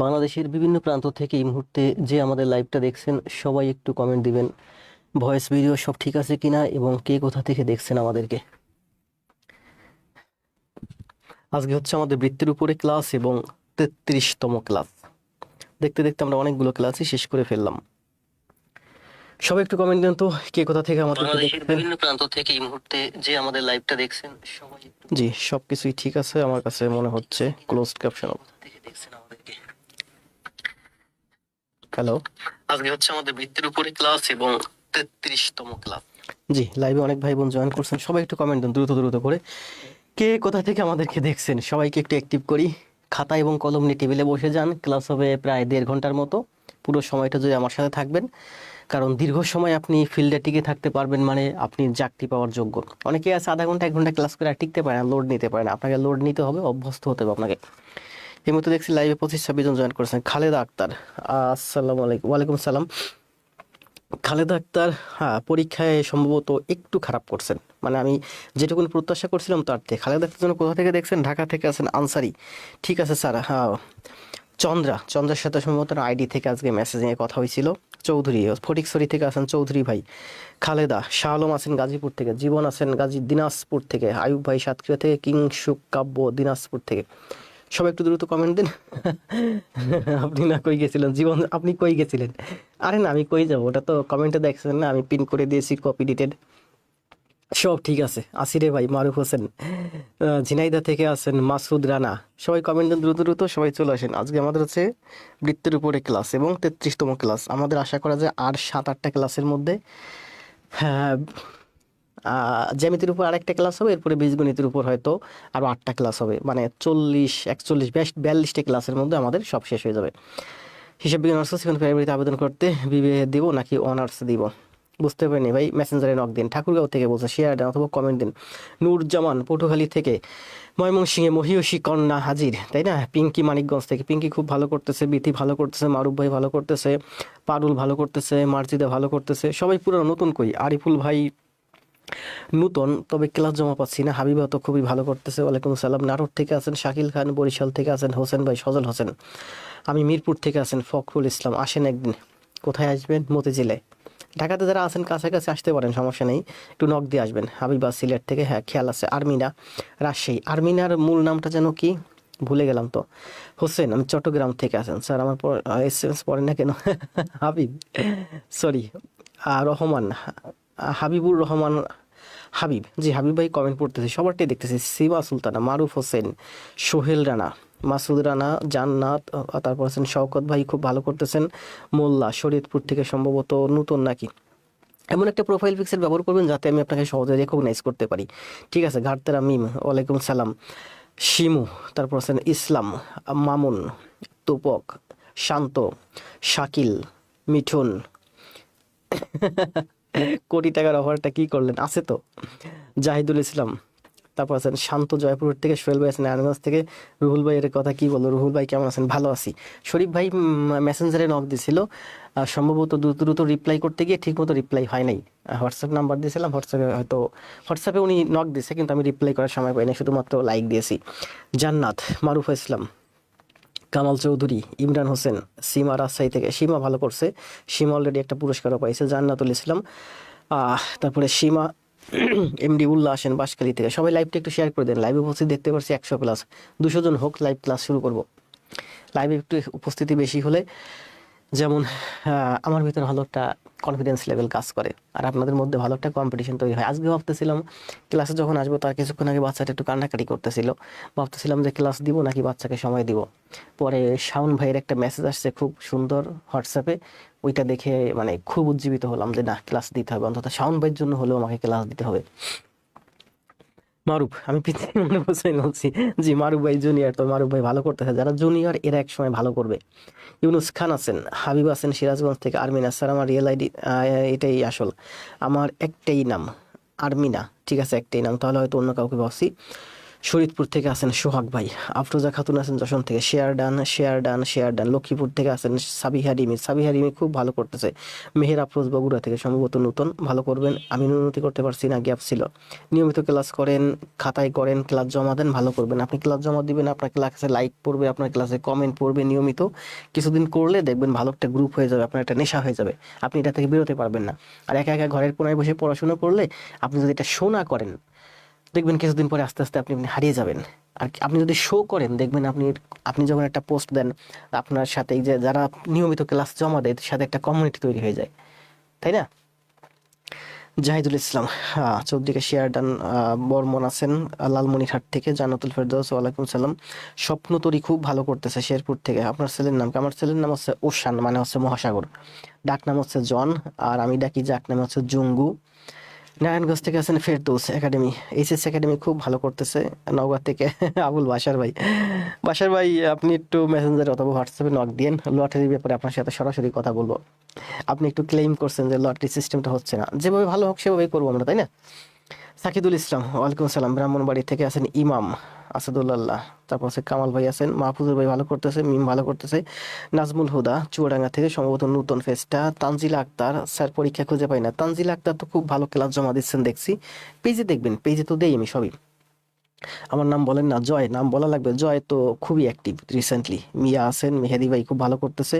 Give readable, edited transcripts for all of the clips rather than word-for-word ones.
বাংলাদেশের বিভিন্ন প্রান্ত থেকে এই মুহূর্তে যে আমাদের লাইভটা দেখছেন সবাই একটু কমেন্ট দিবেন, ভয়েস ভিডিও সব ঠিক আছে কিনা এবং কে কোথা থেকে দেখছেন আমাদেরকে। আজকে হচ্ছে আমাদের বৃত্তির উপরে ক্লাস এবং 33তম ক্লাস। দেখতে দেখতে আমরা অনেকগুলো ক্লাসই শেষ করে ফেললাম। সবাই একটু কমেন্ট দেন তো কে কোথা থেকে আমাদেরকে বাংলাদেশের দেখছেন। বিভিন্ন প্রান্ত থেকে এই মুহূর্তে যে আমাদের লাইভটা দেখছেন সবাই একটু জি, সবকিছুই ঠিক আছে আমার কাছে মনে হচ্ছে। ক্লোজড ক্যাপশন কোথা থেকে দেখছেন আমাদেরকে। হ্যালো। আজকে হচ্ছে আমাদের বৃত্তির উপরে ক্লাস এবং 33তম ক্লাস। জি, লাইভে অনেক ভাই বোন জয়েন করছেন, সবাই একটু কমেন্ট দেন দ্রুত দ্রুত করে কে কোথা থেকে আমাদেরকে দেখছেন। সবাইকে একটু অ্যাক্টিভ করি, খাতা এবং কলম নিয়ে টেবিলে বসে যান। ক্লাস হবে প্রায় 1.5 ঘন্টার মতো। পুরো সময়টা যদি আমার সাথে থাকবেন, কারণ দীর্ঘ সময় আপনি ফিল্ডে টিকে থাকতে পারবেন মানে আপনি চাকরি পাওয়ার যোগ্য। অনেকে আছে আধা ঘন্টা 1 ঘন্টা ক্লাস করে আর টিকতে পারে না, লোড নিতে পারে না। আপনাকে লোড নিতে হবে, অভ্যস্ত হতে হবে আপনাকে। এই মুহূর্তে দেখছি লাইভে 25-26 জন জয়েন করেছেন। খালেদা আক্তার, আসসালামু আলাইকুম। ওয়ালাইকুম সালাম। খালেদা আক্তার, হ্যাঁ, পরীক্ষায় সম্ভবত একটু খারাপ করছেন, মানে আমি যেটুকুন প্রত্যাশা করছিলাম তার থেকে। খালেদা আক্তার জন্য কোথা থেকে দেখছেন? ঢাকা থেকে আছেন আনসারি। ঠিক আছে স্যার। হ্যাঁ, চন্দ্রার সাথে সম্ভবত আইডি থেকে আজকে মেসেজে কথা হয়েছিল। চৌধুরী ফটিকছড়ি থেকে আছেন চৌধুরী ভাই। খালেদা, শাহ আলম আছেন গাজীপুর থেকে, জীবন আছেন দিনাজপুর থেকে, আয়ুব ভাই সাতক্ষীরা থেকে, কিংসুক কাব্য দিনাজপুর থেকে। সবাই একটু দ্রুত কমেন্ট দিন। আপনি না কই গেছিলেন জীবন? আপনি কই গেছিলেন? আরে না, আমি কই যাব? ওটা তো কমেন্টে দেখছেন না, আমি পিন করে দিয়েছি, কপি ডিটেড। সব ঠিক আছে। আসিরে ভাই, মারুফ হোসেন, ঝিনাইদা থেকে আছেন মাসুদ রানা। সবাই কমেন্ট দেন দ্রুত দ্রুত, সবাই চলে আসেন। আজকে আমাদের হচ্ছে বৃত্তের উপরে ক্লাস এবং 33তম ক্লাস। আমাদের আশা করা যায় আর 7-8টা ক্লাসের মধ্যে, হ্যাঁ, জ্যামিতির উপর আরেকটা ক্লাস হবে, এরপরে বীজগণিতের উপর হয়তো আরও 8টা ক্লাস হবে, মানে 40, 41, 42টা ক্লাসের মধ্যে আমাদের সব শেষ হয়ে যাবে। হিসাব বিজ্ঞান অনার্স সেকেন্ড প্রাইমারিতে আবেদন করতে বিবিএ দিব নাকি অনার্স দিব বুঝতে পারিনি ভাই। মেসেঞ্জারে নক দিন। ঠাকুরগাঁও থেকে বলছে শেয়ার দেন অথবা কমেন্ট দিন। নূরজামান পটুখালী থেকে, ময়মনসিংহে মহিষী কন্যা হাজির, তাই না? পিঙ্কি মানিকগঞ্জ থেকে, পিঙ্কি খুব ভালো করতেছে, বিথি ভালো করতেছে, মারুফ ভাই ভালো করতেছে, পারুল ভালো করতেছে, মার্জিদা ভালো করতেছে, সবাই পুরো নতুন। কই আরিফুল ভাই নূতন, তবে ক্লাস জমা পাচ্ছি না। হাবিবা তো খুবই ভালো করতেছে। ওয়ালাইকুম সালাম। নাটোর থেকে আছেন শাকিল খান, বরিশাল থেকে আছেন হোসেন ভাই, সজল হোসেন। আমি মিরপুর থেকে আছেন ফখরুল ইসলাম। আসেন একদিন। কোথায় আসবেন? মতিঝিলে। ঢাকাতে যারা আছেন কাছাকাছি আসতে পারেন, সমস্যা নেই, একটু নক দিয়ে আসবেন। হাবিবা সিলেট থেকে, হ্যাঁ খেয়াল আছে। আরমিনা রাজশাহী। আরমিনার মূল নামটা যেন কি, ভুলে গেলাম তো। হোসেন, আমি চট্টগ্রাম থেকে আছেন স্যার। আমার এসএমএস পড়েন না কেন? হাবিব, সরি। রহমান, হাবিবুর রহমান হাবিব। জি, হাবিব ভাই কমেন্ট পড়তেছি, সবারটাই দেখতেছি। সিমা সুলতানা, মারুফ হোসেন, সোহেল রানা, মাসুদ রানা, জান্নাত, তারপর আছেন শওকত ভাই খুব ভালো করতেছেন। মোল্লা শরীয়তপুর থেকে, সম্ভবত নতুন নাকি। এমন একটা প্রোফাইল পিকচার ব্যবহার করবেন যাতে আমি আপনাকে সহজে রেকগনাইজ করতে পারি। ঠিক আছে। ঘাটতেরা মিম, ওয়ালাইকুম সালাম। শিমু, তারপর আছেন ইসলাম, মামুন, তুপক, শান্ত, শাকিল, মিঠুন। কোটি টাকার অফারটা কি করলেন? আছে তো। জাহিদুল ইসলাম, তারপর আছেন শান্ত জয়পুর থেকে, সোহেল ভাই আছেন নারায়ণগঞ্জ থেকে। রুহুল ভাই এর কথা কি বলবো? রুহুল ভাই কেমন আছেন? ভালো আছি। শরীফ ভাই মেসেঞ্জারে নক দিছিল, সম্ভবত দ্রুত দ্রুত রিপ্লাই করতে গিয়ে ঠিকমতো রিপ্লাই হয় নাই। হোয়াটসঅ্যাপ নাম্বার দিয়েছিলাম, হোয়াটসঅ্যাপে উনি নক দিয়েছে কিন্তু আমি রিপ্লাই করার সময় পাইনি, শুধুমাত্র লাইক দিয়েছি। জান্নাত, মারুফা ইসলাম, কামাল চৌধুরী, ইমরান হোসেন, সীমা রাজশাহী থেকে। সীমা ভালো করছে, সীমা অলরেডি একটা পুরস্কারও পাইছে। জান্নাতুল ইসলাম, তারপরে সীমা, এমডি উল্লাহ আসেন বাঁশখালী থেকে। সবাই লাইভটা একটু শেয়ার করে দেন। লাইভে উপস্থিত দেখতে পাচ্ছি 100+। 200 জন হোক, লাইভ ক্লাস শুরু করব। লাইভে একটু উপস্থিতি বেশি হলে যেমন আমার ভিতরে ভালো একটা কনফিডেন্স লেভেল কাজ করে, আর আপনাদের মধ্যে ভালো একটা কম্পিটিশন তৈরি হয়। আজকে ভাবতেছিলাম ক্লাসে যখন আসবো তার কিছুক্ষণ আগে বাচ্চাটা একটু কান্নাকাটি করতেছিল, ভাবতেছিলাম যে ক্লাস দিব নাকি বাচ্চাকে সময় দিব। পরে শাওন ভাইয়ের একটা মেসেজ আসছে খুব সুন্দর হোয়াটসঅ্যাপে, ওইটা দেখে মানে খুব উজ্জীবিত হলাম যে না, ক্লাস দিতে হবে, অন্তত শাওন ভাইয়ের জন্য হলেও আমাকে ক্লাস দিতে হবে। মারুফ, আমি পৃথিবী মনে বসে বলছি। জি, মারুফ ভাই জুনিয়র, তো মারুফ ভাই ভালো করতেছে। যারা জুনিয়র এরা এক সময় ভালো করবে। ইউনুস খান আছেন, হাবিব আছেন সিরাজগঞ্জ থেকে। আরমিনা স্যার, আমার রিয়েল আইডি এটাই আসল, আমার একটাই নাম আরমিনা। ঠিক আছে, একটাই নাম, তাহলে হয়তো অন্য কাউকে ভাবছি। শরীদপুর থেকে আছেন সোহাগ ভাই, আফরোজা খাতুন আছেন যশোর থেকে, শেয়ার ডান লক্ষ্মীপুর থেকে আছেন সাবিহা রিমি খুব ভালো করতেছে। মেহের আফরোজ বগুড়া থেকে সম্ভবত নতুন, ভালো করবেন, আমি উন্নতি করতে পারছি না, গ্যাপ ছিল। নিয়মিত ক্লাস করেন, খাতায় করেন, ক্লাস জমা দেন, ভালো করবেন। আপনি ক্লাস জমা দিবেন, আপনার ক্লাসে লাইক পড়বে, আপনার ক্লাসে কমেন্ট পড়বে নিয়মিত, কিছুদিন করলে দেখবেন ভালো একটা গ্রুপ হয়ে যাবে, আপনার একটা নেশা হয়ে যাবে, আপনি এটা থেকে বেরোতে পারবেন না। আর একা একা ঘরের কোনায় বসে পড়াশোনা করলে আপনি যদি এটা শো না করেন, দেখবেন কিছুদিন পরে আস্তে আস্তে আপনি হারিয়ে যাবেন। আর আপনি যদি শো করেন, দেখবেন আপনি আপনি যখন একটা পোস্ট দেন, আপনার সাথে এই যে যারা নিয়মিত ক্লাস জমা দেয়, এদের সাথে একটা কমিউনিটি তৈরি হয়ে যায়, তাই না? জাহিদুল ইসলাম, হ্যাঁ, চৌদিকে শেয়ারডান, বর্মন আছেন লালমনিরহাট থেকে, জান্নাতুল ফেরদৌস, ওয়ালাইকুম সালাম। স্বপ্ন তরি খুব ভালো করতেছে শেরপুর থেকে। আপনার ছেলের নাম কি? আমার ছেলের নাম হচ্ছে ওশান, মানে হচ্ছে মহাসাগর, ডাক নাম হচ্ছে জন, আর আমি ডাকি ডাক নাম হচ্ছে জঙ্গু। নারায়ণগঞ্জ থেকে আছেন ফেরদৌস একাডেমি, এইচএস একাডেমি খুব ভালো করতেছে। নওগাঁ থেকে আবুল বাসার ভাই আপনি একটু মেসেঞ্জারে অথবা হোয়াটসঅ্যাপে নক দিয়েন, লটারির ব্যাপারে আপনার সাথে সরাসরি কথা বলবো। আপনি একটু ক্লেম করছেন যে লটারি সিস্টেমটা হচ্ছে না, যেভাবে ভালো হোক সেভাবেই করবো আমরা, তাই না? সাকিদুল ইসলাম, ওয়ালাইকুম আসসালাম। ব্রাহ্মণবাড়ি থেকে আছেন ইমাম আসাদুল্লাহ, তারপর হচ্ছে কামাল ভাই আছেন, মাহফুজুর ভাই ভালো করতেছে, মিম ভালো করতেছে, নাজমুল হুদা চুয়াডাঙ্গা থেকে সম্ভবত নতুন ফেসটা, তানজিলা আক্তার, স্যার পরীক্ষা খুঁজে পাই না। তানজিলা আক্তার তো খুব ভালো ক্লাস জমা দিচ্ছেন দেখছি, পেজে দেখবেন, পেজে তো দেই আমি সবই। আমার নাম বলেন না, জয়, নাম বলা লাগবে, জয় তো খুবই অ্যাক্টিভ রিসেন্টলি। মিয়া আছেন, মেহেদি ভাই খুব ভালো করতেছে,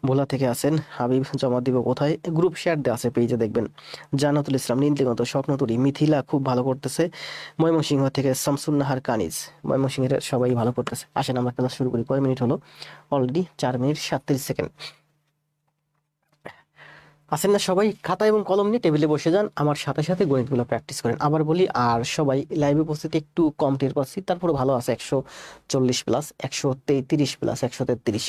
ভোলা থেকে আছেন, হাবিব জমা দিব কোথায়? গ্রুপ শেয়ার দেওয়া আছে পেজে দেখবেন। জান্নাতুল ইসলাম, নীলদিগন্ত, স্বপ্নতুরী, মিথিলা খুব ভালো করতেছে। ময়মনসিংহ থেকে শামসুন নাহার কানিজ, ময়মনসিংহের সবাই ভালো করতেছে। আসেন আমরা ক্লাস শুরু করি। কয় মিনিট হলো? Already 4 minute 37 second. আছেন না সবাই? খাতা এবং কলম নিয়ে টেবিলে বসে যান, আমার সাথে সাথে গণিতগুলো প্র্যাকটিস করেন। আবার বলি, আর সবাই লাইভে উপস্থিতি একটু কম টের পাচ্ছি, তারপরে ভালো আছে 140 প্লাস, 133 প্লাস, 133।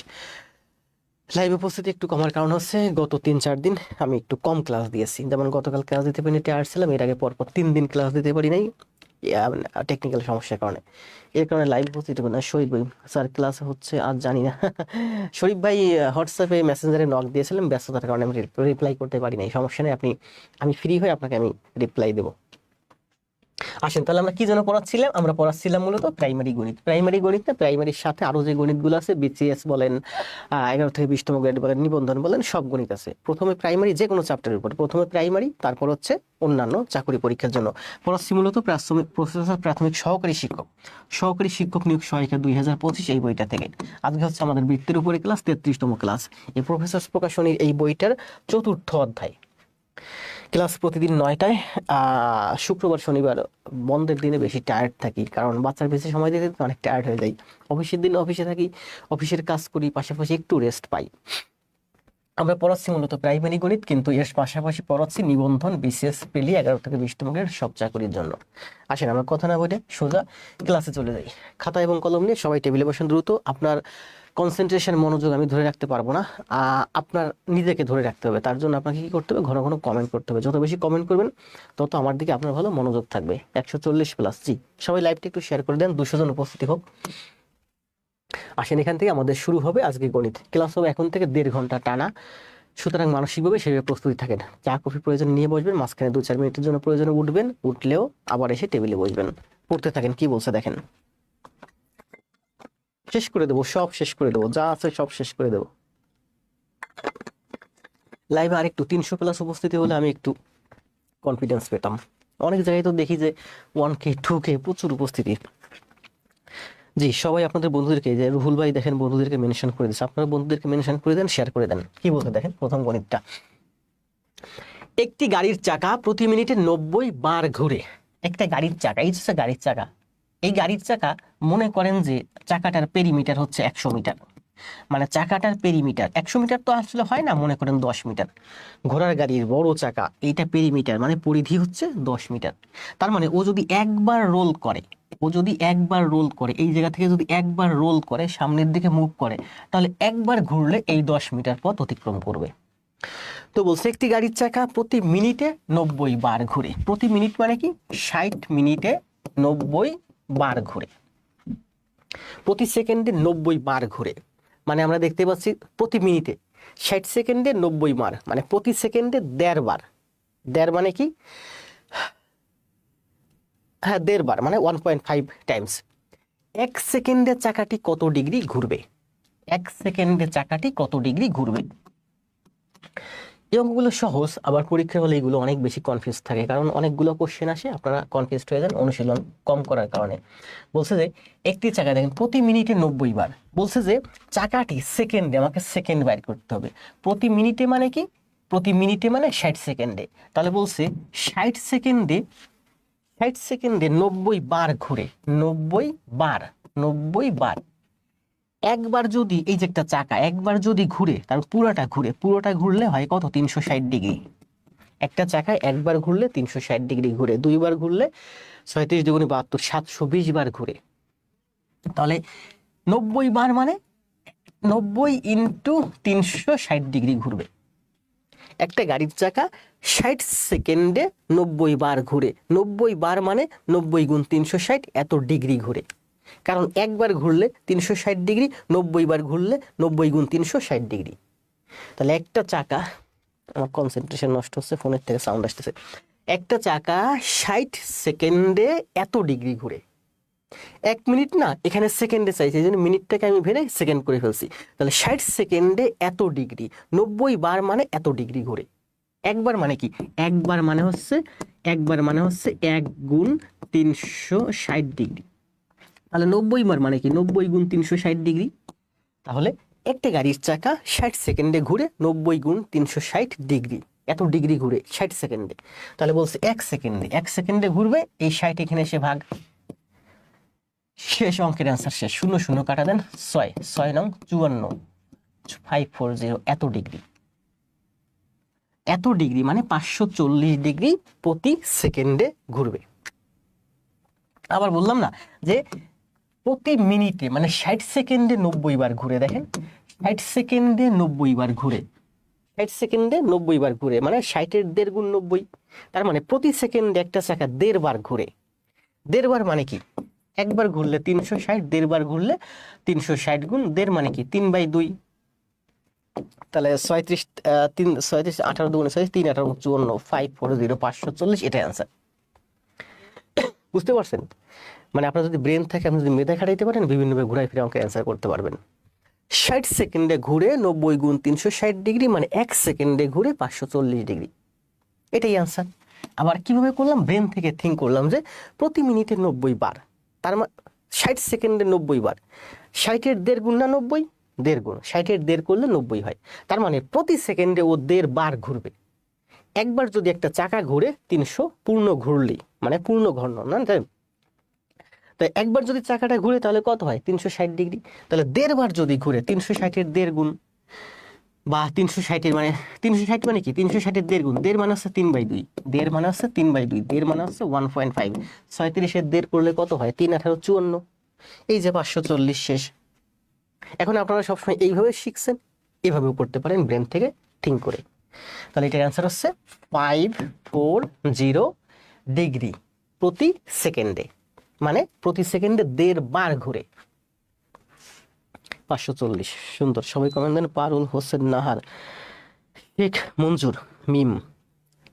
লাইভ উপস্থিতি একটু কমার কারণ হচ্ছে গত 3-4 দিন আমি একটু কম ক্লাস দিয়েছি। যেমন গতকাল ক্লাস দিতে পারিনি, টায়ার্ড ছিলাম, এর আগে পরপর 3 দিন ক্লাস দিতে পারি নাই টেকনিক্যাল সমস্যার কারণে, এর কারণে লাইভ উপস্থিত না। শরীফ ভাই, স্যার ক্লাস হচ্ছে আজ জানি না। শরীফ ভাই হোয়াটসঅ্যাপে মেসেঞ্জারে নক দিয়েছিলাম, ব্যস্ততার কারণে আমি রিপ্লাই করতে পারি নাই, সমস্যা নেই, আমি ফ্রি হয়ে আপনাকে আমি রিপ্লাই দেবো। আসেন তাহলে আমরা কি যেন পড়াচ্ছিলাম? আমরা পড়াচ্ছিলাম মূলত প্রাইমারি গণিত। প্রাইমারির সাথে আরো যে গণিতগুলো আছে, বিসিএস বলেন, 11 থেকে 20তম গ্রেড বলেন, নিবন্ধন বলেন, সব গণিত আছে। প্রথমে প্রাইমারি যে কোনো চ্যাপ্টারের উপর, প্রথমে প্রাইমারি, তারপর হচ্ছে অন্যান্য চাকরি পরীক্ষার জন্য পড়াচ্ছি মূলত প্রফেসর প্রাথমিক সহকারী শিক্ষক নিয়োগ সহায়িকা 2025 এই বইটা থেকে। আজকে হচ্ছে আমাদের বৃত্তের উপরে ক্লাস, 33তম ক্লাস। এই প্রফেসর প্রকাশনীর এই বইটার 4র্থ অধ্যায়। ক্লাস প্রতিদিন 9টায়। শুক্রবার শনিবার বন্ধের দিনে বেশি টায়ার্ড থাকি, কারণ বাচ্চার বেশি সময় দিতে দিতে অনেক টায়ার্ড হয়ে যাই। অফিসের দিন অফিসে থাকি, অফিসের কাজ করি, পাশাপাশি একটু রেস্ট পাই। আমরা পড়াচ্ছি মূলত প্রাইমারি গণিত, কিন্তু এর পাশাপাশি পড়াচ্ছি নিবন্ধন, বিসিএস, প্রিলি, 11 থেকে 20তম গ্রেড সব চাকরির জন্য। আসেন আমরা কথা না বলে সোজা ক্লাসে চলে যাই। খাতা এবং কলম নিয়ে সবাই টেবিলে বসেন দ্রুত। আপনার কনসেন্ট্রেশন, মনোযোগ আমি ধরে রাখতে পারবো না, আপনার নিজেকে ধরে রাখতে হবে। তার জন্য আপনাকে কি করতে হবে? ঘন ঘন কমেন্ট করতে হবে। যত বেশি কমেন্ট করবেন তত আমার দিকে আপনার ভালো মনোযোগ থাকবে। 140 প্লাস, জি সবাই লাইভটা একটু শেয়ার করে দেন, 200 জন উপস্থিতি হোক। আসেন এখান থেকে আমাদের শুরু হবে আজকে গণিত ক্লাস, হবে এখন থেকে 1.5 ঘন্টা টানা। সুতরাং মানসিকভাবে সেভাবে প্রস্তুতি থাকেন। চা কফি প্রয়োজন নিয়ে বসবেন, মাঝখানে 2-4 মিনিটের জন্য প্রয়োজনে উঠবেন, উঠলেও আবার এসে টেবিলে বসবেন, পড়তে থাকেন। কি বলছে দেখেন, শেষ করে দেবো, সব শেষ করে দেবো, যা আছে সব শেষ করে দেবো। লাইভে আরেকটু 300 প্লাস উপস্থিতি হলে আমি একটু কনফিডেন্স পেতাম। অনেক জায়গায় তো দেখি যে 1K 2K প্রচুর উপস্থিতি। জি সবাই আপনাদের বন্ধুদেরকে, যে রুহুল ভাই দেখেন বন্ধুদেরকে মেনশন করে দিচ্ছে, আপনারা বন্ধুদেরকে মেনশন করে দেন, শেয়ার করে দেন। কি বলতে দেখেন প্রথম গণিতটা, একটি গাড়ির চাকা প্রতি মিনিটে 90 বার ঘুরে। একটা গাড়ির চাকা, এই হচ্ছে গাড়ির চাকা। এই গাড়ির চাকা, মনে করেন যে চাকাটার পেরিমিটার হচ্ছে 100 মিটার, মানে চাকাটার পেরিমিটার 100 মিটার তো আসলে হয় না, মনে করেন 10 মিটার। ঘোড়ার গাড়ির বড় চাকা, এইটা পেরিমিটার মানে পরিধি হচ্ছে 10 মিটার। তার মানে ও যদি একবার রোল করে, এই জায়গা থেকে যদি একবার রোল করে, সামনের দিকে মুভ করে, তাহলে একবার ঘুরলে এই 10 মিটার পথ অতিক্রম করবে। তো বলছে একটি গাড়ির চাকা প্রতি মিনিটে 90 বার ঘুরে। প্রতি মিনিট মানে কি? 60 মিনিটে 90 বার ঘুরে। প্রতি সেকেন্ডে 90 বার ঘুরে, মানে আমরা দেখতে পাচ্ছি প্রতি মিনিটে 60 সেকেন্ডে 90 বার, মানে প্রতি সেকেন্ডে 1.5 বার। 1.5 মানে কি? হ্যাঁ 1.5 বার মানে 1.5 টাইমস। 1 সেকেন্ডে চাকাটি কত ডিগ্রি ঘুরবে? 1 সেকেন্ডে চাকাটি কত ডিগ্রি ঘুরবে? এই অঙ্কগুলো সহজ, আবার পরীক্ষা হলে এগুলো অনেক বেশি কনফিউজ থাকে, কারণ অনেকগুলো কোশ্চেন আসে, আপনারা কনফিউজ হয়ে যান অনুশীলন কম করার কারণে। বলছে যে একটি চাকা দেখেন প্রতি মিনিটে 90 বার। বলছে যে চাকাটি সেকেন্ডে, আমাকে সেকেন্ড বাইর করতে হবে। প্রতি মিনিটে মানে কি? প্রতি মিনিটে মানে 60 সেকেন্ডে। তাহলে বলছে 60 সেকেন্ডে 90 বার ঘুরে। 90 বার, 90 বার। একবার যদি এই যে একটা চাকা একবার যদি ঘুরে, তার পুরোটা ঘুরলে হয় কত? 360 ডিগ্রি। একটা চাকায় একবার ঘুরলে 360 ডিগ্রি ঘুরে, দুইবার ঘুরলে 36 দুগুণে 72, 720 বার ঘুরে। তাহলে 90 বার মানে 90 ইন্টু 360 ডিগ্রি ঘুরবে। একটা গাড়ির চাকা 60 সেকেন্ডে 90 বার ঘুরে। 90 বার মানে 90 গুণ 360, এত ডিগ্রি ঘুরে। কারণ একবার ঘুরলে 360 ডিগ্রি, 90 বার ঘুরলে 90 গুণ 360 ডিগ্রি। তাহলে একটা চাকা, আমার কনসেন্ট্রেশন নষ্ট হচ্ছে, ফোনের থেকে সাউন্ড আসতেছে। একটা চাকা 60 সেকেন্ডে এত ডিগ্রি ঘুরে। 1 মিনিট না, এখানে সেকেন্ডে চাইছে, এই জন্য মিনিটটাকে আমি ভেঙে সেকেন্ড করে ফেলছি। তাহলে 60 সেকেন্ডে এত ডিগ্রি, 90 বার মানে এত ডিগ্রি ঘুরে। একবার মানে কি? একবার মানে হচ্ছে 1 গুণ 360 ডিগ্রি। তাহলে 90 বার মানে কি? 90 গুণ 360 ডিগ্রি। তাহলে একটা গাড়ির চাকা 60 সেকেন্ডে ঘুরে 90 গুণ 360 ডিগ্রি, এত ডিগ্রি ঘুরে 60 সেকেন্ডে। তাহলে বলছে 1 সেকেন্ডে ঘুরবে, এই 60 এখানে এসে ভাগ। শেষ অঙ্কের অ্যান্সার শেষ। 0 0 কাটা দেন, 6 নং 54, 540, এত ডিগ্রি। এত ডিগ্রি মানে 540 ডিগ্রি প্রতি সেকেন্ডে ঘুরবে। আবার বললাম না যে প্রতি মিনিটে মানে 60 সেকেন্ডে 90 বার ঘুরে। দেখেন 60 সেকেন্ডে 90 বার ঘুরে, 60 সেকেন্ডে 90 বার ঘুরে মানে 60-এর 1.5 গুণ 90। তার মানে প্রতি সেকেন্ডে একটা চাকা 1.5 বার ঘুরে। 1.5 বার মানে কি? একবার ঘুরলে 360, 1.5 বার ঘুরলে 360 গুণ 1.5 মানে কি? 3/2। তাহলে 36, 36, 18 দুগুণে 36, 3 18 54, 540, 540, এটা অ্যান্সার। বুঝতে পারছেন? মানে আপনার যদি ব্রেন থাকে, আপনি যদি মেধা খাটাইতে পারেন, বিভিন্নভাবে ঘুরাই ফিরে অঙ্কের অ্যান্সার করতে পারবেন। 60 সেকেন্ডে ঘুরে 90 গুণ 360 ডিগ্রি মানে 1 সেকেন্ডে ঘুরে 540 ডিগ্রি, এটাই অ্যান্সার। আবার কিভাবে করলাম? ব্রেন থেকে থিঙ্ক করলাম যে প্রতি মিনিটে 90 বার, তার মানে 60 সেকেন্ডে 90 বার, 60-এর 1.5 গুণ না 90, 1.5 গুণ, 60-এর 1.5 করলে 90 হয়। তার মানে প্রতি সেকেন্ডে ও 1.5 বার ঘুরবে। একবার যদি একটা চাকা ঘুরে 300 পূর্ণ ঘুরলেই, মানে পূর্ণ ঘূর্ণন না, তাই একবার যদি চাকাটা ঘুরে তাহলে কত হয়? 360 ডিগ্রি। তাহলে 1.5 বার যদি ঘুরে 360-এর 1.5 গুণ, বা 360-এর মানে 360 মানে কি? 360-এর 1.5 গুণ, 1.5 মানে হচ্ছে 3/2, 1.5 মানে হচ্ছে 3/2, 1.5 মানে হচ্ছে 1.5, 37-এর 1.5 করলে কত হয়? 3 18 54, এই যে 540 শেষ। এখন আপনারা সবসময় এইভাবে শিখছেন, এভাবেও করতে পারেন ব্রেন থেকে থিঙ্ক করে। তাহলে এটার অ্যান্সার হচ্ছে 540 ডিগ্রি প্রতি সেকেন্ডে, মানে প্রতি সেকেন্ডে 1.5 বার ঘুরে 540। সুন্দর, সবাই কমেন্ট দেন। পারুল হোসেন নাহার, শেখ মঞ্জুর, মিম।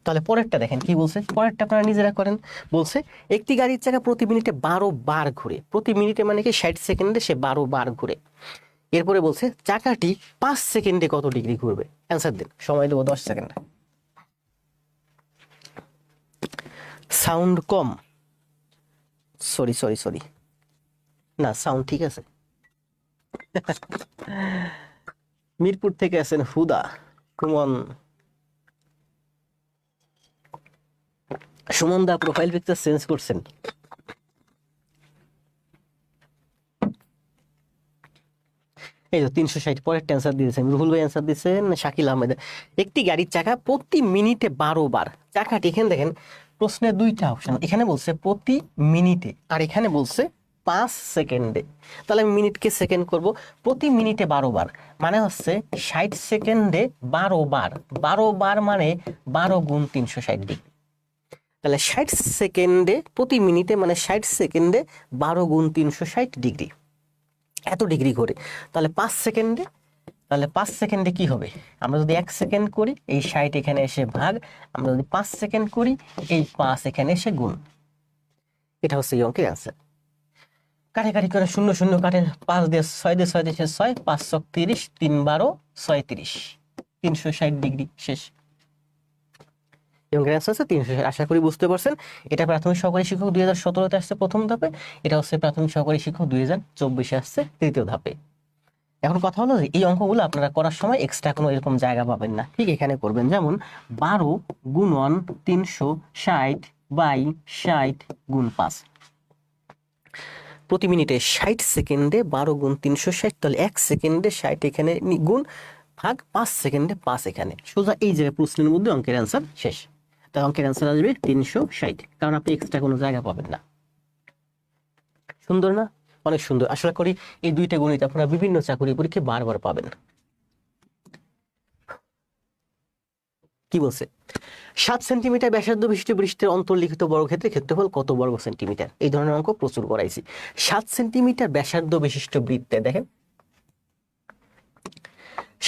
তাহলে পরেরটা দেখেন কি বলছে, পরেরটা আপনারা নিজেরা করেন। বলছে একটি গাড়ির চাকা প্রতি মিনিটে 12 বার ঘুরে। প্রতি মিনিটে মানে কি? 60 সেকেন্ডে সে 12 বার ঘুরে। এরপরে বলছে চাকাটি 5 সেকেন্ডে কত ডিগ্রি ঘুরবে? অ্যান্সার দিন, সময় দেবো 10 সেকেন্ড। সাউন্ড কম, সরি, না সাউন্ড ঠিক আছে। মিরপুর থেকে আছেন হুদা, সুমন দা প্রোফাইল পিকচার চেঞ্জ করছেন। এই তো 360, পরের অ্যান্সার দিয়েছেন রুহুল ভাই, অ্যান্সার দিয়েছেন শাকিল আহমেদ। একটি গাড়ির চাকা প্রতি মিনিটে 12 বার। চাকাটি এখানে দেখেন প্রশ্নে 2টা অপশন, এখানে বলছে প্রতি মিনিটে আর এখানে বলছে 5 সেকেন্ডে। তাহলে আমি মিনিটকে সেকেন্ড করব। প্রতি মিনিটে 12 বার মানে হচ্ছে 60 সেকেন্ডে 12 বার, 12 বার মানে 12 গুণ 360 ডিগ্রি। তাহলে 60 সেকেন্ডে প্রতি মিনিটে মানে 60 সেকেন্ডে 12 গুণ 360 ডিগ্রি, এত ডিগ্রি ঘুরে। তাহলে 5 সেকেন্ডে, তাহলে 5 সেকেন্ডে কি হবে? আমরা যদি 1 সেকেন্ড করি, এই 60 এখানে এসে ভাগ, আমরা যদি 5 সেকেন্ড করি, এই 5 এখানে এসে গুণ। এটা হচ্ছে এই অঙ্কের অ্যান্সার। কাটাকাটি করে 0 0 কাটেন, 5 দিয়ে 6 দিয়ে 6 দিয়ে 6, 5 ছক 30, 3 12 6 30, 360 ডিগ্রি শেষ। এবং অ্যান্সার আছে 360। আশা করি বুঝতে পারছেন। এটা প্রাথমিক সহকারী শিক্ষক 2017-তে আসছে প্রথম ধাপে, এটা হচ্ছে প্রাথমিক সহকারী শিক্ষক 2024-এ আসছে তৃতীয় ধাপে। এখন কথা হলো যে এই অঙ্কগুলো আপনারা করার সময় এক্সট্রা কোনো এরকম জায়গা পাবেন না, ঠিক এখানে করবেন। যেমন 12 গুণন 360 বাই 60 গুণ 5, প্রতি মিনিটে 60 সেকেন্ডে 12 গুণ 360, তাহলে 1 সেকেন্ডে 60 এখানে গুণ ভাগ 5 সেকেন্ডে 5 এখানে, সোজা এই জায়গায় প্রশ্নের মধ্যে অঙ্কের অ্যান্সার শেষ। তাই অঙ্কের অ্যান্সার আসবে 360, কারণ আপনি এক্সট্রা কোনো জায়গা পাবেন না। সুন্দর না? অনেক সুন্দর। আশা করি এই দুইটা গণিত আপনারা বিভিন্ন চাকরি পরীক্ষায় বারবার পাবেন। কি বলছে? 7 সেন্টিমিটার ব্যাসার্ধ বিশিষ্ট বৃষ্টির অন্তর্লিখিত বর্গক্ষেত্রের ক্ষেত্রফল কত বর্গ সেন্টিমিটার? এই ধরনের অঙ্ক প্রচুর করাইছি। 7 সেন্টিমিটার ব্যাসার্ধ বিশিষ্ট বৃত্তে দেখেন,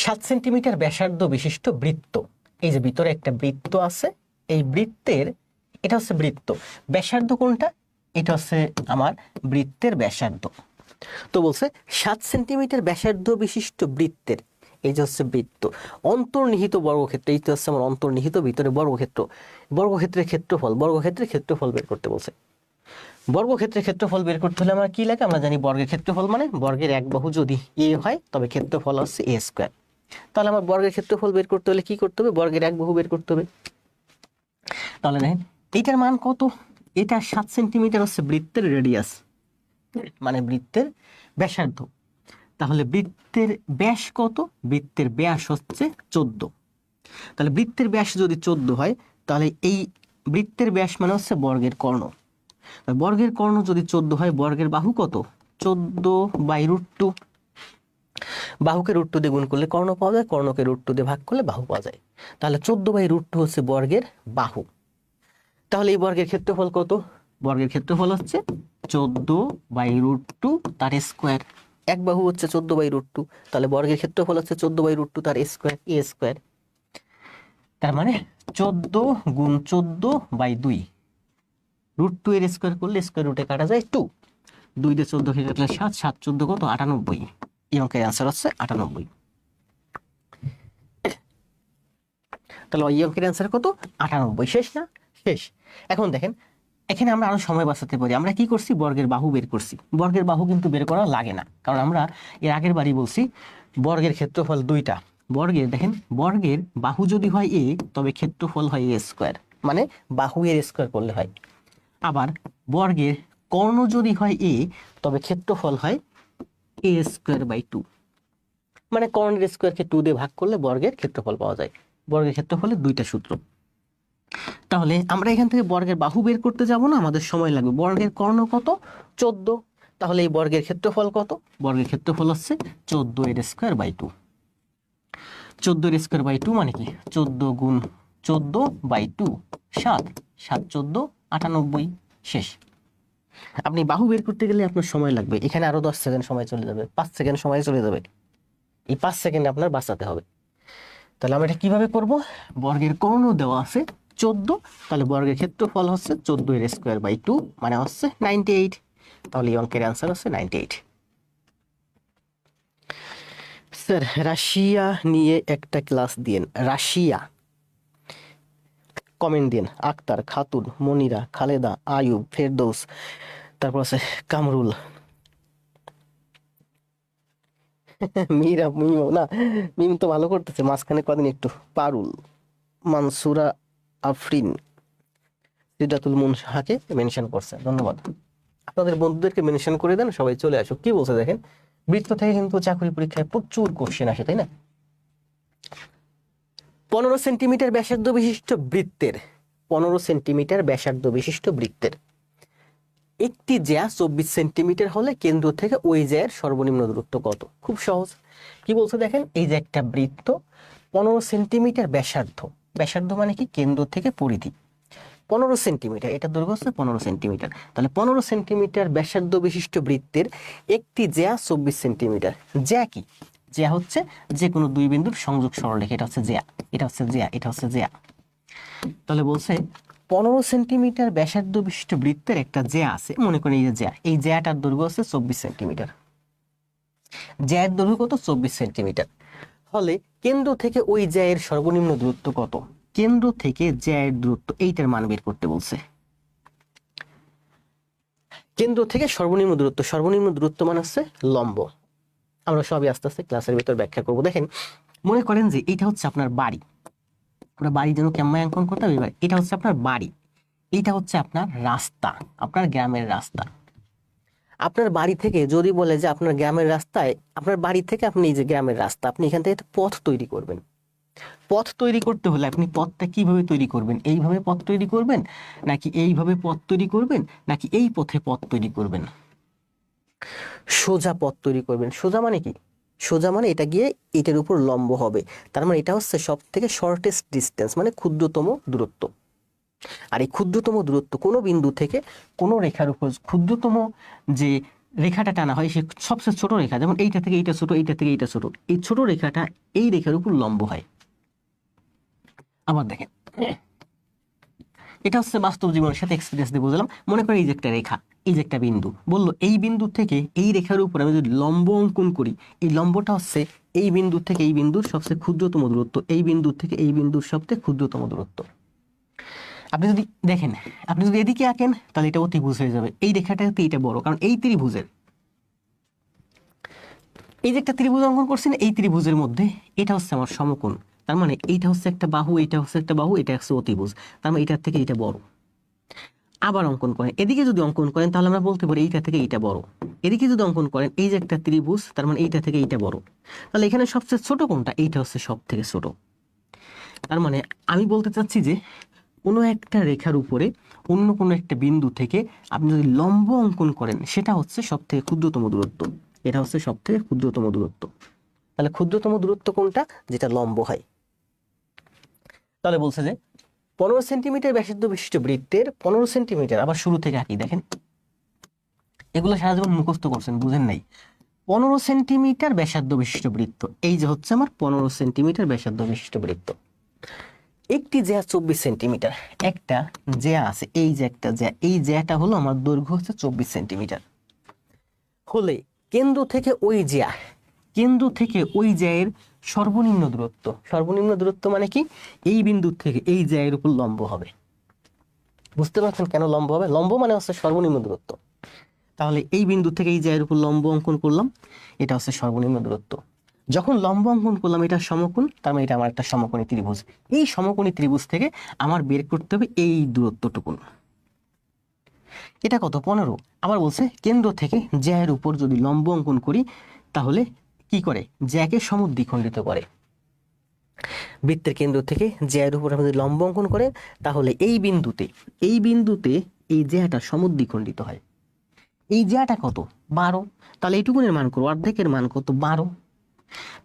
7 সেন্টিমিটার ব্যাসার্ধ বিশিষ্ট বৃত্ত, এই যে ভিতরে একটা বৃত্ত আছে, এই বৃত্তের, এটা হচ্ছে বৃত্ত, ব্যাসার্ধ কোনটা? এটা হচ্ছে আমার বৃত্তের ব্যাসার্ধ। তো বলছে 7 সেন্টিমিটার ব্যাসার্ধ বিশিষ্ট বৃত্তের, এই যে হচ্ছে বৃত্ত, অন্তর্নিহিত বর্গক্ষেত্র, এই তো হচ্ছে আমার অন্তর্নিহিত ভিতরে বর্গক্ষেত্র, বর্গক্ষেত্রের ক্ষেত্রফল, বর্গক্ষেত্রের ক্ষেত্রফল বের করতে বলছে। বর্গক্ষেত্রের ক্ষেত্রফল বের করতে হলে আমরা কি লাগে? আমরা জানি বর্গের ক্ষেত্রফল মানে বর্গের এক বাহু যদি এ হয় তবে ক্ষেত্রফল হচ্ছে এ স্কোয়ার। তাহলে আমার বর্গের ক্ষেত্রফল বের করতে হলে কি করতে হবে? বর্গের এক বাহু বের করতে হবে। তাহলে দেখেন এইটার মান কত? এটা 7 সেন্টিমিটার হচ্ছে বৃত্তের রেডিয়াস, মানে বৃত্তের ব্যাসার্ধ। তাহলে বৃত্তের ব্যাস কত? বৃত্তের ব্যাস হচ্ছে 14। তাহলে বৃত্তের ব্যাস যদি 14 হয়, তাহলে এই বৃত্তের ব্যাস মানে হচ্ছে বর্গের কর্ণ। বর্গের কর্ণ যদি 14 হয়, বর্গের বাহু কত? 14/√2। বাহুকে √2 দিয়ে গুণ করলে কর্ণ পাওয়া যায়, কর্ণকে √2 দিয়ে ভাগ করলে বাহু পাওয়া যায়। তাহলে 14/√2 হচ্ছে বর্গের বাহু। তাহলে এই বর্গের ক্ষেত্রফল কত? বর্গের ক্ষেত্রফল হচ্ছে 14/√2 তার স্কোয়ার। এক বাহু হচ্ছে 14/√2, তাহলে বর্গের ক্ষেত্রফল হচ্ছে 14/√2 তার স্কোয়ার, এ স্কোয়ার। তার মানে 14 গুণ 14/2, √2 এর স্কোয়ার করলে স্কোয়ার রুটে কাটা যায় 2, 2 দিয়ে 14 কে কাটলে 7, 7 14 কত? 98। এই অঙ্কের অ্যান্সার হচ্ছে 98। তাহলে এই অঙ্কের অ্যান্সার কত? 98। শেষ না? শেষ। এখন দেখেন এখানে আমরা আরো সময় বাঁচাতে পারি। আমরা কি করছি? বর্গের বাহু বের করছি। বর্গের বাহু কিন্তু বের করা লাগে না, কারণ আমরা এর আগের বারই বলছি বর্গের ক্ষেত্রফল দুইটা। বর্গের দেখেন, বর্গের বাহু যদি হয় এ, তবে ক্ষেত্রফল হয় এ স্কোয়ার, মানে বাহু এর স্কোয়ার করলে হয়। আবার বর্গের কর্ণ যদি হয় এ, তবে ক্ষেত্রফল হয় এ স্কোয়ার/2, মানে কর্ণের স্কোয়ারকে 2 দিয়ে ভাগ করলে বর্গের ক্ষেত্রফল পাওয়া যায়। বর্গের ক্ষেত্রফলের দুইটা সূত্র। তাহলে আমরা এখান থেকে বর্গের বাহু বের করতে যাব না, আমাদের সময় লাগবে। বর্গের কর্ণ কত? 14। তাহলে এই বর্গের ক্ষেত্রফল কত? বর্গের ক্ষেত্রফল হচ্ছে 14 এর স্কোয়ার/2। 14 এর স্কোয়ার/2 মানে কি? 14 গুণ 14/2, 7, 7 14 98। শেষ। আপনি বাহু বের করতে গেলে আপনার সময় লাগবে, এখানে আরো 10 সেকেন্ড সময় চলে যাবে, 5 সেকেন্ড সময় চলে যাবে। এই 5 সেকেন্ড আপনার বাঁচাতে হবে। তাহলে আমরা এটা কিভাবে করব? বর্গের কর্ণ দেওয়া আছে 14, তাহলে বর্গের ক্ষেত্রফল হচ্ছে 14 এর স্কোয়ার/2, মানে হচ্ছে 98। তাহলে এই অঙ্কের অ্যান্সার হচ্ছে 98। স্যার রাশিয়া নিয়ে একটা ক্লাস দিন। রাশিয়া, কমেন্ট দিন। আক্তার, খাতুন, মনিরা, খালেদা, আয়ুব, ফেরদৌস, তারপর আছে কামরুল, মিম না, মিম তো ভালো করতেছে, মাঝখানে কদিন একটু। পারুল, মানসুরা, আফরিন, সিদ্ধাতুল মুনশাহাকে মেনশন করছে, ধন্যবাদ। আপনাদের বন্ধুদেরকে মেনশন করে দেন, সবাই চলে আসুক। কি বলছে দেখেন, বৃত্ত থেকে কিন্তু চাকরি পরীক্ষায় প্রচুর কোশ্চেন আসে, তাই না? 15 সেন্টিমিটার ব্যাসার্ধ বিশিষ্ট বৃত্তের, 15 সেন্টিমিটার ব্যাসার্ধ বিশিষ্ট বৃত্তের একটি জ্যা 24 সেন্টিমিটার হলে কেন্দ্র থেকে ওই জ্যায়ের সর্বনিম্ন দূরত্ব কত? খুব সহজ। কি বলছে দেখেন, এই যে একটা বৃত্ত 15 সেন্টিমিটার ব্যাসার্ধ, ব্যাসার্ধ মানে কি? কেন্দ্র থেকে পরিধি 15 সেন্টিমিটার, এটা দৈর্ঘ্য হচ্ছে 15 সেন্টিমিটার। তাহলে 15 সেন্টিমিটার ব্যাসার্ধ বিশিষ্ট বৃত্তের একটি জ্যা 24 সেন্টিমিটার। জ্যা কি? জ্যা হচ্ছে যে কোনো দুই বিন্দুর সংযোগ সরলরেখা, এটা হচ্ছে জ্যা, এটা হচ্ছে জ্যা, এটা হচ্ছে জ্যা। তাহলে বলছে 15 সেন্টিমিটার ব্যাসার্ধ বিশিষ্ট বৃত্তের একটা জ্যা আছে, মনে করেন এই যে জ্যা, এই জ্যাটার দৈর্ঘ্য হচ্ছে 24 সেন্টিমিটার। জ্যায়ের দৈর্ঘ্য কত? 24 সেন্টিমিটার। হলে কেন্দ্র থেকে ওই জ্যায়ের সর্বনিম্ন দূরত্ব কত? কেন্দ্র থেকে জ্যায়ের দূরত্ব, এইটার মান বের করতে বলছে। কেন্দ্র থেকে সর্বনিম্ন দূরত্ব মানে হচ্ছে লম্ব। আমরা সবই আস্তে আস্তে ক্লাসের ভিতর ব্যাখ্যা করব। দেখেন, মনে করেন যে এটা হচ্ছে আপনার বাড়ি, আমরা বাড়ি যেন কেমন অঙ্কন করতাম, এবার এটা হচ্ছে আপনার বাড়ি, এইটা হচ্ছে আপনার রাস্তা, আপনার গ্রামের রাস্তা। আপনার বাড়ি থেকে যদি বলে যে আপনার গ্রামের রাস্তায়, আপনার বাড়ি থেকে আপনি এই যে গ্রামের রাস্তা, আপনি এখান থেকে একটা পথ তৈরি করবেন। পথ তৈরি করতে হলে আপনি পথটা কিভাবে তৈরি করবেন? এইভাবে পথ তৈরি করবেন, নাকি এইভাবে পথ তৈরি করবেন, নাকি এই পথে পথ তৈরি করবেন? সোজা পথ তৈরি করবেন। সোজা মানে কি? সোজা মানে এটা গিয়ে এটার উপর লম্ব হবে, তার মানে এটা হচ্ছে সব থেকে শর্টেস্ট ডিস্টেন্স, মানে ক্ষুদ্রতম দূরত্ব। আর এই ক্ষুদ্রতম দূরত্ব কোনো বিন্দু থেকে কোনো রেখার উপর ক্ষুদ্রতম যে রেখাটা টানা হয়, সে সবচেয়ে ছোট রেখা, যেমন এইটা থেকে এইটা ছোট, এইটা থেকে এইটা ছোট, এই ছোট রেখাটা এই রেখার উপর লম্ব হয়। আবার দেখেন, এটা হচ্ছে বাস্তব জীবনের সাথে এক্সপিরিয়েন্স দিয়ে বুঝলাম। মনে করি এই যে একটা রেখা, এই যে একটা বিন্দু, বললো এই বিন্দু থেকে এই রেখার উপর আমি যদি লম্ব অঙ্কন করি, এই লম্বটা হচ্ছে এই বিন্দু থেকে এই বিন্দুর সবচেয়ে ক্ষুদ্রতম দূরত্ব, এই বিন্দু থেকে এই বিন্দুর সবচেয়ে ক্ষুদ্রতম দূরত্ব। আপনি যদি দেখেন, আপনি যদি এদিকে আঁকেন তাহলে এটা অতিভুজ হয়ে যাবে, এই রেখাটা এটা বড়, কারণ এই ত্রিভুজের, এই যে একটা ত্রিভুজ অঙ্কন করছেন, এই ত্রিভুজের মধ্যে এটা হচ্ছে আমার সমকোণ, তার মানে এইটা হচ্ছে একটা বাহু, এইটা হচ্ছে একটা বাহু, এটা হচ্ছে অতিভুজ, তার মানে এটার থেকে এটা বড়। আবার অঙ্কন করেন, এদিকে যদি অঙ্কন করেন তাহলে আমরা বলতে পারি এইটা থেকে এইটা বড়। এদিকে যদি অঙ্কন করেন, এই যে একটা ত্রিভুজ, তার মানে এইটা থেকে এইটা বড়, তাহলে এখানে সবচেয়ে ছোট কোনটা? এইটা হচ্ছে সব থেকে ছোট। তার মানে আমি বলতে চাচ্ছি যে কোনো একটা রেখার উপরে অন্য কোনো একটা বিন্দু থেকে আপনি যদি লম্ব অঙ্কন করেন, সেটা হচ্ছে সব থেকে ক্ষুদ্রতম দূরত্ব, এটা হচ্ছে সব থেকে ক্ষুদ্রতম দূরত্ব। তাহলে ক্ষুদ্রতম দূরত্ব কোনটা? যেটা লম্ব হয়। তাহলে বলছে যে 15 সেন্টিমিটার ব্যাসার্ধ বিশিষ্ট বৃত্তের 15 সেন্টিমিটার, আবার শুরু থেকে আঁকি। দেখেন, এগুলো সারা জীবন মুখস্থ করছেন, বুঝেন নাই। 15 সেন্টিমিটার ব্যাসার্ধ বিশিষ্ট বৃত্ত, এই যে হচ্ছে আমার 15 সেন্টিমিটার ব্যাসার্ধ বিশিষ্ট বৃত্ত। একটি জ্যা 24 সেন্টিমিটার, একটা জ্যা আছে, এই যে একটা জ্যা, এই জ্যাটা হলো আমার দৈর্ঘ্য হচ্ছে 24 সেন্টিমিটার। হলে কেন্দ্র থেকে ওই জ্যা, কেন্দ্র থেকে ওই জ্যায়ের সর্বনিম্ন দূরত্ব, সর্বনিম্ন দূরত্ব মানে কি? এই বিন্দু থেকে এই জ্যায়ের উপর লম্ব হবে। বুঝতে পারছেন কেন লম্ব হবে? লম্ব মানে হচ্ছে সর্বনিম্ন দূরত্ব। তাহলে এই বিন্দু থেকে এই জ্যায়ের উপর লম্ব অঙ্কন করলাম, এটা হচ্ছে সর্বনিম্ন দূরত্ব। যখন লম্ব অঙ্কন করলাম, এটা সমকোণ, তার মানে এটা আমার একটা সমকোণী ত্রিভুজ। এই সমকোণী ত্রিভুজ থেকে আমার বের করতে হবে এই দূরত্বটুকু। এটা কত? 15। আবার বলছে কেন্দ্র থেকে জ্যায়ের উপর যদি লম্ব অঙ্কন করি, তাহলে কি করে? জ্যাকে সমদ্বিখণ্ডিত করে। বৃত্তের কেন্দ্র থেকে জ্যায়ের উপর আপনি যদি লম্ব অঙ্কন করেন, তাহলে এই বিন্দুতে, এই বিন্দুতে এই জ্যাটা সমদ্বিখণ্ডিত হয়। এই জ্যাটা কত? 12। তাহলে এইটুকুনের মান করো, অর্ধেকের মান কত? 12।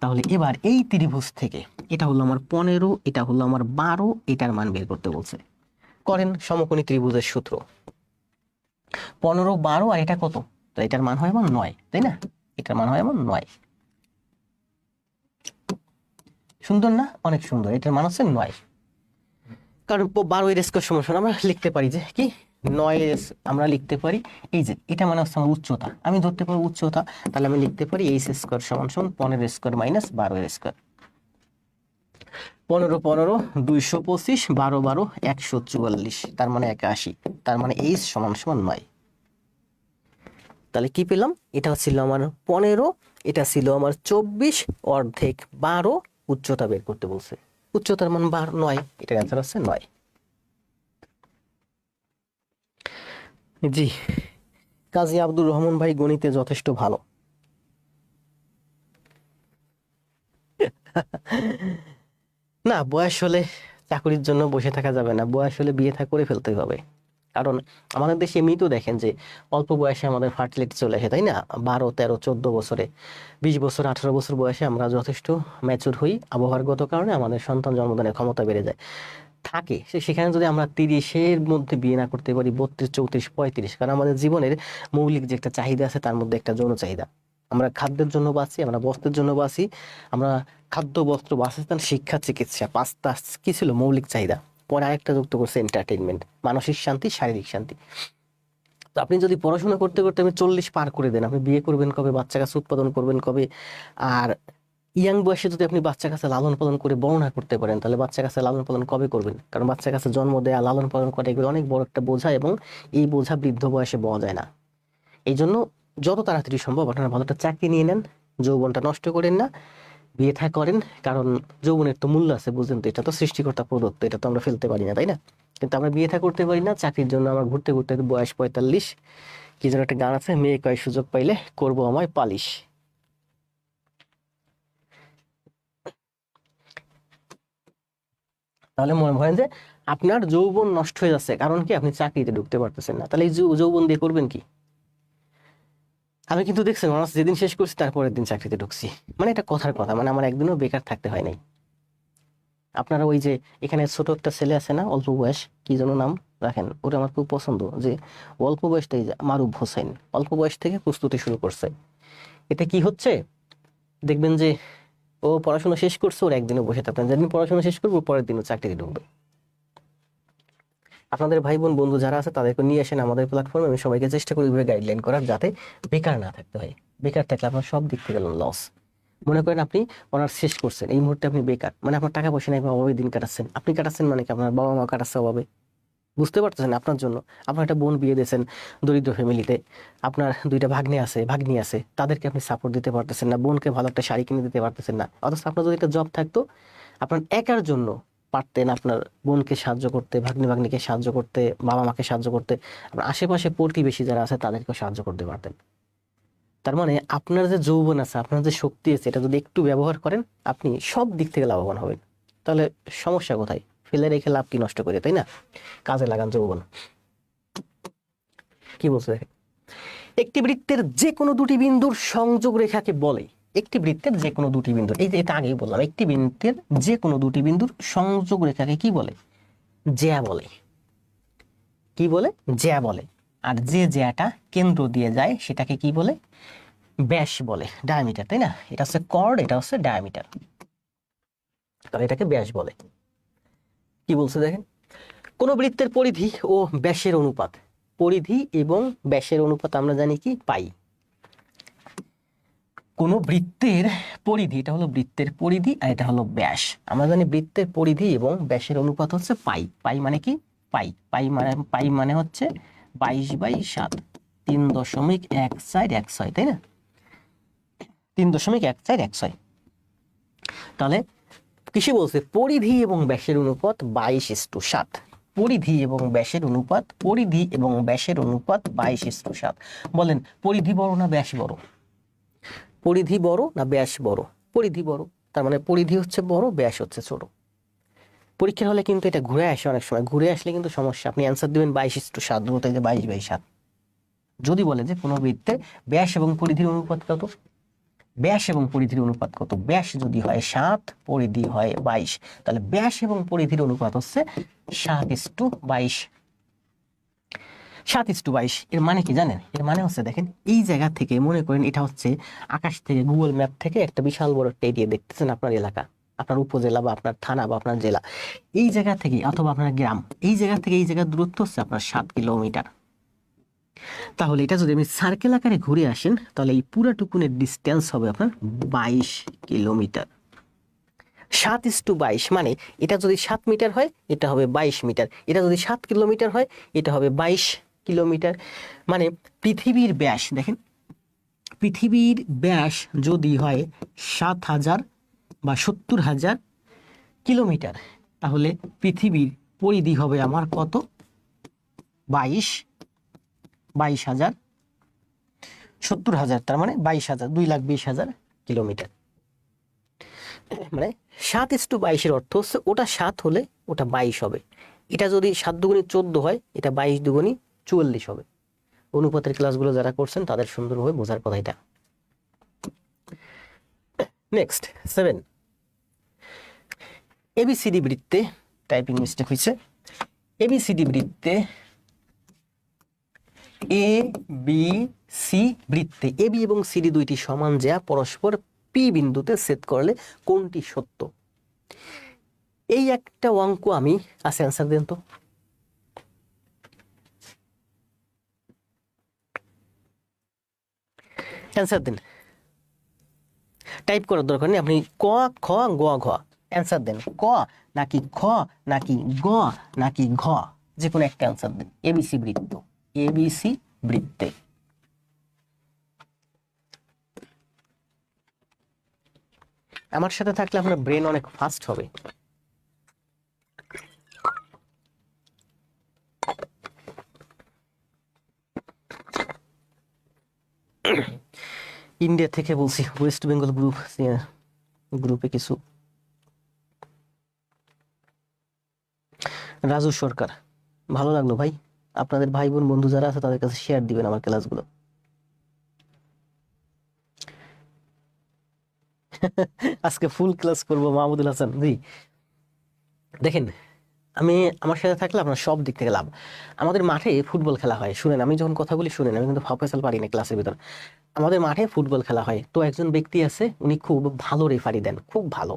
তাহলে এবার এই ত্রিভুজ থেকে এটা হলো আমার 15, এটা হলো আমার 12, এটার মান বের করতে বলছে। করেন সমকোণী ত্রিভুজের সূত্র, 15, 12 আর এটা কত? তো এটার মান হয় আমার 9, তাই না? এটার মান হয় আমার 9। সুন্দর না? অনেক সুন্দর। এটার মান হচ্ছে 9, কারণ 12 এর স্কয়ার সমান আমরা লিখতে পারি যে কি 9 এর, আমরা লিখতে পারি এই যে এটা মানে হচ্ছে আমার উচ্চতা, আমি ধরতে পারি উচ্চতা, তাহলে আমি লিখতে পারি এইচ স্কয়ার সমান 15 স্কয়ার মাইনাস 12 এর স্কয়ার। 15 15 225, 12 12 144, তার মানে 81, তার মানে এইচ সমান 9। তাহলে কি পেলাম? এটা ছিল আমার 15, এটা ছিল আমার 24, অর্ধেক 12, উচ্চতা বের করতে বলছে। উচ্চতার মান 9, এটার অ্যান্সার হচ্ছে 9। জি, কাজী আব্দুর রহমান ভাই গণিতে যথেষ্ট ভালো। না, বয়স হলে চাকরির জন্য বসে থাকা যাবে না, বয়স হলে বিয়ে থা করে ফেলতে হবে। কারণ আমাদের দেশে এমনিতেও দেখেন যে অল্প বয়সে আমাদের ফার্টিলিটি চলে আসে, তাই না? 12 13 14 বছরে, 20 বছর 18 বছর বয়সে আমরা যথেষ্ট ম্যাচুর হই, আবহাওয়াগত কারণে আমাদের সন্তান জন্মদানের ক্ষমতা বেড়ে যায় থাকে। সেখানে যদি আমরা 30-এর মধ্যে বিয়ে না করতে পারি, 32 34 35, কারণ আমাদের জীবনের মৌলিক যে একটা চাহিদা আছে, তার মধ্যে একটা যৌন চাহিদা। আমরা খাদ্যের জন্য বাঁচি, আমরা বস্ত্রের জন্য বাঁচি, আমরা খাদ্য, বস্ত্র, বাসস্থান, শিক্ষা, চিকিৎসা, 5টা কি ছিল মৌলিক চাহিদা। পরে আরেকটা যুক্ত করছে এন্টারটেইনমেন্ট, মানসিক শান্তি, শারীরিক শান্তি। তো আপনি যদি পড়াশোনা করতে করতে আপনি 40 পার করে দেন, আপনি বিয়ে করবেন কবে, বাচ্চা কাছে উৎপাদন করবেন কবে? আর ইয়াং বয়সে যদি আপনি বাচ্চা কাছে লালন পালন করে বড় না করতে পারেন, তাহলে বাচ্চা কাছে লালন পালন কবে করবেন? কারণ বাচ্চা কাছে জন্ম দেয়া, লালন পালন করা এগুলো অনেক বড় একটা বোঝা, এবং এই বোঝা বৃদ্ধ বয়সে বওয়া যায় না। এই জন্য যত তাড়াতাড়ি সম্ভব আপনারা ভালো একটা চাকরি নিয়ে নেন, যৌবনটা নষ্ট করেন না, বিয়ে থা করেন। কারণ যৌবনের তো মূল্য আছে, বুঝলেন তো, এটা তো সৃষ্টিকর্তা প্রদত্ত, এটা তো আমরা ফেলতে পারি না, তাই না? কিন্তু আমরা বিয়ে থা করতে পারি না, চাকরির জন্য আমার ঘুরতে ঘুরতে বয়স 45। কি যেন একটা গান আছে, মেয়ে কয় সুযোগ পাইলে করবো আমায় পালিশ। তাহলে মনে করেন যে আপনার যৌবন নষ্ট হয়ে যাচ্ছে, কারণ কি আপনি চাকরিতে ঢুকতে পারতেছেন না, তাহলে এই যৌবন দিয়ে করবেন কি? আমি কিন্তু দেখছেন অনার্স যেদিন শেষ করছি তারপরের দিন চাকরিতে ঢুকছি, মানে এটা কথার কথা, মানে আমার একদিনও বেকার থাকতে হয় নাই। আপনারা ওই যে এখানে ছোট একটা ছেলে আছে না, অল্প বয়স, কি যেন নাম রাখেন, ওটা আমার খুব পছন্দ, যে অল্প বয়স থেকে, মারুফ হোসেন, অল্প বয়স থেকে প্রস্তুতি শুরু করছে। এতে কি হচ্ছে দেখবেন যে ও পড়াশোনা শেষ করছে, ওর একদিনও বসে থাকতেন, যেদিন পড়াশোনা শেষ করবো পরের দিনও চাকরিতে ঢুকবে। আপনাদের ভাই বোন বন্ধু যারা আছে তাদেরকে নিয়ে আসেন আমাদের প্ল্যাটফর্মে, আমি সবাইকে চেষ্টা করি গাইডলাইন করার, যাতে বেকার না থাকতে হয়। বেকার থাকলে আপনার সব দিক থেকে লস। মনে করেন আপনি অনার্স শেষ করছেন, এই মুহূর্তে আপনি বেকার, মানে আপনার টাকা পয়সা নাই, অভাবে দিন কাটাচ্ছেন। আপনি কাটাচ্ছেন মানে কি আপনার বাবা মা কাটাচ্ছে অভাবে, বুঝতে পারতেছেন? আপনার জন্য আপনার একটা বোন বিয়ে দিয়েছেন দরিদ্র ফ্যামিলিতে, আপনার 2টা ভাগ্নে আছে, ভাগ্নি আছে, তাদেরকে আপনি সাপোর্ট দিতে পারতেছেন না, বোনকে ভালো একটা শাড়ি কিনে দিতে পারতেছেন না। অথচ আপনার যদি একটা জব থাকতো, আপনার একার জন্য পারতেন আপনার বোনকে সাহায্য করতে, ভাগ্নিকে সাহায্য করতে, বাবা মাকে সাহায্য করতে, আপনার আশেপাশে প্রতিবেশী যারা আছে তাদেরকেও সাহায্য করতে পারতেন। তার মানে আপনার যে যৌবন আছে, আপনার যে শক্তি আছে, এটা যদি একটু ব্যবহার করেন, আপনি সব দিক থেকে লাভবান হবেন। তাহলে সমস্যা কোথায়? ফেলে রেখে লাভ কি নষ্ট করে, তাই না? কাজে লাগান যৌবন। কি বলছে দেখেন, একটি বৃত্তের যে কোনো দুটি বিন্দুর সংযোগ রেখাকে বলে, একটি বৃত্তের যে কোনো দুটি বিন্দুর, এই যে এটা আগেই বললাম, একটি বৃত্তের যে কোনো দুটি বিন্দুর সংযোগ রেখাকে কি বলে? জ্যা বলে। কি বলে? জ্যা বলে। আর যে জ্যাটা কেন্দ্র দিয়ে যায় সেটাকে কি বলে? ব্যাস বলে, ডায়ামিটার, তাই না? এটা হচ্ছে কর্ড, এটা হচ্ছে ডায়ামিটার, তাহলে এটাকে ব্যাস বলে। কি বলছে দেখেন, কোন বৃত্তের পরিধি ও ব্যাসের অনুপাত, পরিধি এবং ব্যাসের অনুপাত আমরা জানি কি? পাই। কোন বৃত্তের পরিধি, এটা হলো বৃত্তের পরিধি আর এটা হলো ব্যাস। আমরা জানি বৃত্তের পরিধি এবং ব্যাসের অনুপাত হচ্ছে পাই। পাই মানে কি? পাই মানে হচ্ছে 22/7, 3.1416, তাই না? 3.1416। তাহলে কিসে বলছে? পরিধি এবং ব্যাসের অনুপাত 22:7। পরিধি এবং ব্যাসের অনুপাত, পরিধি এবং ব্যাসের অনুপাত 22:7। বলেন পরিধি বড় না ব্যাস বড়? পরিধি বড় না ব্যাস বড়? পরিধি বড়। তার মানে পরিধি হচ্ছে বড়, ব্যাস হচ্ছে ছোট। পরীক্ষার হলে কিন্তু এটা ঘুরে আসে, অনেক সময় ঘুরে আসলে কিন্তু সমস্যা। আপনি অ্যান্সার দিবেন 22:7, দূরত্ব যে 22/7। যদি বলে যে কোনো বৃত্তে ব্যাস এবং পরিধির অনুপাত কত, ব্যাস এবং পরিধির অনুপাত কত? ব্যাস যদি হয় 7, পরিধি হয় 22, তাহলে ব্যাস এবং পরিধির অনুপাত হচ্ছে 7:22। 7:22 এর মানে কি জানেন? এর মানে হচ্ছে দেখেন, এই জায়গা থেকে মনে করেন এটা হচ্ছে আকাশ থেকে, গুগল ম্যাপ থেকে একটা বিশাল বড় একটা এরিয়া দেখতেছেন, আপনার এলাকা, আপনার উপজেলা বা আপনার থানা বা আপনার জেলা, এই জায়গা থেকে অথবা আপনার গ্রাম, এই জায়গা থেকে এই জায়গার দূরত্ব হচ্ছে আপনার 7 কিলোমিটার। তাহলে এটা যদি আমি সার্কেল আকারে ঘুরে আসেন, তাহলে এই পুরাটুকুনের ডিস্টেন্স হবে আপনার 22 কিলোমিটার। 7:22 মানে এটা যদি 7 মিটার হয় এটা হবে 22 মিটার, এটা যদি 7 কিলোমিটার হয় এটা হবে 22 কিলোমিটার। মানে পৃথিবীর ব্যাস দেখেন, পৃথিবীর ব্যাস যদি হয় 7,000 বা 70,000 কিলোমিটার, তাহলে পৃথিবীর পরিধি হবে আমার কত? 22,000, 70,000, তার মানে 22,000, 2,20,000 কিলোমিটার। মানে 7:22 অর্থ হচ্ছে ওটা 7 হলে ওটা 22 হবে, এটা যদি 7 দুগুণী 14 হয় এটা 22 দুগুণী 44 হবে। অনুপাতের ক্লাসগুলো যারা করছেন তাদের সুন্দরভাবে বোঝার কথা এটা। নেক্সট 7, এবিসিডি বৃত্তে, টাইপিং মিস্টেক হয়েছে, এবিসিডি বৃত্তে, এ বি সি বৃত্তে এবি এবং সিডি দুইটি সমান জ্যা পরস্পর পি বিন্দুতে ছেদ করলে কোনটি সত্য? এই একটা অঙ্ক আমি আছে, অ্যান্সার দেন তো। অ্যান্সার দেন, টাইপ করার দরকার নেই, আপনি ক খ গ ঘ অ্যান্সার দেন। ক নাকি খ নাকি গ নাকি ঘ, যে কোনো একটা অ্যান্সার দেন। এবিসি বৃত্ত, এবিসি বৃত্তে আমার সাথে থাকলে আপনার ব্রেন অনেক ফাস্ট হবে। ইন্ডিয়া থেকে বলছি, ওয়েস্ট বেঙ্গল গ্রুপে কিছু। রাজু সরকার, ভালো লাগলো ভাই। আপনাদের ভাই বোন বন্ধু যারা আছে তাদের কাছে শেয়ার দিবেন আমার ক্লাসগুলো। আজকে ফুল ক্লাস করবো মাহমুদুল হাসান জি। দেখেন, আমি আমার সাথে থাকলে আপনার সব দিক থেকে লাভ। আমাদের মাঠে ফুটবল খেলা হয়, শুনেন আমি যখন কথা বলি শুনেন, আমি কিন্তু ফাফাইসাল পারি না ক্লাসের ভিতর। আমাদের মাঠে ফুটবল খেলা হয়, তো একজন ব্যক্তি আছে উনি খুব ভালো রেফারি দেন, খুব ভালো,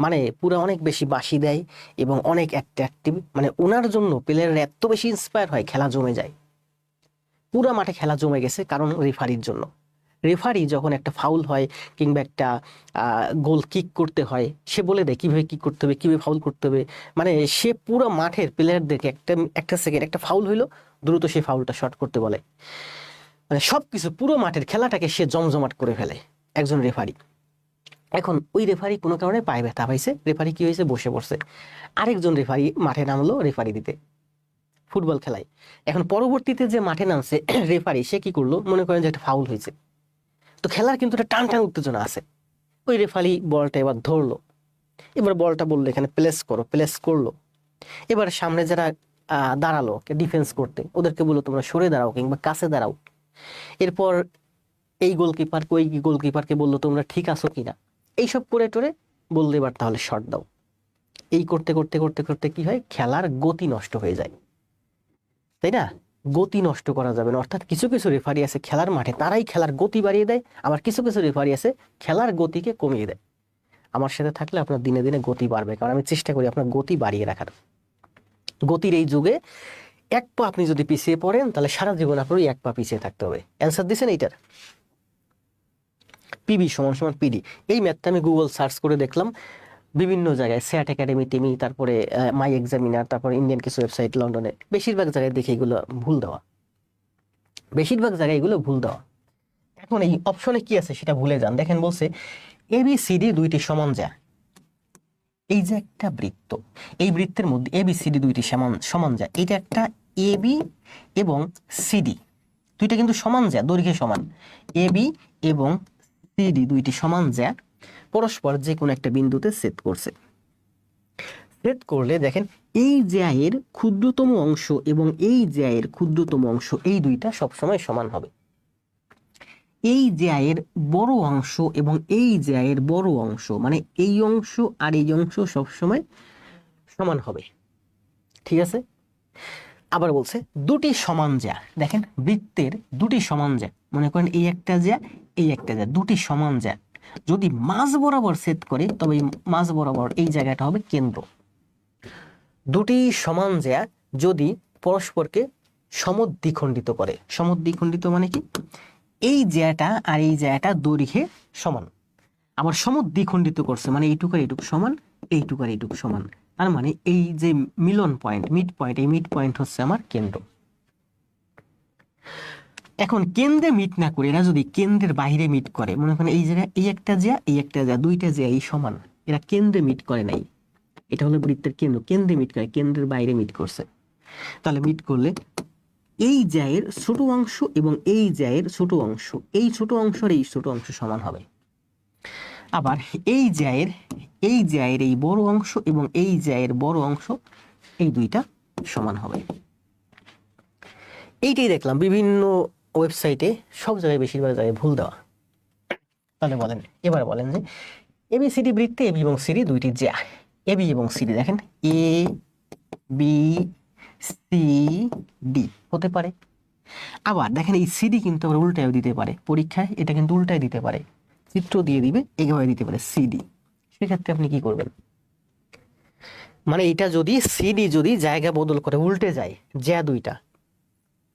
মানে পুরো অনেক বেশি বাঁশি দেয় এবং অনেক অ্যাট্রাকটিভ, মানে ওনার জন্য প্লেয়াররা এত বেশি ইন্সপায়ার হয়, খেলা জমে যায়। পুরো মাঠে খেলা জমে গেছে কারণ রেফারির জন্য। রেফারি যখন একটা ফাউল হয় কিংবা একটা গোল কিক করতে হয়, সে বলে দেয় কিভাবে কিক করতে হবে, কিভাবে ফাউল করতে হবে। মানে সে পুরো মাঠের প্লেয়ারদেরকে একটা একটা সেকেন্ড একটা ফাউল হইলো, দ্রুত সেই ফাউলটা শট করতে বলে। মানে সবকিছু পুরো মাঠের খেলাটাকে সে জমজমাট করে ফেলে একজন রেফারি। এখন ওই রেফারি কোনো কারণে পায়ে ব্যথা পাইছে, রেফারি কি হয়েছে, বসে পড়ছে। আরেকজন রেফারি মাঠে নামলো রেফারি দিতে ফুটবল খেলায়। এখন পরবর্তীতে যে মাঠে নামছে রেফারি, সে কি করলো, মনে করেন যে একটা ফাউল হয়েছে, তো খেলার কিন্তু একটা টান টান উত্তেজনা আছে। ওই রেফারি বলটা এবার ধরলো, এবার বলটা বললো এখানে প্লেস করো, প্লেস করলো। এবার সামনে যারা দাঁড়ালো ডিফেন্স করতে, ওদেরকে বললো তোমরা সরে দাঁড়াও কিংবা কাছে দাঁড়াও। এরপর এই গোলকিপারকে ওই গোলকিপারকে বললো তোমরা ঠিক আছো কিনা, এইসব করে টোরে বললে এবার তাহলে শট দাও। এই করতে করতে করতে করতে কি হয়, খেলার গতি নষ্ট হয়ে যায়, তাই না? গতি নষ্ট করা যাবে না। অর্থাৎ কিছু কিছু রেফারি আছে খেলার মাঠে তারাই খেলার গতি বাড়িয়ে দেয়, আবার কিছু কিছু রেফারি আছে খেলার গতিকে কমিয়ে দেয়। আমার সাথে থাকলে আপনার দিনে দিনে গতি বাড়বে, কারণ আমি চেষ্টা করি আপনার গতি বাড়িয়ে রাখার। গতির এই যুগে এক পা আপনি যদি পিছিয়ে পড়েন তাহলে সারা জীবন আপনার এক পা পিছিয়ে থাকতে হবে। অ্যান্সার দিচ্ছেন এইটার? পিবি সমান সমান পিডি, এই ম্যাথটা আমি গুগল সার্চ করে দেখলাম বিভিন্ন জায়গায়, স্যাট একাডেমি টিমি, তারপরে মাই এক্সামিনার, তারপরে ইন্ডিয়ান কিছু ওয়েবসাইট লন্ডনে, বেশিরভাগ জায়গায় দেখে এগুলো ভুল দেওয়া, বেশিরভাগ জায়গায় এগুলো ভুল দেওয়া। এখন এই অপশনে কি আছে সেটা ভুলে যান। দেখেন বলছে এবিসিডি দুইটি সমান যা, এই যে একটা বৃত্ত, এই বৃত্তের মধ্যে এবিসিডি দুইটি সমান সমান যা, এটা একটা এবি এবং সিডি দুইটা কিন্তু সমান যা, দৈর্ঘ্যে সমান। এবি এবং সিডি দুইটি সমান যা পরস্পর যে কোনো একটা বিন্দুতে ছেদ করছে। ছেদ করলে দেখেন এই জ্যায়ের ক্ষুদ্রতম অংশ এবং এই জ্যায়ের ক্ষুদ্রতম অংশ, এই দুইটা সবসময় সমান হবে। এই জ্যায়ের বড় অংশ এবং এই জ্যায়ের বড় অংশ, মানে এই অংশ আর এই অংশ সবসময় সমান হবে, ঠিক আছে? আবার বলছে দুটি সমান জ্যা, দেখেন বৃত্তের দুটি সমান জ্যা, মনে করেন এই একটা জ্যা এই একটা জ্যা, দুটি সমান জ্যা যদি মাঝ বরাবর ছেদ করে তবে এই মাঝ বরাবর এই জায়গাটা হবে কেন্দ্র। দুটি সমান জ্যা যদি পরস্পরকে সমদ্বিখণ্ডিত করে, সমদ্বিখণ্ডিত মানে কি, এই জ্যাটা আর এই জ্যাটা দৈর্ঘ্যে সমান, আবার সমদ্বিখণ্ডিত করছে মানে এইটুকু আর এইটুকু সমান, এইটুকু আর এইটুকু সমান, তার মানে এই যে মিলন পয়েন্ট, মিড পয়েন্ট, এই মিড পয়েন্ট হচ্ছে আমার কেন্দ্র। এখন কেন্দ্রে মিট না করে এরা যদি কেন্দ্রের বাইরে মিট করে, মনে করেন এই জায়গায় এই একটা জ্যা এই একটা জ্যা, দুইটা জ্যা এই সমান, এরা কেন্দ্রে মিট করে নাই, এটা হলো বৃত্তের কেন্দ্র, কেন্দ্রে মিট করে, কেন্দ্রের বাইরে মিট করছে। তাহলে মিট করলে এই জ্যায়ের ছোট অংশ এবং এই জ্যায়ের ছোট অংশ, এই ছোট অংশ আর এই ছোট অংশ সমান হবে। আবার এই জ্যায়ের এই বড় অংশ এবং এই জ্যায়ের বড় অংশ, এই দুইটা সমান হবে। এইটাই দেখলাম বিভিন্ন ওয়েবসাইটে, সব জায়গায় বেশিরভাগ জায়গায় ভুল দেওয়া। তাহলে বলেন, এবার বলেন যে এবিসিডি বৃত্তে এবি এবং সিডি দুইটি জ্যা, এবি এবং সিডি, দেখেন এ বি সি ডি হতে পারে। আবার দেখেন এই সিডি কিন্তু আবার উল্টায়ও দিতে পারে, পরীক্ষায় এটা কিন্তু উল্টায় দিতে পারে, চিত্র দিয়ে দিবে এইভাবে দিতে পারে সিডি। সেক্ষেত্রে আপনি কি করবেন? মানে এটা যদি সিডি যদি জায়গা বদল করে উল্টে যায়, জ্যা দুইটা,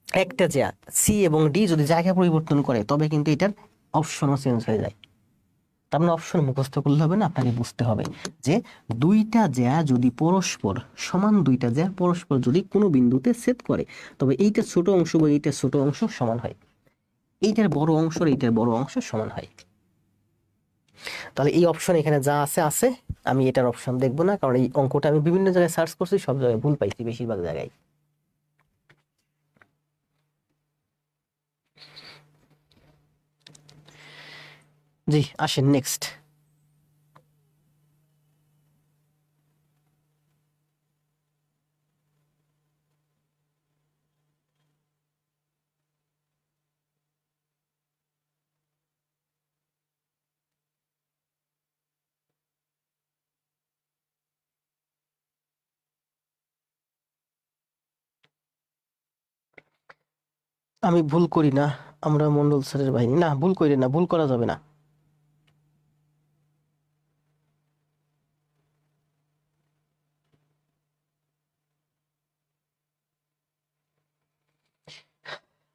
একটা জ্যা সি এবং ডি যদি জায়গা পরিবর্তন করে, তবে কিন্তু এটার অপশনও চেঞ্জ হয়ে যায়। তার মানে অপশন মুখস্থ করলে হবে না, আপনাকে বুঝতে হবে যে দুইটা জ্যা যদি পরস্পর সমান, দুইটা জ্যা পরস্পর যদি কোনো বিন্দুতে ছেদ করে, তবে এইটা ছোট অংশ বা এইটা ছোট অংশ সমান হয়, এইটার বড় অংশ আর এইটার বড় অংশ সমান হয়। তাহলে এই অপশন এখানে যা আছে আছে, আমি এটার অপশন দেখবো না, কারণ এই অঙ্কটা আমি বিভিন্ন জায়গায় সার্চ করছি, সব জায়গায় ভুল পাইছি, বেশিরভাগ জায়গায়। জি আসেন নেক্সট। আমি ভুল করি না, আমরা মন্ডল স্যারের বাহিনী, না ভুল করি না, ভুল করা যাবে না।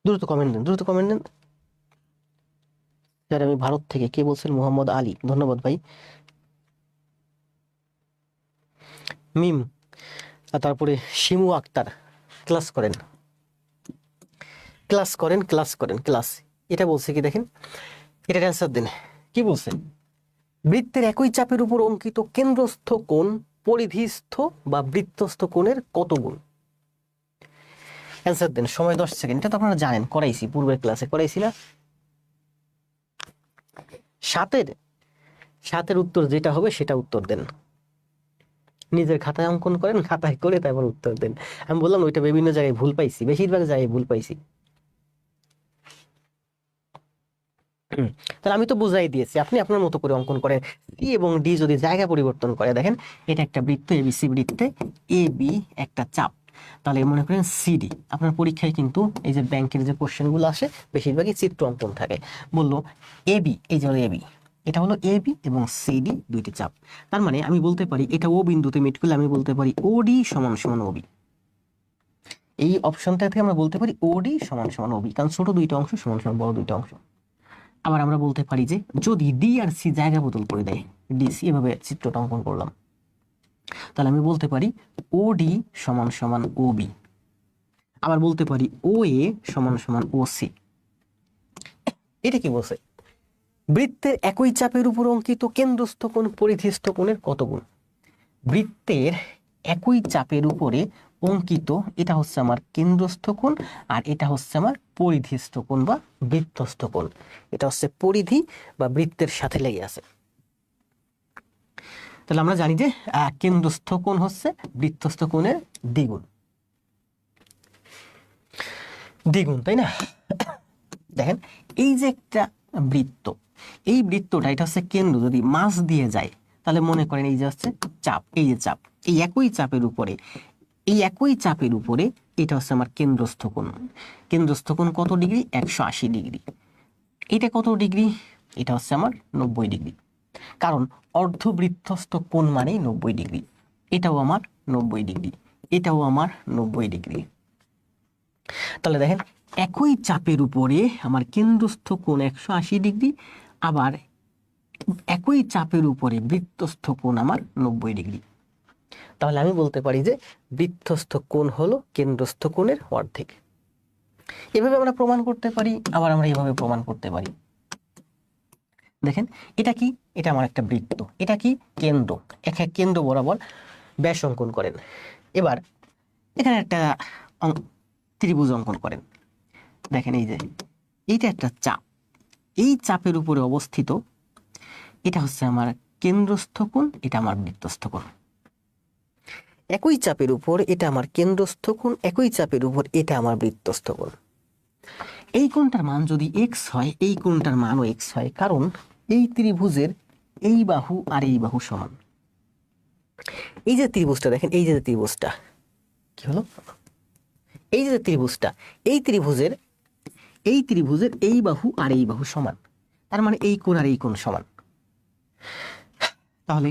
দ্রুত কমেন্ট দেন, দ্রুত কমেন্ট দেন। স্যার আমি ভারত থেকে, কে বলছেন? মোহাম্মদ আলী, ধন্যবাদ ভাই। মিম, আর তারপরে শিমু আক্তার, ক্লাস করেন, ক্লাস করেন, ক্লাস করেন, ক্লাস। এটা বলছে কি দেখেন, এটার অ্যান্সার দেন। কি বলছে? বৃত্তের একই চাপের উপর অঙ্কিত কেন্দ্রস্থ কোণ পরিধিস্থ বা বৃত্তস্থ কোণের কত গুণ? অ্যান্সার দেন, সময় 10 সেকেন্ড। এটা তো আপনারা জানেন, করাইছি, পূর্বের ক্লাসে করাইছি না? সাতের সাতের উত্তর যেটা হবে সেটা উত্তর দেন, নিজের খাতায় অঙ্কন করেন, খাতায় করে তারপর উত্তর দেন। আমি বললাম ওইটা বিভিন্ন জায়গায় ভুল পাইছি, বেশিরভাগ জায়গায় ভুল পাইছি। তাহলে আমি তো বুঝাই দিয়েছি, আপনি আপনার মতো করে অঙ্কন করেন। সি এবং ডি যদি জায়গা পরিবর্তন করে, দেখেন এটা একটা বৃত্ত এবিসি, বৃত্তে এ বি একটা চাপ, তাহলে মনে করেন সিডি। আপনার পরীক্ষায় কিন্তু এই যে ব্যাংকের যে কোশ্চেনগুলো আসে, বেশিরভাগই চিত্র অঙ্কন থাকে। বললো এবি, এই যে এবি, এটা হলো এবি এবং সিডি দুইটি চাপ। তার মানে আমি বলতে পারি এটা ও বিন্দুতে মিট করলে আমি বলতে পারি ওডি সমান সমান ওবি। এই অপশনটা থেকে আমরা বলতে পারি ওডি সমান সমান ওবি, কারণ ছোট দুইটা অংশ সমান সমান বড় দুইটা অংশ। আবার আমরা বলতে পারি যে যদি ডি আর সি জায়গা বদল করে দেয়, ডিসি, এভাবে চিত্রটা অঙ্কন করলাম, তাহলে আমি বলতে পারি ও ডি সমান সমান ও বি। আবার বলতে পারি ও এ সমান সমান ও সি। এটা কি বলছে? বৃত্তের একই চাপের উপর অঙ্কিত কেন্দ্রস্থ কোণ পরিধিস্থ কোণের কত গুণ? বৃত্তের একই চাপের উপরে অঙ্কিত, এটা হচ্ছে আমার কেন্দ্রস্থ কোণ, আর এটা হচ্ছে আমার পরিধিস্থ কোণ বা বৃত্তস্থ কোণ। এটা হচ্ছে পরিধি বা বৃত্তের সাথে লেগে আছে। তাহলে আমরা জানি যে কেন্দ্রস্থ কোণ হচ্ছে বৃত্তস্থ কোণের দ্বিগুণ, দ্বিগুণ, তাই না? দেখেন এই যে একটা বৃত্ত, এই বৃত্তটা এটা হচ্ছে কেন্দ্র, যদি মাছ দিয়ে যায়, তাহলে মনে করেন এই যে হচ্ছে চাপ, এই যে চাপ, এই একই চাপের উপরে, এই একই চাপের উপরে এটা হচ্ছে আমার কেন্দ্রস্থ কোণ। কেন্দ্রস্থ কোণ কত ডিগ্রি? 180 ডিগ্রি। এটা কত ডিগ্রি? এটা হচ্ছে আমার 90 ডিগ্রি, কারণ অর্ধবৃত্তস্থ কোণ মানেই 90 ডিগ্রি। এটাও আমার 90 ডিগ্রি, এটাও আমার 90 ডিগ্রি। তাহলে দেখেন একই চাপের উপরে আমার কেন্দ্রস্থ কোণ 180 ডিগ্রি, আবার একই চাপের উপরে বৃত্তস্থ কোণ আমার 90 ডিগ্রি। তাহলে আমি বলতে পারি যে বৃত্তস্থ কোণ হলো কেন্দ্রস্থ কোণের অর্ধেক। এভাবে আমরা প্রমাণ করতে পারি, আবার আমরা এইভাবে প্রমাণ করতে পারি। দেখেন এটা কি? এটা আমার একটা বৃত্ত, এটা কি? কেন্দ্র। এক কেন্দ্র বরাবর ব্যাস অঙ্কন করেন। এবার এখানে একটা ত্রিভুজ অঙ্কন করেন। দেখেন এই যে এইটা একটা চাপ, এই চাপের উপরে অবস্থিত, এটা হচ্ছে আমার কেন্দ্রস্থ কোণ, এটা আমার বৃত্তস্থ কোণ। একই চাপের উপর এটা আমার কেন্দ্রস্থ কোণ, একই চাপের উপর এটা আমার বৃত্তস্থ কোণ। এই কোণটার মান যদি এক্স হয়, এই কোণটার মানও এক্স হয়, কারণ এই ত্রিভুজের এই বাহু আর এই বাহু সমান। এই যে ত্রিভুজটা দেখেন, এই যে ত্রিভুজটা কি হলো, এই যে ত্রিভুজটা, এই ত্রিভুজের এই বাহু আর এই বাহু সমান, তার মানে এই কোণ আর এই কোণ সমান। তাহলে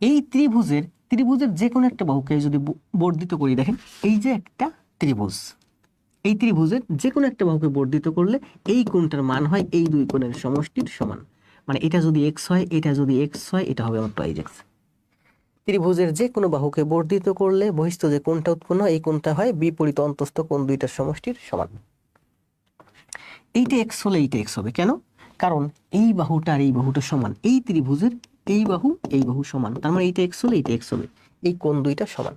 এই ত্রিভুজের ত্রিভুজের যে কোনো একটা বাহুকে যদি বর্ধিত করি, দেখেন এই যে একটা ত্রিভুজ, এই ত্রিভুজের যে কোনো একটা বাহুকে বর্ধিত করলে এই কোণটার মান হয় এই দুই কোণের সমষ্টির সমান। মানে এটা যদি এক্স হয়, এটা যদি এক্স হয়, এটা হবে আমার টুয়াইজ এক্স। ত্রিভুজের যে কোনো বাহুকে বর্ধিত করলে বহিস্থ যে কোণটা উৎপন্ন হয় এই কোণটা হয় বিপরীত অন্তস্থ কোণ দুইটার সমষ্টির সমান। এইটা এক্স হলে এইটা এক্স হবে, কেন? কারণ এই বাহুটা আর এই বাহুটা সমান, এই ত্রিভুজের এই বাহু সমান, তার মানে এইটা এক্স হলে এইটা এক্স হবে, এই কোণ দুইটা সমান।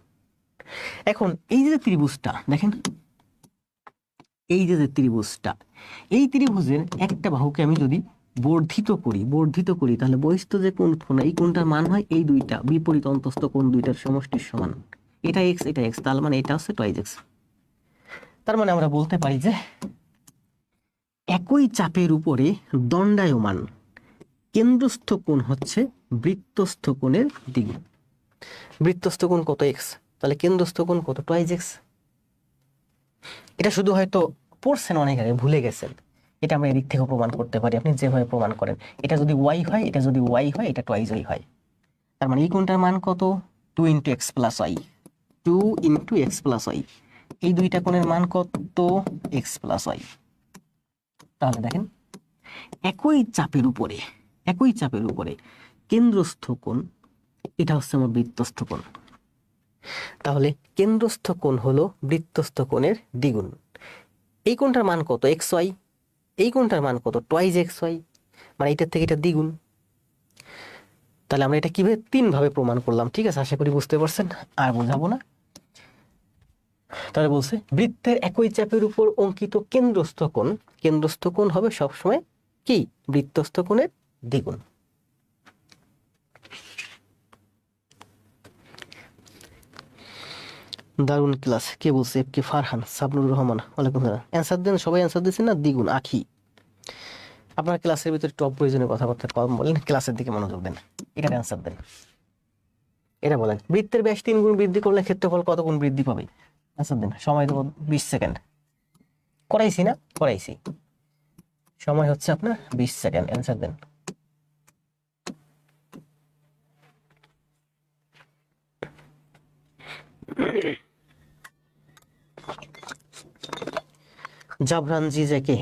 এখন এই যে ত্রিভুজটা দেখেন, এই যে ত্রিভুজটা, এই ত্রিভুজের একটা বাহুকে আমি যদি বর্ধিত করি তাহলে বহিস্থ যে কোণ উৎপন্ন এই কোণটার মান হয় এই দুইটা বিপরীত অন্তস্থ কোণ দুইটার সমষ্টির সমান। এটা এক্স, এটা এক্স, তার মানে এটা হচ্ছে টুয়াইজ এক্স। তার মানে আমরা বলতে পারি যে একই চাপের উপরে দণ্ডায়মান কেন্দ্রস্থ কোণ হচ্ছে বৃত্তস্থ কোণের দ্বিগুণ। বৃত্তস্থ কোণ কত? এক্স, তাহলে কেন্দ্রস্থ কোণ কত? Twice x. এটা শুধু হয়তো পড়ছেন অনেক আগে, ভুলে গেছেন। এটা আমরা এদিক থেকেও প্রমাণ করতে পারি, আপনি যেভাবে প্রমাণ করেন। এটা যদি ওয়াই হয়, এটা যদি ওয়াই হয়, এটা টুয়াইজ ওয়াই হয়। তার মানে এই কোণটার মান কত? 2 × x + y, 2 × x + y। এই দুইটা কোণের মান কত? x + y। তাহলে দেখেন একই চাপের উপরে কেন্দ্রস্থ কোণ, এটা হচ্ছে আমার বৃত্তস্থ কোণ। তাহলে কেন্দ্রস্থ কোণ হলো বৃত্তস্থ কোণের দ্বিগুণ। এই কোণটার মান কত? X Y. এই কোণটার মান কত? টুয়াইজ এক্স ওয়াই, মানে এটার থেকে এটা দ্বিগুণ। তাহলে আমরা এটা কিভাবে 3 ভাবে প্রমাণ করলাম। ঠিক আছে, আশা করি বুঝতে পারছেন, আর বোঝাবো না। তাহলে বলছে বৃত্তের একই চাপের উপর অঙ্কিত কেন্দ্রস্থ কোণ হবে সবসময় কি? বৃত্তস্থ কোণের দ্বিগুণ। দারুণ ক্লাস। কে বলছে? কে? ফারহান, সাবনুর রহমান, ওয়ালাইকুম সালাম। অ্যান্সার দেন, সবাই অ্যান্সার দিচ্ছেন না? দ্বিগুণ আখি। আপনার ক্লাসের ভিতরে টপ প্রয়োজনীয় কথাবার্তা কম বলেন, ক্লাসের দিকে মনোযোগ দেন। এটার অ্যান্সার দেন। এটা বলেন, বৃত্তের ব্যাস 3 গুণ বৃদ্ধি করলে ক্ষেত্রফল কত গুণ বৃদ্ধি পাবে? অ্যান্সার দেন, সময় দেবো 20 সেকেন্ড। করাইছি না? করাইছি। সময় হচ্ছে আপনার 20 সেকেন্ড, অ্যান্সার দেন। জাবরান জি জেকে,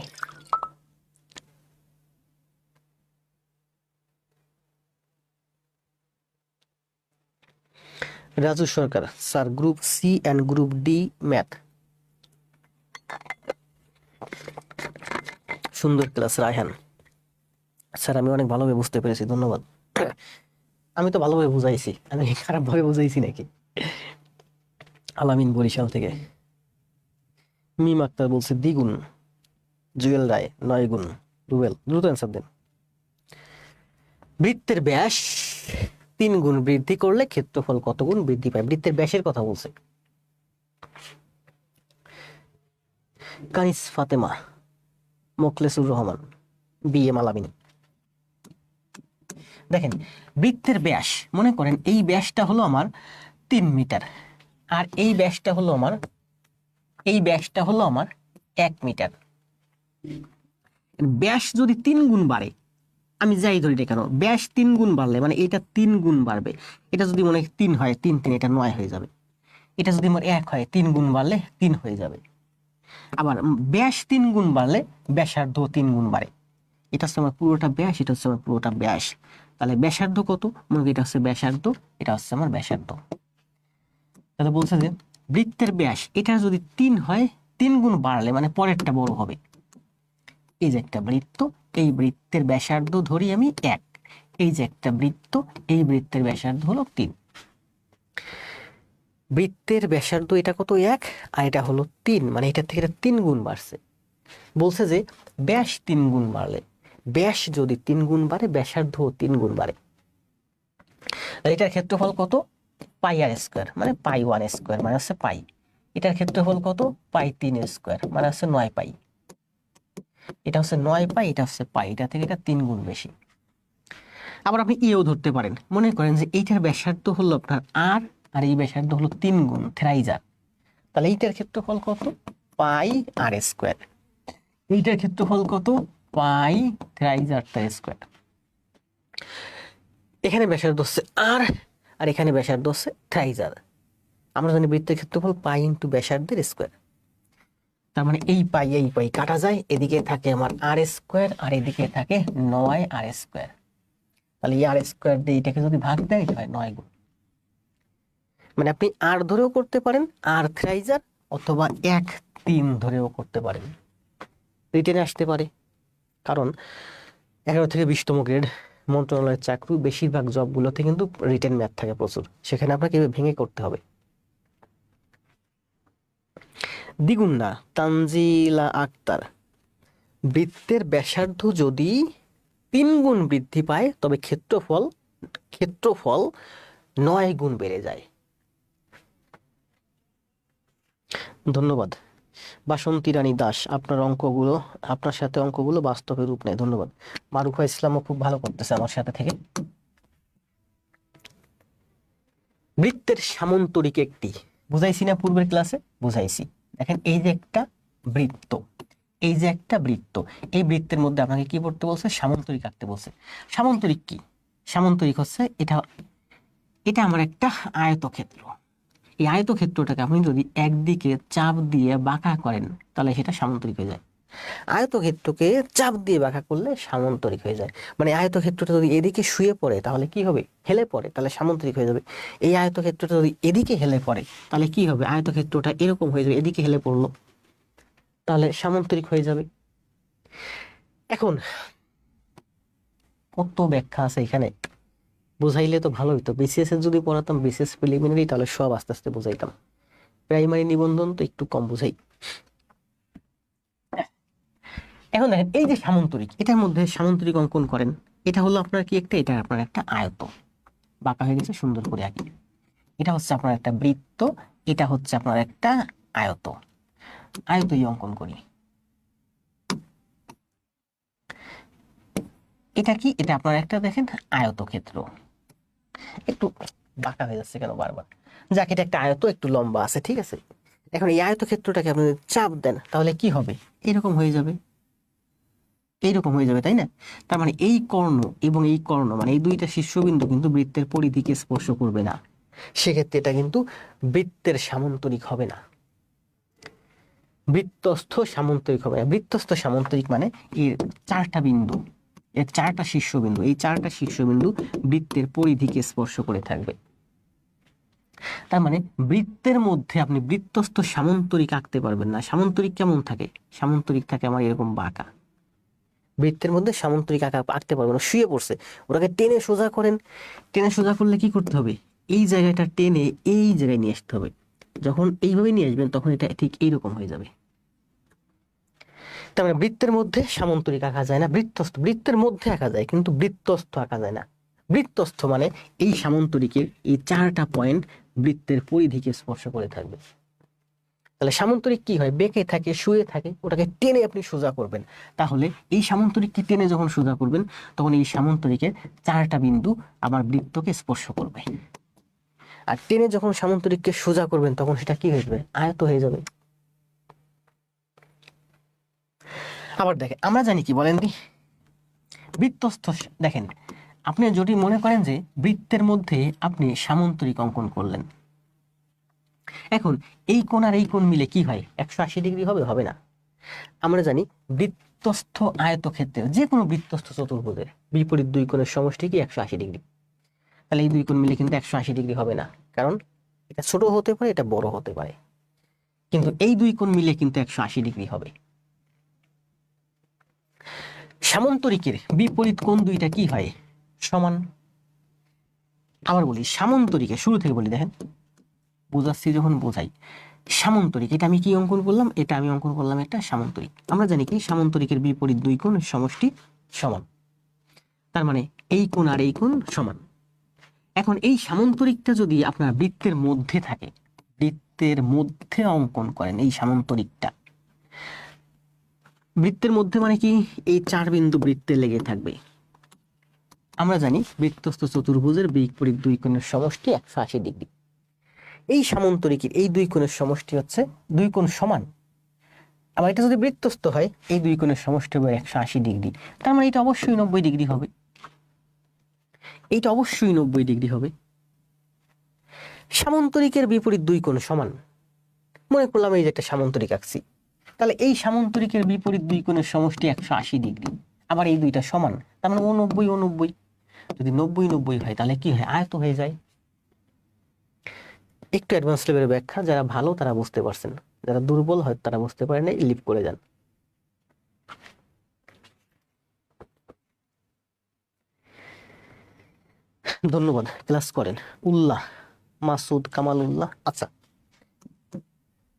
Raju Sarkar sir, group C and group D math. সুন্দর ক্লাস। রায়হান স্যার, আমি অনেক ভালোভাবে বুঝতে পেরেছি, ধন্যবাদ। আমি তো ভালোভাবে বুঝাইছি, আমি খারাপভাবে বুঝাইছি নাকি? আলামিন বরিশাল থেকে। মিম আক্তার বলছে দ্বিগুণ। জুয়েল রায় 9 গুণ। রুবেল, দ্রুত অ্যান্সার দেন। বৃত্তের ব্যাস 3 গুণ বৃদ্ধি করলে ক্ষেত্রফল কত গুণ বৃদ্ধি পায়? বৃত্তের ব্যাসের কথা বলছে। কানিস ফাতেমা, মোখলেসুর রহমান, বি এম আলামিন। দেখেন বৃত্তের ব্যাস, মনে করেন এই ব্যাসটা হলো আমার 3 মিটার, আর এই ব্যাসটা হলো আমার 1 মিটার। ব্যাস যদি 3 গুণ বাড়ে, আমি যাই ধরি কেন, ব্যাস 3 গুণ বাড়লে মানে এটা 3 গুণ বাড়বে। এটা যদি মনে 3 হয়, 3 3 এটা 9 হয়ে যাবে। এটা যদি আমার 1 হয়, 3 গুণ বাড়লে 3 হয়ে যাবে। আবার ব্যাস 3 গুণ বাড়লে ব্যাসার্ধ 3 গুণ বাড়ে। এটা হচ্ছে আমার পুরোটা ব্যাস, এটা হচ্ছে আমার পুরোটা ব্যাস। তাহলে ব্যাসার্ধ কত? মনে করি এটা হচ্ছে ব্যাসার্ধ, এটা হচ্ছে আমার ব্যাসার্ধ। তাহলে বলছে যে বৃত্তের ব্যাস এটা যদি 3 হয়, 3 গুণ বাড়লে মানে পরেরটা বড় হবে। এই যে একটা বৃত্ত, এই বৃত্তের ব্যাসার্ধ ধরি আমি 1। এই যে একটা বৃত্ত, এই বৃত্তের ব্যাসার্ধ হলো 3। বৃত্তের ব্যাসার্ধ এটা কত? 1, আর এটা হলো 3, মানে এটা থেকে এটা 3 গুণ বাড়ছে। বলছে যে ব্যাস 3 গুণ বাড়লে, ব্যাস যদি 3 গুণ বাড়ে ব্যাসার্ধ 3 গুণ বাড়ে। আর এটার ক্ষেত্রফল কত? পাই আর স্কোয়ার, মানে পাই 1 স্কোয়ার, মানে হচ্ছে পাই। এটার ক্ষেত্রফল কত? পাই 3 স্কোয়ার, মানে হচ্ছে 9 পাই। এটা হচ্ছে 9 পাই, এটা হচ্ছে পাই, এটা থেকে এটা 3 গুণ বেশি। আবার আপনি ইও ধরতে পারেন, মনে করেন যে এইটার ব্যাসার্ধ হলো আপনার আর এই ব্যাসার্ধ হলো 3 গুণ, থ্রাইজার। তাহলে এইটার ক্ষেত্রফল কত? পাই আর স্কোয়ার। এইটার ক্ষেত্রফল কত? পাই থ্রাইজার তার স্কোয়ার। এখানে ব্যাসার্ধ হচ্ছে আর আর এখানে ব্যাসার্ধ হচ্ছে থ্রাইজার। আমরা জানি বৃত্তের ক্ষেত্রফল পাই ইন্টু ব্যাসার্ধের স্কোয়ার। তার মানে এই পাই কাটা যায়, এদিকে থাকে আমার আর স্কোয়ার আর এদিকে থাকে 9r²। তাহলে এই r² দিয়ে এটাকে যদি ভাগ দেয় এটা হয় 9 গুণ। মানে আপনি আর ধরেও করতে পারেন, আর থ্রাইজার, অথবা 1-3 ধরেও করতে পারেন। রিটেনে আসতে পারে, কারণ 11 থেকে 20তম গ্রেড মন্ত্রণালয়ের চাকরি বেশিরভাগ জবগুলোতে কিন্তু রিটেন ম্যাথ থাকে প্রচুর, সেখানে আপনাকে ভেঙে করতে হবে। দ্বিগুণ না, তানজিলা আক্তার, বৃত্তের ব্যাসার্ধ যদি 3 গুণ বৃদ্ধি পায় তবে ক্ষেত্রফল 9 গুণ বেড়ে যায়। ধন্যবাদ। বাসন্তী রানী দাস, আপনার সাথে অঙ্কগুলো বাস্তবে রূপ নেয়। ধন্যবাদ। মারুফা ইসলামও খুব ভালো করতেছে আমার সাথে থেকে। বৃত্তের সামান্তরিক একটি, বুঝাইছি না পূর্বের ক্লাসে? বুঝাইছি। দেখেন এই যে একটা বৃত্ত, এই যে একটা বৃত্ত, এই বৃত্তের মধ্যে আপনাকে কি করতে বলছে? সামান্তরিক আঁকতে বলছে। সামান্তরিক কি? সামান্তরিক হচ্ছে এটা আমার একটা আয়তক্ষেত্র। এই আয়তক্ষেত্রটাকে আপনি যদি একদিকে চাপ দিয়ে বাঁকা করেন তাহলে সেটা সামান্তরিক হয়ে যায়। আয়তক্ষেত্রকে চাপ দিয়ে বাঁকা করলে সামান্তরিক হয়ে যায়। মানে আয়তক্ষেত্রটা যদি এদিকে শুয়ে পড়ে তাহলে কি হবে? হেলে পড়ে, তাহলে সামান্তরিক হয়ে যাবে। এই আয়তক্ষেত্রটা যদি এদিকে হেলে পড়ে তাহলে কি হবে? আয়তক্ষেত্রটা এরকম হয়ে যাবে, এদিকে হেলে পড়লো, তাহলে সামান্তরিক হয়ে যাবে। এখন কত ব্যাখ্যা আছে এখানে, বুঝাইলে তো ভালো হইতো। বিসিএস এর যদি পড়াতাম, বিসিএস প্রিলিমিনারি, তাহলে সব আস্তে আস্তে বুঝাইতাম। প্রাইমারি নিবন্ধন তো একটু কম বুঝাই। এখন দেখেন এই যে সামান্তরিক, এটার মধ্যে সামান্তরিক অঙ্কন করেন। এটা হলো আপনার কি একটা, এটা আপনার একটা আয়ত, বাঁকা হয়ে গেছে, সুন্দর করে আঁকি। এটা হচ্ছে আপনার একটা বৃত্ত, এটা হচ্ছে আপনার একটা আয়ত। আয়তই অঙ্কন করি। এটা কি? এটা আপনার একটা দেখেন আয়তক্ষেত্র। একটু বাঁকা হয়ে যাচ্ছে কেন বারবার? যাক, এটা একটা আয়ত, একটু লম্বা আছে, ঠিক আছে। এখন এই আয়তক্ষেত্রটাকে আপনি যদি চাপ দেন তাহলে কি হবে? এরকম হয়ে যাবে, এইরকম হয়ে যাবে, তাই না? তার মানে এই কর্ণ এবং এই কর্ণ, মানে এই দুইটা শীর্ষবিন্দু কিন্তু বৃত্তের পরিধিকে স্পর্শ করবে না। সেক্ষেত্রে এটা কিন্তু বৃত্তের সামান্তরিক হবে না, বৃত্তস্থ সামান্তরিক হবে না। বৃত্তস্থ সামান্তরিক মানে এর 4টা বিন্দু, এর 4টা শীর্ষবিন্দু, এই 4টা শীর্ষবিন্দু বৃত্তের পরিধিকে স্পর্শ করে থাকবে। তার মানে বৃত্তের মধ্যে আপনি বৃত্তস্থ সামান্তরিক আঁকতে পারবেন না। সামান্তরিক কেমন থাকে? সামান্তরিক থাকে আমার এরকম বাঁকা। বৃত্তের মধ্যে সামান্তরিক আঁকতে পারবেন না, শুয়ে পড়ছে। ওটাকে টেনে সোজা করেন। টেনে সোজা করলে কি করতে হবে? এই জায়গাটা টেনে এই জায়গায় নিয়ে আসতে হবে। যখন এইভাবে নিয়ে আসবেন তখন এটা ঠিক এইরকম হয়ে যাবে। তার মানে বৃত্তের মধ্যে সামান্তরিক আঁকা যায় না, বৃত্তের মধ্যে আঁকা যায় কিন্তু বৃত্তস্থ আঁকা যায় না। বৃত্তস্থ মানে এই সামান্তরিকের এই 4টা পয়েন্ট বৃত্তের পরিধিকে স্পর্শ করে থাকবে। তাহলে সামান্তরিক কি হয়? বেঁকে থাকে, শুয়ে থাকে, ওটাকে টেনে আপনি সোজা করবেন। তাহলে এই সামান্তরিককে টেনে যখন সোজা করবেন তখন এই সামান্তরিকের 4টা বিন্দু আমার বৃত্তকে স্পর্শ করবে। আর টেনে যখন সামান্তরিককে সোজা করবেন তখন সেটা কি হয়ে যাবে? আয়ত হয়ে যাবে। আবার দেখেন, আমরা জানি কি বলেন দি, বৃত্তস্থ, দেখেন আপনি যদি মনে করেন যে বৃত্তের মধ্যে আপনি সামান্তরিক অঙ্কন করলেন, এখন এই কোণ আর এই কোণ মিলে কি হয়? 180 ডিগ্রি হবে? হবে না। আমরা জানি বৃত্তস্থ আয়তক্ষেত্রের যে কোনো বৃত্তস্থ চতুর্ভুজের বিপরীত দুই কোণের সমষ্টি কি? 180 ডিগ্রি। তাহলে এই দুই কোণ মিলে কিন্তু 180 ডিগ্রি হবে না, কারণ এটা ছোট হতে পারে, এটা বড় হতে পারে, কিন্তু এই দুই কোণ মিলে কিন্তু 180 ডিগ্রি হবে। সামান্তরিকের বিপরীত কোণ দুইটা কি হয়? সমান। আবার বলি সামান্তরিকে, শুরু থেকে বলি, দেখেন বোঝাচ্ছি যখন বোঝাই। সামান্তরিক, এটা আমি কি অঙ্কন করলাম? এটা আমি অঙ্কন করলাম একটা সামান্তরিক। আমরা জানি কি সামান্তরিকের বিপরীত দুই কোণ সমষ্টি সমান। তার মানে এই কোণ আর এই কোণ সমান। এখন এই সামান্তরিকটা যদি আপনার বৃত্তের মধ্যে থাকে, বৃত্তের মধ্যে অঙ্কন করেন এই সামান্তরিকটা, বৃত্তের মধ্যে মানে কি? এই 4 বিন্দু বৃত্তে লেগে থাকবে। আমরা জানি বৃত্তস্থ চতুর্ভুজের বিপরীত দুই কোণের সমষ্টি 180 ডিগ্রি। এই সামান্তরিকের এই দুই কোণের সমষ্টি হচ্ছে, দুই কোণ সমান। আবার এটা যদি বৃত্তস্থ হয়, এই দুই কোণের সমষ্টি হবে 180 ডিগ্রি। তার মানে এটা অবশ্যই 90 ডিগ্রি হবে, এইটা অবশ্যই 90 ডিগ্রি হবে। সামান্তরিকের বিপরীত দুই কোণ সমান। মনে করলাম এই যে একটা সামান্তরিক আঁকছি, তাহলে এই সামান্তরিকের বিপরীত দুই কোণের সমষ্টি 180 ডিগ্রি। আবার এই দুইটা সমান, তার মানে 90 যদি 90 হয় তাহলে কি হয়, আয়ত হয়ে যায়। একটু অ্যাডভান্স লেভেলের ব্যাখ্যা, যারা ভালো তারা বুঝতে পারছেন, যারা দুর্বল হয় তারা বুঝতে পারে না, লিপ করে যান। ধন্যবাদ, ক্লাস করেন। উল্লাহ, মাসুদ, কামাল উল্লাহ। আচ্ছা,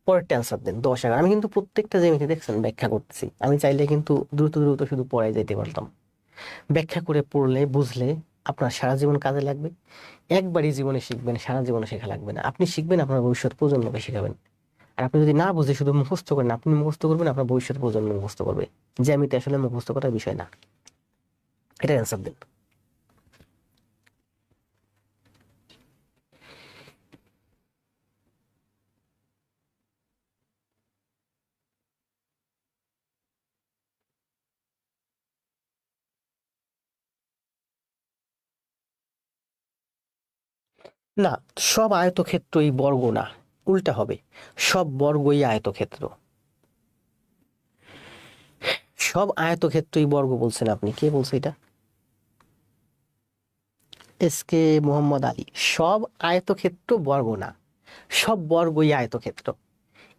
পরের অ্যান্সার দেন 10-11। আমি কিন্তু প্রত্যেকটা জ্যামিতি দেখছেন ব্যাখ্যা করতেছি, আমি চাইলে কিন্তু দ্রুত দ্রুত শুধু পড়ায় যেতে পারতাম। ব্যাখ্যা করে পড়লে বুঝলে আপনার সারা জীবন কাজে লাগবে। একবারই জীবনে শিখবেন, সারা জীবনে শেখা লাগবে না। আপনি শিখবেন, আপনার ভবিষ্যৎ প্রজন্মকে শেখাবেন। আর আপনি যদি না বুঝে শুধু মুখস্থ করেন, আপনি মুখস্থ করবেন, আপনার ভবিষ্যৎ প্রজন্ম মুখস্থ করবে। জ্যামিতি আসলে মুখস্থ করার বিষয় না। এটা অ্যান্সার দেন। না, সব আয়তক্ষেত্রই বর্গ না, উল্টা হবে, সব বর্গই আয়তক্ষেত্র। সব আয়তক্ষেত্রই বর্গ বলছেন আপনি, কে বলছে এটা? এসকে মোহাম্মদ আলী। সব আয়তক্ষেত্র বর্গ না, সব বর্গই আয়তক্ষেত্র।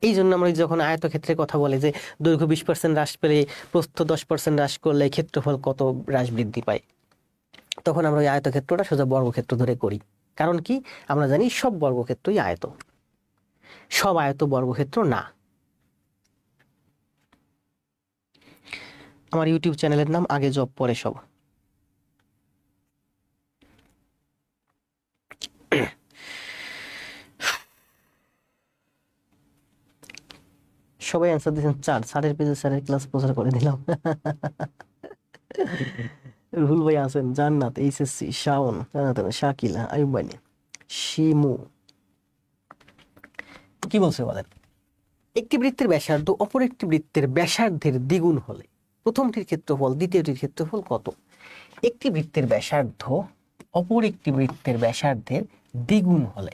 এই জন্য আমরা যখন আয়তক্ষেত্রের কথা বলে যে দৈর্ঘ্য 20% হ্রাস পেলে প্রস্থ 10% হ্রাস করলে ক্ষেত্রফল কত হ্রাস বৃদ্ধি পায়, তখন আমরা ওই আয়তক্ষেত্রটা সোজা বর্গক্ষেত্র ধরে করি। কারণ কি, আমরা জানি সব বর্গক্ষেত্রই আয়ত, সব আয়ত বর্গক্ষেত্র না। আমার ইউটিউব চ্যানেলের নাম আগে জব পরে সব। সবাই অ্যান্সার দিয়েছেন 4। স্যারের পেজে স্যারের ক্লাস প্রচার করে দিলাম। রুহুল ভাই আছেন, জান্নাত, এইচএসসি, শাওন, শাকিল, আয়ুব ভাই, শিমু। কি বলছে বলেন? একটি বৃত্তের ব্যাসার্ধ অপর একটি বৃত্তের ব্যাসার্ধের দ্বিগুণ হলে প্রথমটির ক্ষেত্রফল দ্বিতীয়টির ক্ষেত্রফল কত? একটি বৃত্তের ব্যাসার্ধ অপর একটি বৃত্তের ব্যাসার্ধের দ্বিগুণ হলে,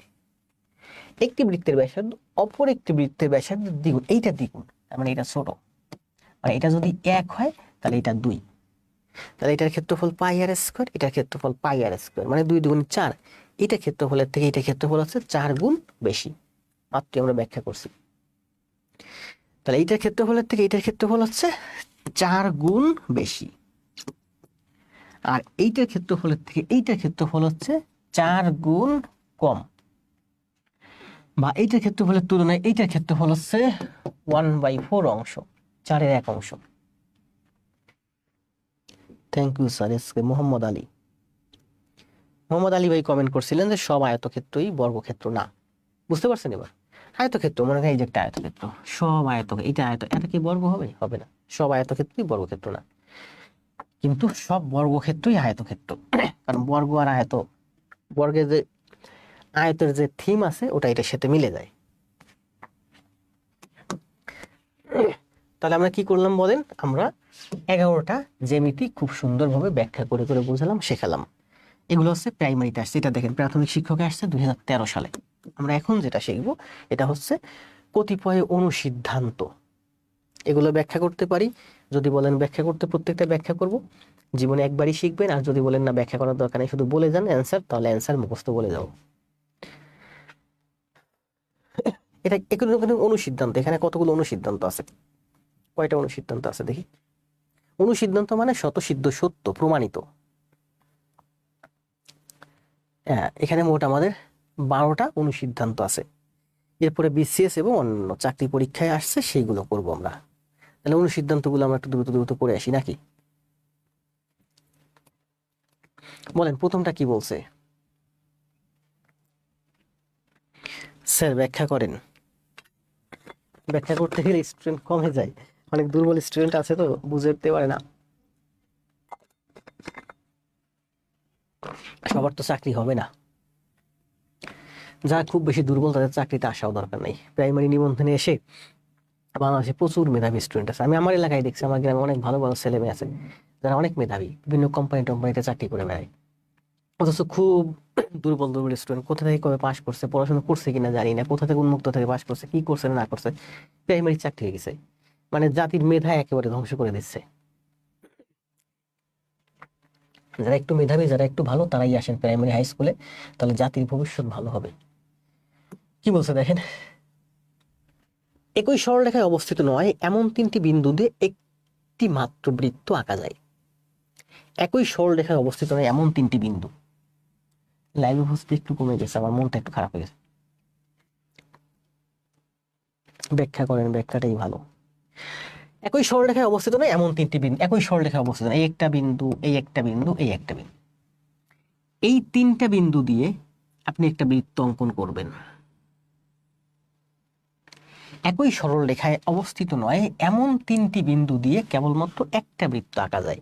একটি বৃত্তের ব্যাসার্ধ অপর একটি বৃত্তের ব্যাসার্ধের দ্বিগুণ, এইটা দ্বিগুণ, মানে এটা ছোট, মানে এটা যদি 1 হয় তাহলে এটা 2, তাহলে এটার ক্ষেত্রফল পাই আর স্কোয়ার, এটার ক্ষেত্রফল পাই আর স্কোয়ার, মানে 2 2 4। এটা ক্ষেত্রফলের থেকে এটা ক্ষেত্রফল হচ্ছে 4 গুণ বেশি, মাত্র আমরা ব্যাখ্যা করছি। তাহলে এইটার ক্ষেত্রফলের থেকে এইটার ক্ষেত্রফল হচ্ছে 4 গুণ বেশি, আর এইটার ক্ষেত্রফলের থেকে এইটার ক্ষেত্রফল হচ্ছে 4 গুণ কম, বা এইটার ক্ষেত্রফলের তুলনায় এইটার ক্ষেত্রফল হচ্ছে 1/4 অংশ, 4-এর 1 অংশ। Thank you sir. SK Mohammad Ali. Mohammad Ali ভাই কমেন্ট করছিলেন যে সব আয়তক্ষেত্রই বর্গক্ষেত্র না। বুঝতে পারছেন এবার? আয়তক্ষেত্র মনে হয় এই যে একটা আয়তক্ষেত্র, সব এটা এটা কি বর্গ হবে? হবে না। সব আয়তক্ষেত্রই বর্গক্ষেত্র না, কিন্তু সব বর্গক্ষেত্রই আয়তক্ষেত্র। কারণ বর্গ আর আয়ত, বর্গের যে আয়তের যে থিম আছে ওটা এটার সাথে মিলে যায়। তাহলে আমরা কি করলাম বলেন? আমরা 11টা জ্যামিতি খুব সুন্দরভাবে ব্যাখ্যা করে করে বুঝালাম, শেখালাম। এগুলো হচ্ছে প্রাইমারিতে আসছে। এটা দেখেন প্রাথমিক শিক্ষকে আসছে 2013 সালে। আমরা এখন যেটা শিখবো এটা হচ্ছে কতিপয় অনুসিদ্ধান্ত। এগুলো ব্যাখ্যা করতে পারি, যদি বলেন ব্যাখ্যা করতে, প্রত্যেকটা ব্যাখ্যা করব। জীবনে একবারই শিখবেন, আর যদি বলেন না ব্যাখ্যা করার দরকার নেই, শুধু বলে যান অ্যান্সার, তাহলে অ্যান্সার মুখস্থ বলে যাও। এটা এগুলো কিন্তু অনুসিদ্ধান্ত। এখানে কতগুলো অনুসিদ্ধান্ত আছে? কয়টা অনুসিদ্ধান্ত আছে দেখি। অনুসিদ্ধান্ত মানে স্বতঃসিদ্ধ, সত্য, প্রমাণিত। হ্যাঁ, এখানে মোট আমাদের 12টা অনুসিদ্ধান্ত আছে। এরপরে বিসিএস এবং অন্যান্য চাকরি পরীক্ষায় আসছে, সেইগুলো করব আমরা। তাহলে অনুসিদ্ধান্তগুলো আমরা একটু দ্রুত দ্রুত করে আসি নাকি? বলেন প্রথমটা কি বলছে? স্যার ব্যাখ্যা করেন। ব্যাখ্যা করতে গেলে স্টুডেন্ট কমে যায়, অনেক দুর্বল স্টুডেন্ট আছে তো বুঝতে পারে না। সবার তো চাকরি হবে না, যারা খুব বেশি দুর্বল তাদের চাকরিতে আসাও দরকার নেই। প্রাইমারি নিবন্ধনে এসে বাংলাদেশে প্রচুর মেধাবী স্টুডেন্ট আছে। আমি আমার এলাকায় দেখছি, আমার গ্রামে অনেক ভালো ভালো ছেলে মেয়ে আছে যারা অনেক মেধাবী, বিভিন্ন কোম্পানিতে চাকরি করে বেড়ায়, অথচ খুব দুর্বল দুর্বল স্টুডেন্ট কোথা থেকে কবে পাস করছে, পড়াশোনা করছে কিনা জানি না, কোথা থেকে উন্মুক্ত থেকে পাস করছে, কি করছে না করছে, প্রাইমারি চাকরি হয়ে গেছে, মানে জাতির মেধা একেবারে ধ্বংস করে দিচ্ছে। যারা একটু মেধাবী, যারা একটু ভালো, তারাই আসেন প্রাইমারি হাই স্কুলে, তাহলে জাতির ভবিষ্যৎ ভালো হবে। কি বলছে দেখেন, একই সরলরেখায় অবস্থিত নয় এমন তিনটি বিন্দু দিয়ে একটি মাত্র বৃত্ত আঁকা যায়। একই সরলরেখায় অবস্থিত নয় এমন তিনটি বিন্দু। লাইভ উপস্থিতি একটু কমে গেছে, আমার মনটা একটু খারাপ হয়ে গেছে। ব্যাখ্যা করেন, ব্যাখ্যাটাই ভালো। একই সরলরেখায় অবস্থিত নয় এমন তিনটি বিন্দু, একই সরলরেখায় অবস্থিত নয়, এই একটা বিন্দু, এই একটা বিন্দু, এই একটা বিন্দু, এই তিনটা বিন্দু দিয়ে আপনি একটা বৃত্ত অঙ্কন করবেন। একই সরল রেখায় অবস্থিত নয় এমন তিনটি বিন্দু দিয়ে কেবলমাত্র একটা বৃত্ত আঁকা যায়।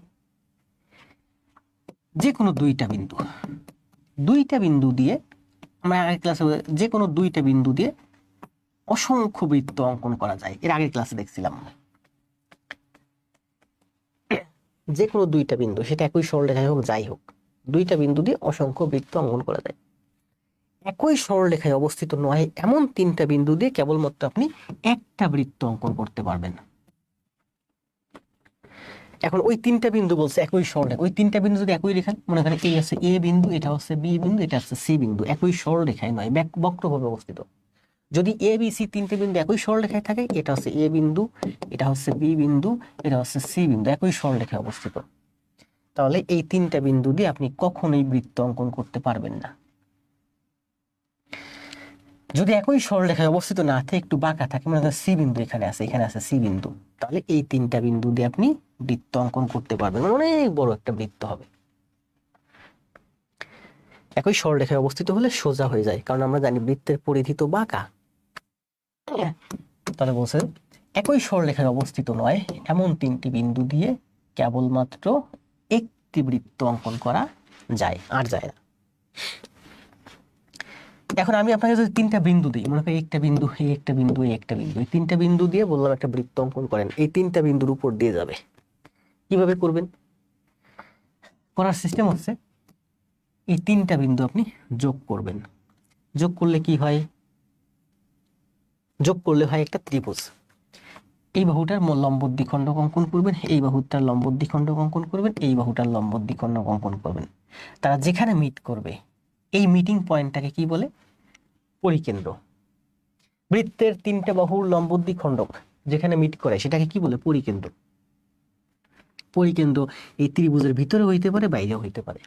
যে কোনো দুইটা বিন্দু, দুইটা বিন্দু দিয়ে, আমরা আগের ক্লাসে যে কোনো দুইটা বিন্দু দিয়ে অসংখ্য বৃত্ত অঙ্কন করা যায়, এর আগের ক্লাসে দেখছিলাম। যে কোনো দুইটা বিন্দু, সেটা একই সরলরেখায় হোক যাই হোক, দুইটা বিন্দু দিয়ে অসংখ্য বৃত্ত অঙ্কন করা যায়। একই সরলরেখায় অবস্থিত নয় এমন তিনটা বিন্দু দিয়ে কেবলমাত্র আপনি একটা বৃত্ত অঙ্কন করতে পারবেন। এখন ওই তিনটা বিন্দু বলছে একই সরলরেখা, ওই তিনটা বিন্দু যদি একই রেখা, মনে করেন এই আছে এ বিন্দু, এটা হচ্ছে বি বিন্দু, এটা হচ্ছে সি বিন্দু, একই সরলরেখায় নয়, বক্রভাবে অবস্থিত। যদি এ বি সি তিনটে বিন্দু একই সরলরেখায় থাকে, এটা হচ্ছে এ বিন্দু, এটা হচ্ছে বি বিন্দু, এটা হচ্ছে সি বিন্দু, একই সরলরেখায় অবস্থিত, তাহলে এই তিনটা বিন্দু দিয়ে আপনি কখনোই বৃত্ত অঙ্কন করতে পারবেন না। যদি একই সরলরেখায় অবস্থিত না থাকে, একটু বাঁকা থাকে, মানে সি বিন্দু এখানে আছে, এখানে আছে সি বিন্দু, তাহলে এই তিনটা বিন্দু দিয়ে আপনি বৃত্ত অঙ্কন করতে পারবেন, মানে অনেক বড় একটা বৃত্ত হবে। একই সরলরেখায় অবস্থিত হলে সোজা হয়ে যায়, কারণ আমরা জানি বৃত্তের পরিধি তো বাঁকা। তাহলে বলছে একই সরলরেখায় অবস্থিত নয় এমন তিনটি বিন্দু দিয়ে কেবলমাত্র একটি বৃত্ত অঙ্কন করা যায়, আর যায় না। এখন আমি আপনাকে যদি তিনটা বিন্দু দিই, মনে করি একটা বিন্দু, এই একটা বিন্দু, এই একটা বিন্দু, এই তিনটা বিন্দু দিয়ে বললাম একটা বৃত্ত অঙ্কন করেন, এই তিনটা বিন্দুর উপর দিয়ে যাবে। কিভাবে করবেন? করার সিস্টেম হচ্ছে এই তিনটা বিন্দু আপনি যোগ করবেন। যোগ করলে কি হয়? যোগ করলে হয় একটা ত্রিভুজ। এই বাহুটার লম্ব দ্বিখণ্ডক অঙ্কন করবেন, এই বাহুটার লম্ব দ্বিখণ্ডক অঙ্কন করবেন, এই বাহুটার লম্ব দ্বিখণ্ডক অঙ্কন করবেন। তারা যেখানে মিট করবে, এই মিটিং পয়েন্টটাকে কি বলে? পরিকেন্দ্র। বৃত্তের তিনটা বাহুর লম্ব দ্বিখণ্ডক যেখানে মিট করে সেটাকে কি বলে? পরিকেন্দ্র। পরিকেন্দ্র এই ত্রিভুজের ভিতরে হইতে পারে, বাইরেও হইতে পারে।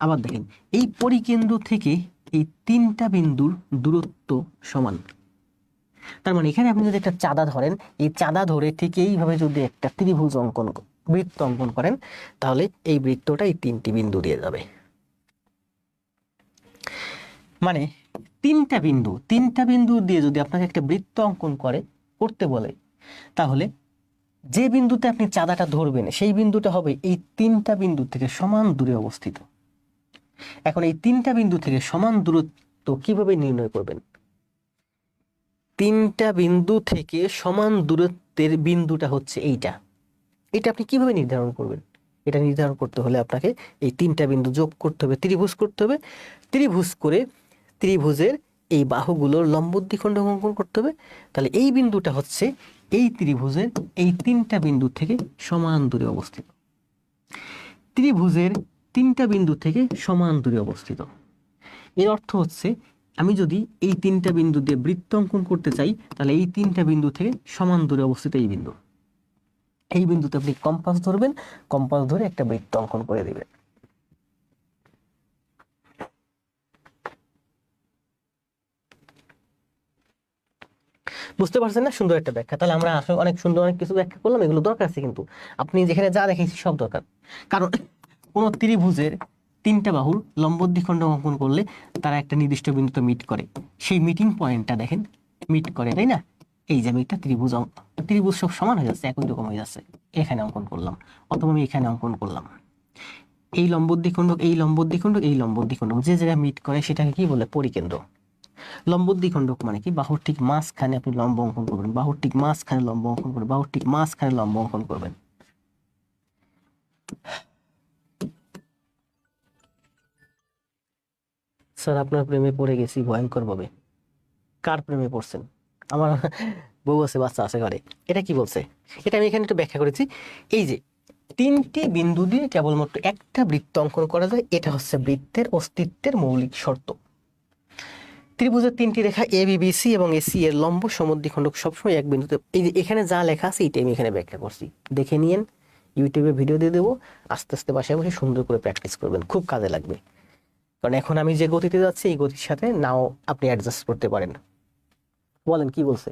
আবার দেখেন, এই পরিকেন্দ্র থেকে এই তিনটা বিন্দুর দূরত্ব সমান। তার মানে এখানে আপনি যদি একটা চাঁদা ধরেন, এই চাঁদা ধরে ঠিক এইভাবে যদি একটা ত্রিভুজ অঙ্কন, বৃত্ত অঙ্কন করেন, তাহলে এই বৃত্তটা এই তিনটি বিন্দু দিয়ে যাবে। মানে তিনটা বিন্দু দিয়ে যদি আপনাকে একটা বৃত্ত অঙ্কন করতে বলে, তাহলে যে বিন্দুতে আপনি চাঁদাটা ধরবেন সেই বিন্দুটা হবে এই তিনটা বিন্দু থেকে সমান দূরে অবস্থিত। এখন এই তিনটা বিন্দু থেকে সমান দূরত্ব কিভাবে নির্ণয় করবেন? তিনটা বিন্দু থেকে সমান দূরত্বের বিন্দুটা হচ্ছে এইটা। এটা আপনি কিভাবে নির্ধারণ করবেন? এটা নির্ধারণ করতে হলে আপনাকে এই তিনটা বিন্দু যোগ করতে হবে, ত্রিভুজ করতে হবে, ত্রিভুজ করে ত্রিভুজের এই বাহুগুলোর লম্ব দ্বিখণ্ডক অঙ্কন করতে হবে। তাহলে এই বিন্দুটা হচ্ছে এই ত্রিভুজের এই তিনটা বিন্দু থেকে সমান দূরে অবস্থিত। ত্রিভুজের তিনটা বিন্দু থেকে সমান দূরে অবস্থিত, এর অর্থ হচ্ছে আমি যদি এই তিনটা বিন্দু দিয়ে বৃত্ত অঙ্কন করতে চাই, তাহলে এই তিনটা বিন্দু থেকে সমান দূরে অবস্থিত এই বিন্দু, এই বিন্দুতে আপনি কম্পাস ধরবেন, কম্পাস ধরে একটা বৃত্ত অঙ্কন করে দিবেন। বুঝতে পারছেন না? সুন্দর একটা ব্যাখ্যা। তাহলে আমরা আসলে অনেক সুন্দর অনেক কিছু ব্যাখ্যা করলাম, এগুলো দরকার আছে, কিন্তু আপনি যেখানে যা দেখেছি সব দরকার। কারণ কোন ত্রিভুজের তিনটা বাহুর লম্ব দ্বিখণ্ডক অঙ্কন করলে তারা একটা নির্দিষ্ট বিন্দুতে মিট করে, সেই মিটিং পয়েন্টটা দেখেন মিট করে, তাই না? এই যে আমি একটা ত্রিভুজ সব সমান হয়ে যাচ্ছে, একই রকম হয়ে যাচ্ছে, এখানে অঙ্কন করলাম, অথবা আমি এখানে অঙ্কন করলাম। এই লম্ব দ্বিখণ্ডক, এই লম্ব দ্বিখণ্ডক, এই লম্ব দ্বিখণ্ডক যে জায়গায় মিট করে সেটাকে কি বলে? পরিকেন্দ্র। লম্ব দ্বিখণ্ডক মানে কি? বাহুর ঠিক মাঝখানে আপনি লম্ব অঙ্কন করবেন, বাহুর ঠিক মাঝখানে লম্ব অঙ্কন করবেন, বাহুর ঠিক মাঝখানে লম্ব অঙ্কন করবেন। স্যার আপনার প্রেমে পড়ে গেছি ভয়ঙ্কর ভাবে। কার প্রেমে পড়ছেন? আমার বউ আছে, বাচ্চা আছে ঘরে। এটা কি বলছে? এটা আমি এখানে একটু ব্যাখ্যা করেছি। এই যে তিনটি বিন্দু দিয়ে কেবলমাত্র একটা বৃত্ত অঙ্কন করা যায়, এটা হচ্ছে বৃত্তের অস্তিত্বের মৌলিক শর্ত। ত্রিভুজের তিনটি রেখা এ বি বি সি এবং এসি এর লম্ব সমদ্বিখণ্ডক সবসময় এক বিন্দুতে। এই যে এখানে যা লেখা আছে এইটাই আমি এখানে ব্যাখ্যা করছি, দেখে নিয়েন। ইউটিউবে ভিডিও দিয়ে দেবো, আস্তে আস্তে বাসায় বসে সুন্দর করে প্র্যাকটিস করবেন, খুব কাজে লাগবে। কারণ এখন আমি যে গতিতে যাচ্ছি এই গতির সাথে নাও আপনি অ্যাডজাস্ট করতে পারেন। বলেন কি বলছে?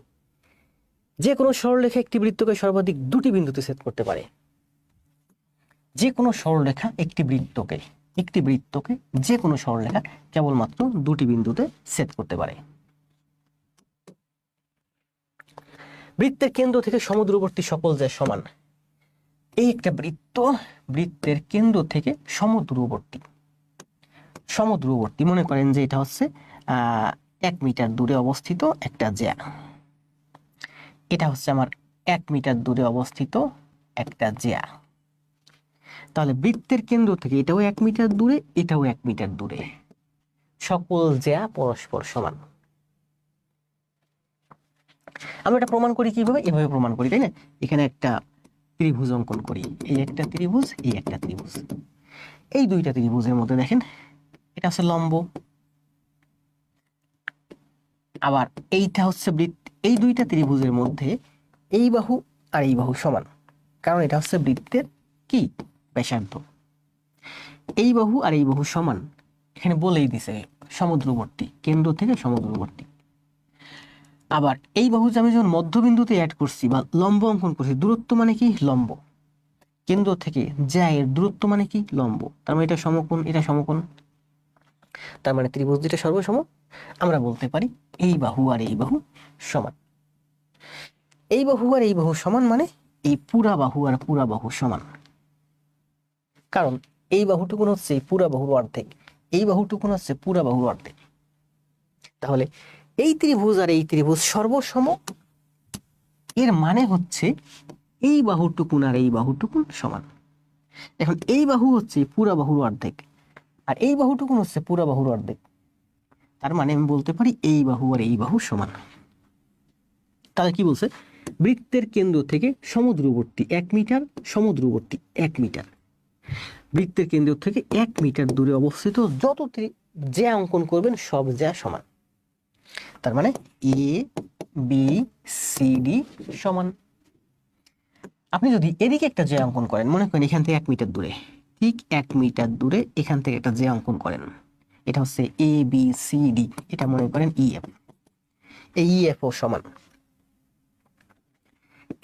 যে কোনো সরলরেখা একটি বৃত্তকে সর্বাধিক দুটি বিন্দুতে ছেদ করতে পারে। যে কোনো সরলরেখা একটি বৃত্তকে যে কোনো সরলরেখা কেবলমাত্র দুটি বিন্দুতে ছেদ করতে পারে। বৃত্তের কেন্দ্র থেকে সমদূরবর্তী সকল জ্যা সমান। এই একটা বৃত্ত, বৃত্তের কেন্দ্র থেকে সমদূরবর্তী মনে করেন যে এটা হচ্ছে 1 মিটার দূরে অবস্থিত একটা জ্যা। এটা হচ্ছে আমার 1 মিটার দূরে অবস্থিত একটা জ্যা। তাহলে বৃত্তের কেন্দ্র থেকে এটাও 1 মিটার দূরে, এটাও 1 মিটার দূরে, সকল জ্যা পরস্পর সমান। আমরা এটা প্রমাণ করি কিভাবে? এভাবে প্রমাণ করি, তাই না? এখানে একটা ত্রিভুজ অঙ্কন করি, এই একটা ত্রিভুজ, এই একটা ত্রিভুজ। এই দুইটা ত্রিভুজের মধ্যে দেখেন এটা হচ্ছে লম্ব, আবার এইটা হচ্ছে বৃত্ত। এই দুইটা ত্রিভুজের মধ্যে এই বাহু আর এই বাহু সমান, কারণ এটা হচ্ছে বৃত্তের কি ব্যাসার্ধ। এই বাহু আর এই বাহু সমান, এখানে বলেই দিছে সমদূরবর্তী, কেন্দ্র থেকে সমদূরবর্তী। আবার এই বাহু আমি যখন মধ্যবিন্দুতে অ্যাড করছি বা লম্ব অঙ্কন করছি, দূরত্ব মানে কি? লম্ব। কেন্দ্র থেকে জ্যা এর দূরত্ব মানে কি? লম্ব। তার মানে এটা সমকোণ, এটা সমকোণ, তার মানে ত্রিভুজ দুইটা সর্বসম। আমরা বলতে পারি এই বাহু আর এই বাহু সমান। এই বাহু আর এই বাহু সমান মানে এই পুরা বাহু আর পুরা বাহু সমান, কারণ এই বাহুটুকুন হচ্ছে পুরা বাহুর অর্ধেক, এই বাহুটুকুন হচ্ছে পুরা বাহুর অর্ধেক। তাহলে এই ত্রিভুজ আর এই ত্রিভুজ সর্বসম, এর মানে হচ্ছে এই বাহুটুকুন আর এই বাহুটুকুন সমান। এখন এই বাহু হচ্ছে পুরা বাহুর অর্ধেক, আর এই বাহুটুকুন হচ্ছে পুরা বাহুর অর্ধেক। তার মানে আমি বলতে পারি এই বাহু আর এই বাহু সমান। তাহলে কি বলছে? বৃত্তের কেন্দ্র থেকে সমদূরবর্তী 1 মিটার, সমদূরবর্তী 1 মিটার। বৃত্তের কেন্দ্র থেকে 1 মিটার দূরে অবস্থিত যত জ্যা অঙ্কন করবেন সব জ্যা সমান। তার মানে এ বি সি ডি সমান। আপনি যদি এদিকে একটা জ্যা অঙ্কন করেন, মনে করেন এখান থেকে 1 মিটার দূরে, ঠিক 1 মিটার দূরে এখান থেকে একটা জ্যা অঙ্কন করেন, এটা হচ্ছে এ বি সি ডি, এটা মনে করেন ইএফ। এই ইএফ ও সমান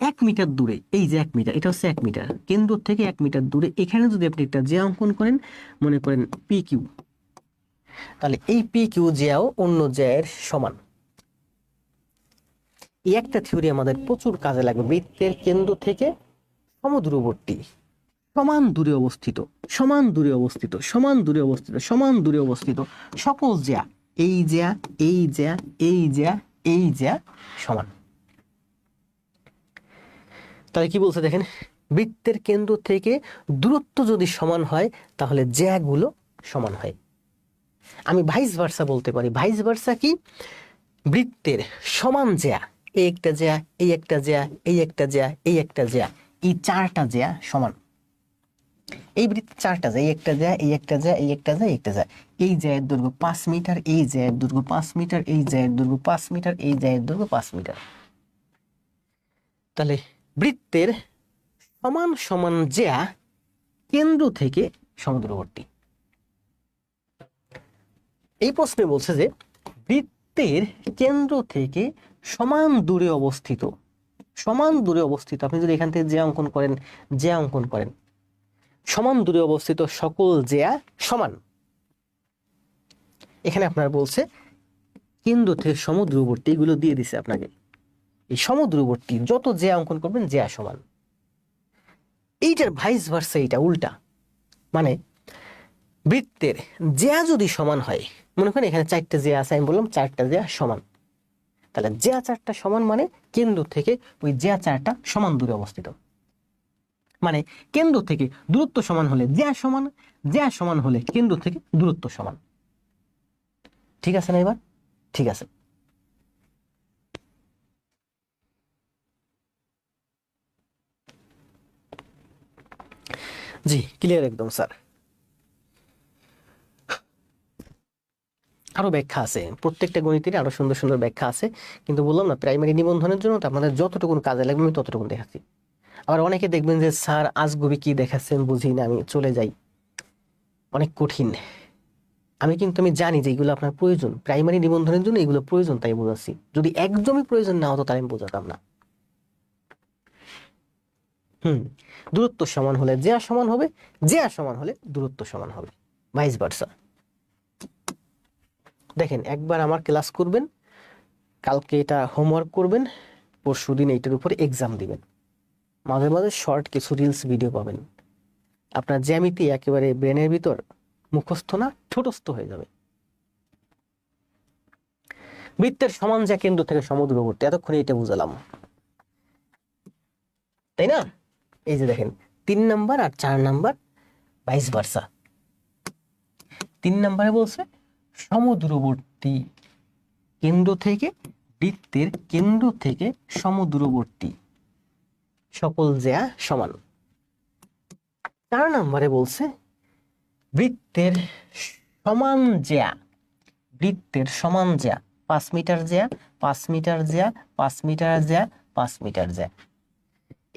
1 মিটার দূরে, এই যে 1 মিটার, এটা হচ্ছে 1 মিটার, কেন্দ্র থেকে 1 মিটার দূরে এখানে যদি আপনি একটা জ্যা অঙ্কন করেন, মনে করেন পি কিউ, তাহলে এই পি কিউ জ্যাও অন্য জ্যায়ের সমান। এই একটা থিওরি আমাদের প্রচুর কাজে লাগবে। বৃত্তের কেন্দ্র থেকে সমদূরবর্তী, সমান দূরে অবস্থিত, সমান দূরে অবস্থিত, সমান দূরে অবস্থিত, সমান দূরে অবস্থিত সকল জ্যা, এই জ্যা, এই জ্যা, এই জ্যা, এই জ্যা সমান। তাহলে কি বলছে দেখেন, বৃত্তের কেন্দ্র থেকে দূরত্ব যদি সমান হয় তাহলে জ্যাগুলো সমান হয়। আমি ভাইস ভার্সা বলতে পারি। ভাইস ভার্সা কি? বৃত্তের সমান জ্যা, এই একটা জ্যা, এই একটা জ্যা, এই একটা জ্যা, এই একটা জ্যা, এই চারটা জ্যা সমান। এই বৃত্তের চারটা জ্যা, এই একটা জ্যা, এই একটা জ্যা, এই একটা জ্যা, এই একটা জ্যা। এই জ্যায়ের দৈর্ঘ্য 5 মিটার, এই জ্যায়ের দৈর্ঘ্য 5 মিটার, এই জ্যায়ের দৈর্ঘ্য 5 মিটার, এই জ্যায়ের দৈর্ঘ্য 5 মিটার। তাহলে বৃত্তের সমান সমান জ্যা কেন্দ্র থেকে সমদূরবর্তী। এই প্রশ্নে বলছে যে বৃত্তের কেন্দ্র থেকে সমান দূরে অবস্থিত, সমান দূরে অবস্থিত, আপনি যদি এখান থেকে জ্যা অঙ্কন করেন, জ্যা অঙ্কন করেন, সমান দূরে অবস্থিত সকল জ্যা সমান। এখানে আপনার বলছে কেন্দ্র থেকে সমদূরবর্তী, এগুলো দিয়ে দিছে আপনাকে। এই সমদূরবর্তী যত জ্যা অঙ্কন করবেন জ্যা সমান। এইটার ভাইস ভার্সা, এইটা উল্টা। মানে বৃত্তের জ্যা যদি সমান হয়, মনে করেন এখানে 4টা জ্যা আছে, আমি বললাম 4টা জ্যা সমান, তাহলে জ্যা 4টা সমান মানে কেন্দ্র থেকে ওই জ্যা 4টা সমান দূরে অবস্থিত। মানে কেন্দ্র থেকে দূরত্ব সমান হলে জ্যা সমান, জ্যা সমান হলে কেন্দ্র থেকে দূরত্ব সমান। ঠিক আছে না এবার? ঠিক আছে। জি ক্লিয়ার একদম স্যার। আরো ব্যাখ্যা আছে, প্রত্যেকটা গণিতেরই আরো সুন্দর সুন্দর ব্যাখ্যা আছে, কিন্তু বললাম না প্রাইমারি নিবন্ধনের জন্য তো আপনাদের যতটুকু কাজে লাগবে আমি ততটুকু দেখাচ্ছি। আবার অনেকে দেখবেন যে স্যার আজগুবি কি দেখাচ্ছেন বুঝি না, আমি চলে যাই, অনেক কঠিন। আমি জানি যে এগুলো আপনার প্রয়োজন, প্রাইমারি নিবন্ধনের জন্য এগুলো প্রয়োজন, তাই বোঝাচ্ছি। যদি একদমই প্রয়োজন না হতো তাহলে আমি বোঝাতাম না। দূরত্ব সমান হলে জ্যা সমান হবে, জ্যা সমান হলে দূরত্ব সমান হবে, ভাইস ভার্সা। দেখেন একবার আমার ক্লাস করবেন, কালকে এটা হোমওয়ার্ক করবেন, পরশুদিন এইটার উপরে এক্সাম দিবেন, মাঝে মাঝে শর্ট কিছু রিলস ভিডিও পাবেন, আপনার জ্যামিতি একেবারে ব্রেনের ভিতর মুখস্থ না ঠোঁটস্থ হয়ে যাবে। বৃত্তের সমান জ্যা কেন্দ্র থেকে সমদূরবর্তী, এতক্ষণে এটা বুঝালাম, তাই না? এই যে দেখেন 3 নাম্বার আর 4 নাম্বার ভাইস ভার্সা। 3 নাম্বারে বলছে সমদূরবর্তী কেন্দ্র থেকে, বৃত্তের কেন্দ্র থেকে সমদূরবর্তী সকল জ্যা সমান। 4 নাম্বারে বলছে বৃত্তের সমান জ্যা, বৃত্তের সমান জ্যা 5 মিটার জ্যা, 5 মিটার জ্যা, 5 মিটার জ্যা, 5 মিটার জ্যা।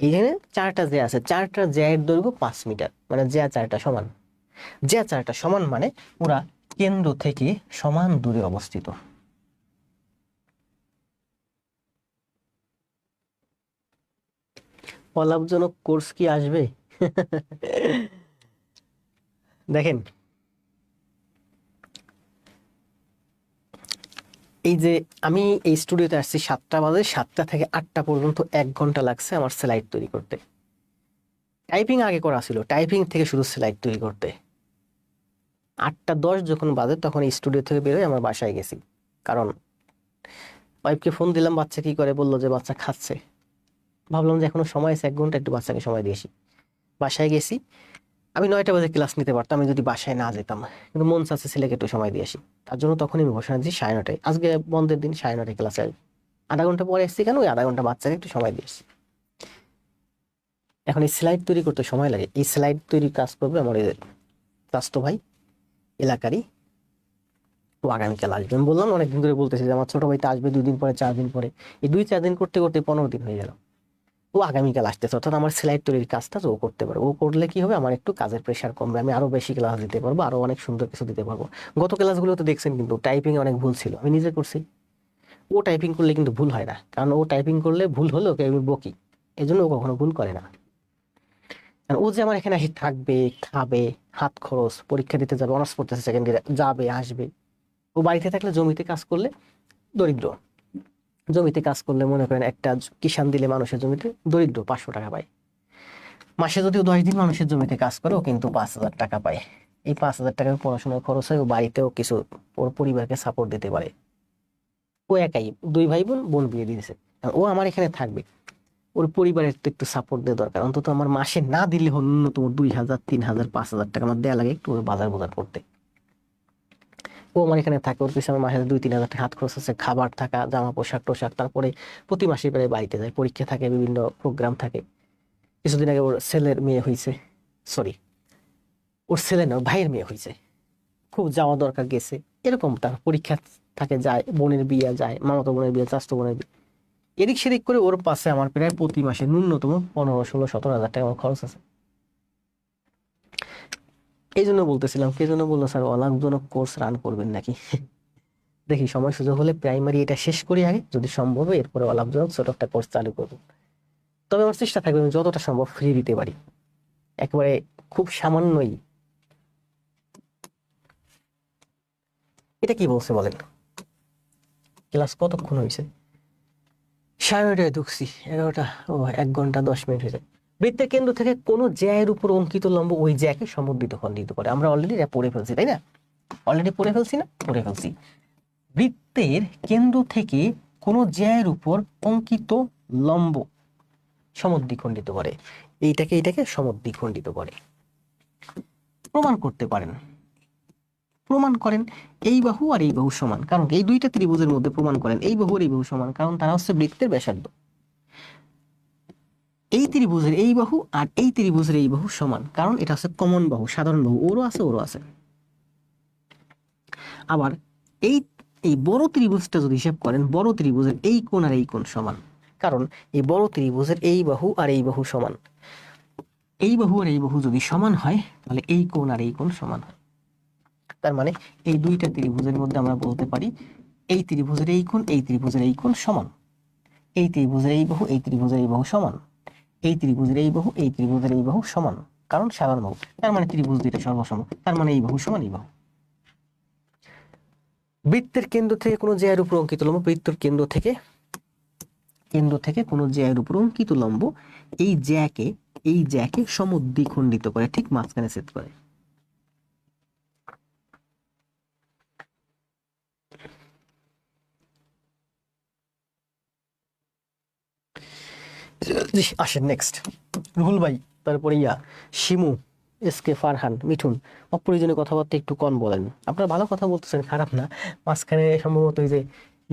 এইখানে 4টা জ্যা আছে, 4টা জ্যায়ের দৈর্ঘ্য 5 মিটার, মানে জ্যা 4টা সমান। জ্যা 4টা সমান মানে ওরা কেন্দ্র থেকে সমান দূরে অবস্থিত। অলাভজনক কোর্স কি আসবে? দেখেন এই যে আমি এই স্টুডিওতে আসছি 7টা বাজে, 7টা থেকে 8টা পর্যন্ত 1 ঘন্টা লাগছে আমার স্লাইড তৈরি করতে। টাইপিং আগে করা ছিল, টাইপিং থেকে শুধু স্লাইড তৈরি করতে। 8টা 10 যখন বাজে তখন এই স্টুডিও থেকে বেরোয় আমার বাসায় গেছি, কারণ ওয়াইফকে ফোন দিলাম, বাচ্চা কি করে, বললো যে বাচ্চা খাচ্ছে। ভাবলাম যে এখনো সময় আছে 1 ঘন্টা, একটু বাচ্চাকে সময় দিয়েছি। বাসায় গেছি, আমি 9টা বাজে ক্লাস নিতে পারতাম আমি যদি বাসায় না যেতাম, কিন্তু মন চাচ্ছে ছেলেকে একটু সময় দিয়ে আসি, তার জন্য তখনই আমি ঘোষণা দিয়েছি 9:30টায়, আজকে বন্ধের দিন 9:30টায় ক্লাসে আসবে। আধা ঘন্টা পরে এসেছি কেন, ওই আধা ঘন্টা বাচ্চাকে একটু সময় দিয়েছি। এখন এই স্লাইড তৈরি করতে সময় লাগে, এই স্লাইড তৈরির কাজ করবে আমার চাচতো ভাই এলাকারই, ও আগামীকাল আসবে। আমি বললাম অনেকদিন ধরে বলতেছি যে আমার ছোট ভাই তো আসবে 2 দিন পরে, 4 দিন পরে, এই 2-4 দিন করতে করতে 15 দিন হয়ে গেল। ও আগামীকাল আসতেছে, অর্থাৎ আমার স্লাইড তৈরির কাজটা ও করতে পারবে। ও করলে কি হবে, আমার একটু কাজের প্রেশার কমবে, আমি আরো বেশি ক্লাস দিতে পারবো, আরো অনেক সুন্দর কিছু দিতে পারবো। গত ক্লাসগুলোতে দেখছেন কিন্তু টাইপিং অনেক ভুল ছিল, আমি নিজে করছি। ও টাইপিং করলে কিন্তু ভুল হয় না, কারণ ও টাইপিং করলে ভুল হলেও ওকে আমি বকি, এই জন্য ও কখনো ভুল করে না। আর ও যে আমার এখানে এসে থাকবে, খাবে, হাত খরচ, পরীক্ষা দিতে যাবে, অনার্স পড়তেছে সেকেন্ড ইয়ারে, যাবে আসবে। ও বাড়িতে থাকলে জমিতে কাজ করলে দরিদ্র, জমিতে কাজ করলে মনে করেন একটা কিষান দিলে মানুষের জমিতে দরিদ্র 500 টাকা পায়। মাসে যদিও 10 দিন মানুষের জমিতে কাজ করে ও কিন্তু 5,000 টাকা পায়। এই 5,000 টাকার পড়াশোনার খরচ হয়, ও বাড়িতেও কিছু ওর পরিবারকে সাপোর্ট দিতে পারে। ও একাই, 2 ভাই বোন, বোন বিয়ে দিয়েছে। আর ও আমার এখানে থাকবে, ওর পরিবারের তো একটু সাপোর্ট দেওয়া দরকার, অন্তত আমার মাসে না দিলে হল ন্যূনতম 2,000, 3,000, 5,000 টাকা আমার দেয়া লাগে একটু ওর বাজার বোজার করতে। ও আমার এখানে থাকে, ওর পিছনে আমার মাসে 2-3 হাজার টাকা হাত খরচ আছে, খাবার থাকা, জামা পোশাক টোশাক, তারপরে প্রতি মাসে প্রায় বাড়িতে যায়, পরীক্ষা থাকে, বিভিন্ন প্রোগ্রাম থাকে। কিছুদিন আগে ওর ছেলের মেয়ে হয়েছে, সরি ওর ছেলে না, ওর ভাইয়ের মেয়ে হয়েছে, খুব যাওয়া দরকার, গেছে। এরকম তার পরীক্ষা থাকে, যায়, বোনের বিয়ে যায়, মামাতো বোনের বিয়ে, চাচাতো বোনের বিয়ে, এদিক সেদিক করে ওর পাশে আমার প্রায় প্রতি মাসে ন্যূনতম 15, 16, 17 হাজার টাকা আমার খরচ আছে। এই জন্য বলতেছিলাম, কে জন্য বললো স্যার অলাভজনক কোর্স রান করবেন নাকি? দেখি সময় সুযোগ হলে প্রাইমারি এটা শেষ করি আগে, যদি সম্ভব হয় এরপরে অলাভজনক ছোট একটা কোর্স চালু করবো। তবে আমার চেষ্টা থাকবে আমি যতটা সম্ভব ফ্রি দিতে পারি, একেবারে খুব সামান্যই। এটা কি বলছে বলেন, ক্লাস কতক্ষণ হয়েছে? 9:30টায় ঢুকছি, 11টা, ও 1 ঘন্টা 10 মিনিট হয়েছে। বৃত্তের কেন্দ্র থেকে কোনো জ্যায়ের উপর অঙ্কিত লম্ব ওই জ্যাকে সমদ্বিত খণ্ডিত করে, আমরা অলরেডি এটা পড়ে ফেলছি, তাই না? অলরেডি পড়ে ফেলছি না, পড়ে ফেলছি। বৃত্তের কেন্দ্র থেকে কোনো জ্যায়ের উপর অঙ্কিত লম্ব সমদ্বিখণ্ডিত করে, এইটাকে সমদ্বিখণ্ডিত করে। প্রমাণ করতে পারেন, প্রমাণ করেন এই বাহু আর এই বাহু সমান, কারণ এই দুইটা ত্রিভুজের মধ্যে প্রমাণ করেন এই বাহু আর এই বাহু সমান, কারণ তারা হচ্ছে বৃত্তের ব্যাসার্ধ। এই ত্রিভুজের এই বাহু আর এই ত্রিভুজের এই বাহু সমান, কারণ এটা হচ্ছে কমন বাহু, সাধারণ বাহু, ওরও আছে ওরও আছে। আবার এই এই বড় ত্রিভুজটা যদি হিসাব করেন, বড় ত্রিভুজের এই কোণ আর এই কোণ সমান, কারণ এই বড় ত্রিভুজের এই বাহু আর এই বাহু সমান। এই বাহু আর এই বাহু যদি সমান হয় তাহলে এই কোণ আর এই কোণ সমান হয়। তার মানে এই দুইটা ত্রিভুজের মধ্যে আমরা বলতে পারি এই ত্রিভুজের এই কোণ এই ত্রিভুজের এই কোণ সমান, এই ত্রিভুজের এই বাহু এই ত্রিভুজের এই বাহু সমান, এই ত্রিভুজের এই বাহু এই ত্রিভুজের এই বাহু সমান, কারণ সাধারণ বাহু। তার মানে ত্রিভুজ দুইটা সর্বসম, তার মানে এই বাহু সমান এই বাহু। বৃত্তের কেন্দ্র থেকে কোনো জ্যায়ের উপর অঙ্কিত লম্ব, বৃত্তের কেন্দ্র থেকে কোনো জ্যায়ের উপর অঙ্কিত লম্ব এই জ্যাকে সমদ্বিখণ্ডিত করে ঠিক মাঝখানে ছেদ করে। আসেন নেক্সট, রুহুল ভাই, তারপরে শিমু, এসকে, ফারহান, মিঠুন, অপ্রয়োজনীয় কথাবার্তা একটু কম বলেন। আপনারা ভালো কথা বলতেছেন, খারাপ না। মাঝখানে সম্ভবত ওই যে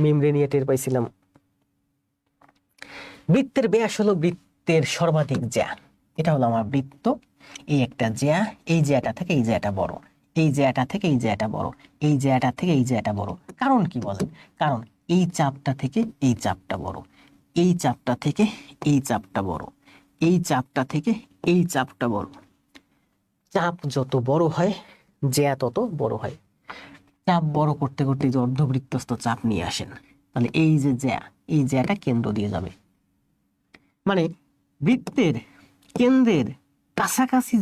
মেমরে নিয়ে টের পাইছিলাম। বৃত্তের ব্যাস হলো বৃত্তের সর্বাধিক জ্যা। এটা হলো আমার বৃত্ত, এই একটা জ্যা, এই জ্যাটা থেকে এই জ্যাটা বড়, এই জ্যাটা থেকে এই জ্যাটা বড়, এই জ্যাটা থেকে এই জ্যাটা বড়। কারণ কি বলেন? কারণ এই চাপটা থেকে এই চাপটা বড়, এই চাপটা থেকে এই চাপটা বড়, এই চাপটা থেকে এই চাপটা বড়। চাপ যত বড় হয় জ্যা তত বড় হয়। চাপ বড় করতে করতে যে অর্ধবৃত্তস্থ চাপ নিয়ে আসেন, তাহলে এই যে জ্যা, এই জ্যাটা কেন্দ্র দিয়ে যাবে। মানে বৃত্তের কেন্দ্রের কাছাকাছি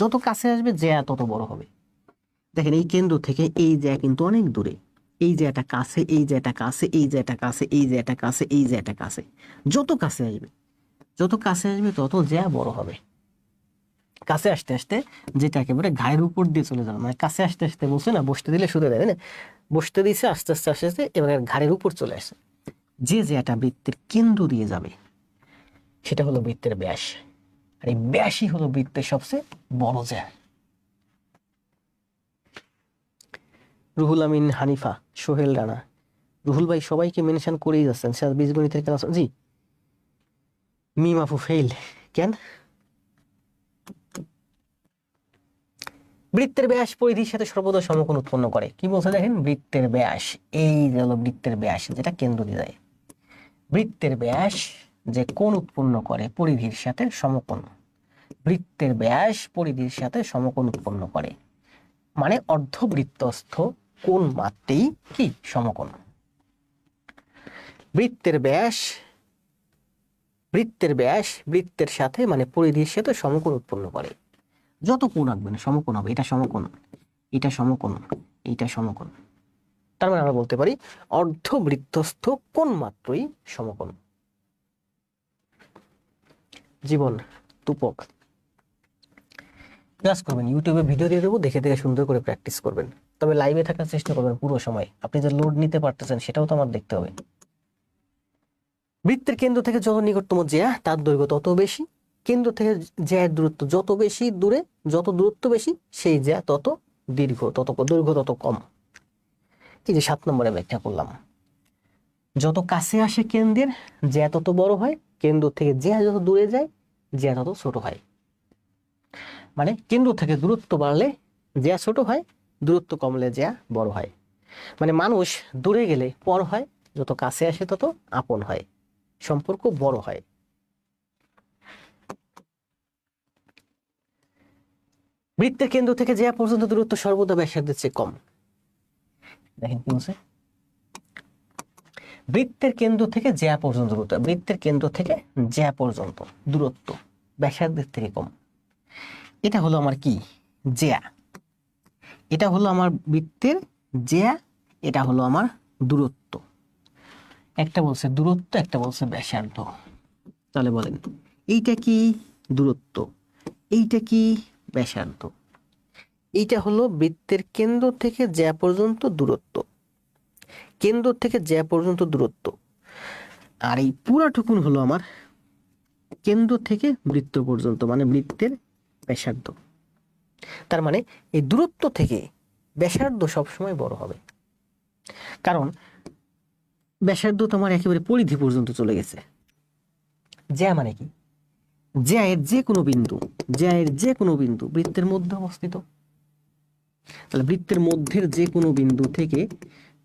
যত কাছে আসবে জ্যা তত বড় হবে। দেখেন এই কেন্দ্র থেকে এই জ্যা কিন্তু অনেক দূরে, এই জ্যাটা কাছে, এই জ্যাটা কাছে, এই জ্যাটা কাছে, এই জ্যাটা কাছে, এই জ্যাটা কাছে। যত কাছে আসবে তত জ্যা বড় হবে। কাছে আসতে আসতে যেটা একেবারে ঘায়ের উপর দিয়ে চলে যাবে, মানে কাছে আসতে আসতে বলছে না, বসতে দিলে শুধু দেয় না, বসতে দিয়েছে আস্তে আস্তে আস্তে আস্তে এবার ঘাড়ের উপর চলে আসে। যে জ্যাটা বৃত্তের কেন্দ্র দিয়ে যাবে সেটা হলো বৃত্তের ব্যাস, আর এই ব্যাসই হলো বৃত্তের সবচেয়ে বড় জ্যা। রুহুল আমিন, হানিফা, সোহেল রানা, রুহুল ভাই সবাইকে মেনশন করেই যাচ্ছেন। স্যার বীজগণিতের ক্লাস, জি। মিম আপু ফেইল কেন? বৃত্তের ব্যাস পরিধির সাথে সর্বদা সমকোণ উৎপন্ন করে। কি বলছে দেখেন, বৃত্তের ব্যাস, এই হলো বৃত্তের ব্যাস যেটা কেন্দ্র দিয়ে যায়। বৃত্তের ব্যাস যে কোণ উৎপন্ন করে পরিধির সাথে সমকোণ, বৃত্তের ব্যাস পরিধির সাথে সমকোণ উৎপন্ন করে, মানে অর্ধবৃত্তস্থ কোণ মাত্রেই কি সমকোণ। বৃত্তের ব্যাস বৃত্তের সাথে মানে পরিধির সাথে সমকোণ উৎপন্ন করে। যত কোণ আঁকবেন সমকোণ হবে, এটা সমকোণ, এটা সমকোণ, এইটা সমকোণ। তার মানে আমরা বলতে পারি অর্ধবৃত্তস্থ কোণ মাত্রই সমকোণ। জীবন, তুপক, ক্লাস করবেন, ইউটিউবে ভিডিও দিয়ে দেবো, দেখে দেখে সুন্দর করে প্র্যাকটিস করবেন। তবে লাইভে থাকার চেষ্টা করবেন পুরো সময়। আপনি যে লোড নিতে পারতেছেন সেটাও তো আমার দেখতে হবে। বৃত্তের কেন্দ্র থেকে যত নিকটতম জ্যা তার দৈর্ঘ্য তত বেশি, কেন্দ্র থেকে জ্যায়ের দূরত্ব যত বেশি দূরে, যত দূরত্ব বেশি সেই জ্যা তত দীর্ঘ, তত দৈর্ঘ্য তত কম। এই যে 7 নম্বরে ব্যাখ্যা করলাম, যত কাছে আসে কেন্দ্রের জ্যা তত বড় হয়, কেন্দ্র থেকে জ্যা যত দূরে যায় জ্যা তত ছোট হয়। মানে কেন্দ্র থেকে দূরত্ব বাড়লে জ্যা ছোট হয়, দূরত্ব কমলে জ্যা বড় হয়। মানে মানুষ দূরে গেলে পর হয়, যত কাছে আসে তত আপন হয়, সম্পর্ক বড় হয়। বৃত্তের কেন্দ্র থেকে জ্যা পর্যন্ত দূরত্ব সর্বদা ব্যাসার্ধের চেয়ে কম। দেখেন কি বলছে, বৃত্তের কেন্দ্র থেকে জ্যা পর্যন্ত দূরত্ব, বৃত্তের কেন্দ্র থেকে জ্যা পর্যন্ত দূরত্ব ব্যাসার্ধের থেকে কম। এটা হলো আমার কি জ্যা, এটা হলো আমার বৃত্তের জ্যা, এটা হলো আমার দূরত্ব। একটা বলছে দূরত্ব, একটা বলছে ব্যাসার্ধ। তাহলে বলেন এইটা কি দূরত্ব, এইটা কি ব্যাসার্ধ। এইটা হলো বৃত্তের কেন্দ্র থেকে জ্যা পর্যন্ত দূরত্ব, কেন্দ্র থেকে জ্যা পর্যন্ত দূরত্ব। আর এই পুরাটুকুন হলো আমার কেন্দ্র থেকে বৃত্ত পর্যন্ত, মানে বৃত্তের ব্যাসার্ধ। তার মানে এই দূরত্ব থেকে ব্যাসার্ধ সবসময় বড় হবে, কারণ ব্যাসার্ধ তোমার একেবারে পরিধি পর্যন্ত চলে গেছে। জ্যা মানে কি? জ্যা এর যে কোনো বিন্দু, জ্যা এর যে কোনো বিন্দু বৃত্তের মধ্যে অবস্থিত। তাহলে বৃত্তের মধ্যের যে কোনো বিন্দু থেকে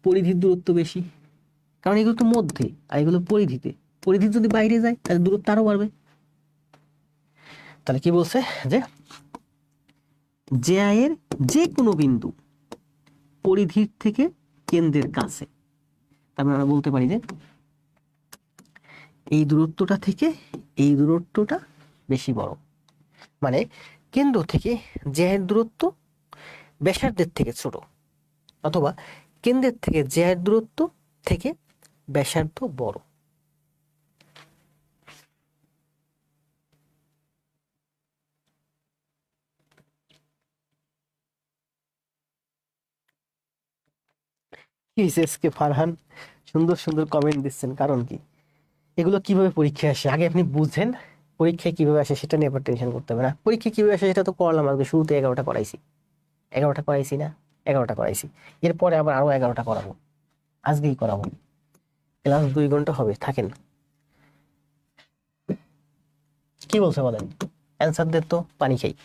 পরিধির দূরত্ব বেশি, কারণ এগুলো তো মধ্যে আর এগুলো পরিধিতে। পরিধির যদি বাইরে যায় তাহলে দূরত্ব আরো বাড়বে। তাহলে কি বলছে যে জ্যা এর যে কোনো বিন্দু পরিধির থেকে কেন্দ্রের কাছে, তার মানে আমরা বলতে পারি যে এই দূরত্বটা থেকে এই দূরত্বটা বেশি বড়। মানে কেন্দ্র থেকে জ্যা এর দূরত্ব ব্যাসার্ধের থেকে ছোট, অথবা কেন্দ্রের থেকে জ্যা এর দূরত্ব থেকে ব্যাসার্ধ বড়। কে ফারহান সুন্দর সুন্দর কমেন্ট দিচ্ছেন, কারণ কি? এগুলো কিভাবে পরীক্ষায় আসে আগে আপনি বুঝেন। পরীক্ষায় কিভাবে আসে সেটা নিয়ে আবার টেনশন করতে হবে না। পরীক্ষায় কিভাবে আসে সেটা তো করলাম, আজকে শুরুতে 11টা করাইছি। 11টা করাইছি না? 11টা করাইছি, এরপরে আবার আরো 11টা করাবো, আজকেই করাবো। ক্লাস 2 ঘন্টা হবে, থাকেন। কি বলছে বলেন? অ্যান্সার দেন তো, পানি খাই।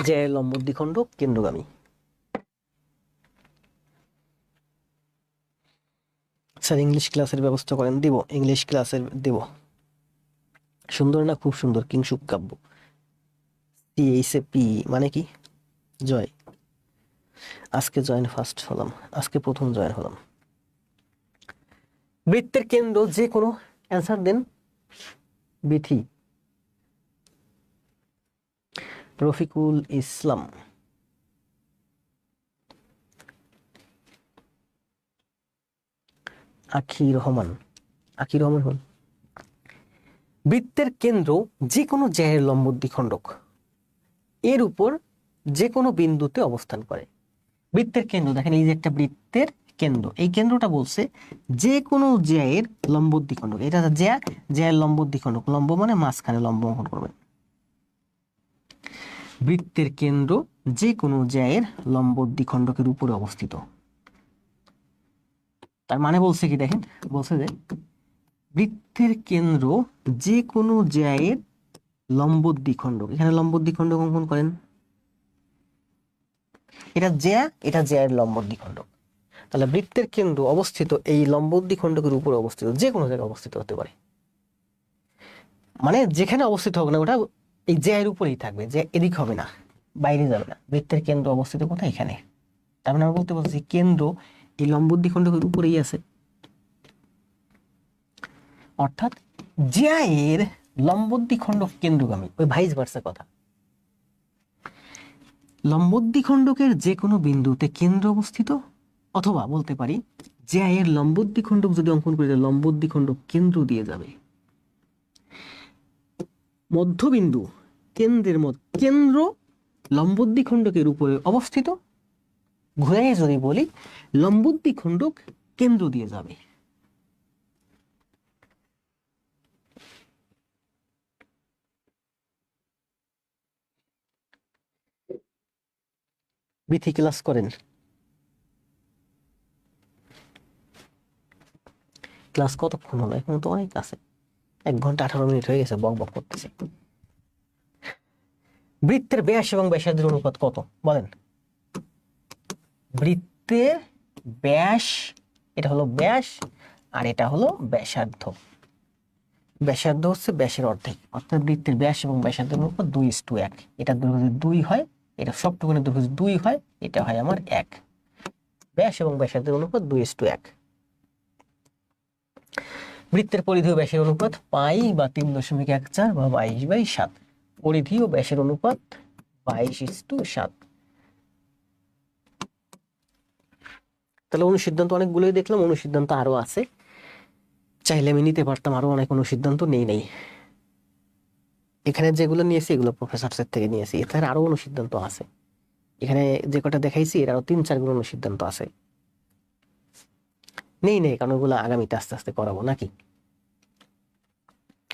যে লম্ব দ্বিখণ্ডক কেন্দ্রগামী। স্যার ইংলিশ ক্লাসের ব্যবস্থা করেন। দিব, ইংলিশ ক্লাসের দিব। সুন্দর না? খুব সুন্দর। কিংসুক কাব্য। পি মানে কি? জয়। আজকে জয়েন ফার্স্ট হলাম, আজকে প্রথম জয়েন হলাম। বৃত্তের কেন্দ্র যে কোনো, অ্যান্সার দেন। বিথি, রফিকুল ইসলাম, আখির রহমান। আখির রহমান হল বৃত্তের কেন্দ্র যে কোনো জ্যায়ের লম্ব দ্বিখণ্ডক এর উপর যে কোনো বিন্দুতে অবস্থান করে। বৃত্তের কেন্দ্র দেখেন, এই যে একটা বৃত্তের কেন্দ্র, এই কেন্দ্রটা বলছে যে কোনো জ্যায়ের লম্ব দ্বিখণ্ডক। এটা জ্যায়ের লম্ব দ্বিখণ্ডক, লম্ব মানে মাঝখানে লম্ব অঙ্কন করবেন। বৃত্তের কেন্দ্র যে কোনো জ্যায়ের লম্ব দ্বিখণ্ডকের উপরে অবস্থিত। তার মানে বলছে কি দেখেন, বলছে যে বৃত্তের কেন্দ্র যে কোনো জ্যায়ের লম্ব দ্বিখণ্ডক, এখানে লম্ব দ্বিখণ্ডক অঙ্কন করেন। এটা জ্যায়ের লম্ব দ্বিখণ্ডক। তাহলে বৃত্তের কেন্দ্র অবস্থিত এই লম্ব দ্বিখণ্ডকের উপরে অবস্থিত, যে কোনো জায়গায় অবস্থিত হতে পারে। মানে যেখানে অবস্থিত হোক না, ওটা এই জ্যায়ের উপরেই থাকবে, যে এদিক হবে না, বাইরে যাবে না। বৃত্তের কেন্দ্র অবস্থিত কোথায়? এখানে। তার মানে আমরা বলতে পারছি কেন্দ্র এই লম্ব দ্বিখণ্ডকের উপরেই আছে। অর্থাৎ জ্যায়ের লম্ব দ্বিখণ্ডক কেন্দ্রগামী, ওই ভাইস ভার্সা কথা। লম্ব দ্বিখণ্ডকের যে কোনো বিন্দুতে কেন্দ্র অবস্থিত, অথবা বলতে পারি জ্যায়ের লম্ব দ্বিখণ্ডক যদি অঙ্কন করি, লম্ব দ্বিখণ্ডক কেন্দ্র দিয়ে যাবে। মধ্যবিন্দু কেন্দ্রের কেন্দ্র লম্ব দ্বিখণ্ডকের উপরে অবস্থিত, ঘুরে যদি বলি লম্ব দ্বিখণ্ডক কেন্দ্র দিয়ে যাবে। বিথি ক্লাস করেন। ক্লাস কতক্ষণ হলো? এখন তো অনেক আছে, 1 ঘন্টা 18 মিনিট হয়ে গেছে, বক বক করতেছে। বৃত্তের ব্যাস এবং ব্যাসার্ধের অনুপাত কত বলেন? বৃত্তের ব্যাস, এটা হলো ব্যাস আর এটা হলো ব্যাসার্ধ। ব্যাসার্ধ হচ্ছে ব্যাসের অর্ধেক, অর্থাৎ বৃত্তের ব্যাস এবং ব্যাসার্ধের অনুপাত 2:1। এটা দৈর্ঘ্য যদি 2 হয়, এটা সবটুকুনের দৈর্ঘ্য যদি 2 হয়, এটা হয় আমার 1। ব্যাস এবং ব্যাসার্ধের অনুপাত 2:1। বৃত্তের পরিধি ও ব্যাসের অনুপাত পাই বা 3.14 বা 22/7। পরিধি ও ব্যাসের অনুপাত 22:7। তাহলে অনুসিদ্ধান্ত অনেকগুলোই দেখলাম, অনুসিদ্ধান্ত আরো আছে, চাইলে আমি নিতে পারতাম, আরো অনেক অনুসিদ্ধান্ত নেই। এখানে যেগুলো নিয়েছি এগুলো প্রফেসরসের থেকে নিয়েছি, এখানে আরো অনুসিদ্ধান্ত আছে। এখানে যে কটা দেখাইছি এর আরো 3-4 গুণ অনুসিদ্ধান্ত আছে। নেই কারণ ওগুলো আগামীতে আস্তে আস্তে করাবো নাকি।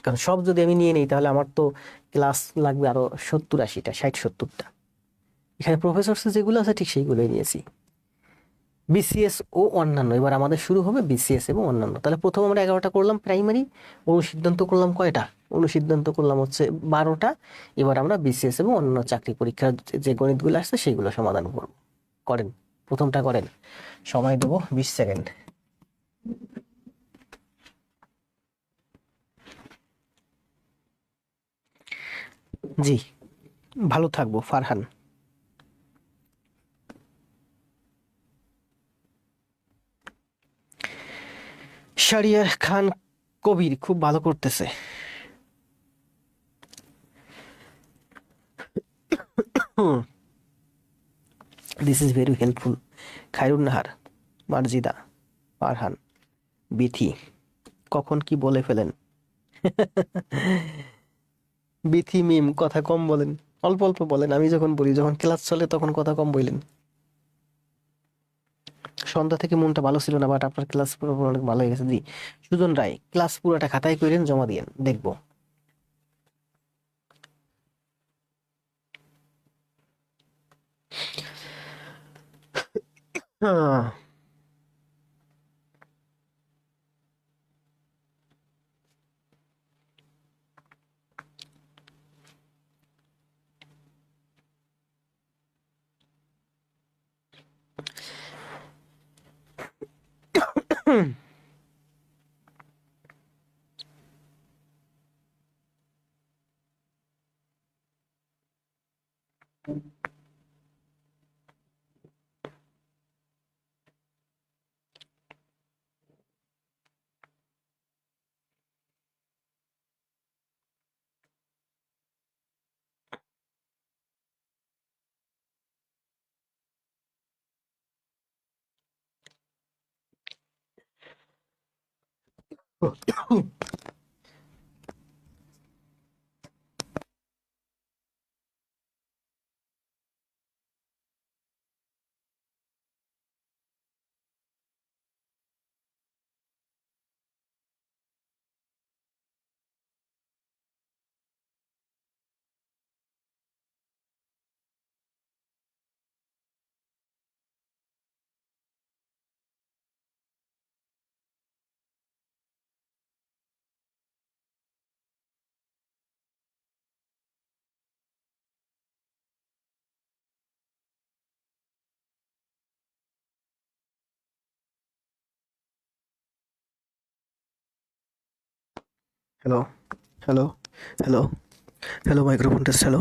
কারণ সব যদি আমি নিয়ে নিই তাহলে আমার তো ক্লাস লাগবে আরো 70-80টা, 60-70টা। এখানে প্রফেসরস যেগুলো আছে ঠিক সেইগুলোই নিয়েছি। বিসিএস ও অন্যান্য, এবার আমাদের শুরু হবে বিসিএস এবং অন্যান্য। তাহলে প্রথম আমরা 11টা করলাম প্রাইমারি, অনুসিদ্ধান্ত করলাম কয়টা? অনুসিদ্ধান্ত করলাম হচ্ছে 12টা। এবার আমরা বিসিএস এবং অন্যান্য চাকরি পরীক্ষার যে গণিতগুলো আসছে সেইগুলো সমাধান করব। করেন, প্রথমটা করেন। সময় দেবো 20 সেকেন্ড। জি, ভালো থাকবো ফারহান। শারিয়ার খান কবির খুব ভালো করতেছে। This is very helpful. Khairun Nahar, Marjida, Farhan, Bithi কখন কি বলে ফেলেন। বিথি মিম কথা কম বলেন, অল্প অল্প বলেন। আমি যখন বলি, যখন ক্লাস চলে তখন কথা কম বললেন। সন্ধ্যা থেকে মনটা ভালো ছিল না, বাট আপনার ক্লাস পুরো অনেক ভালো হয়ে গেছে। জি, সুজন রায় ক্লাস পুরোটা খাতায় করেন, জমা দিয়েন, দেখবো। Ah, hello hello hello hello, microphone test. Hello,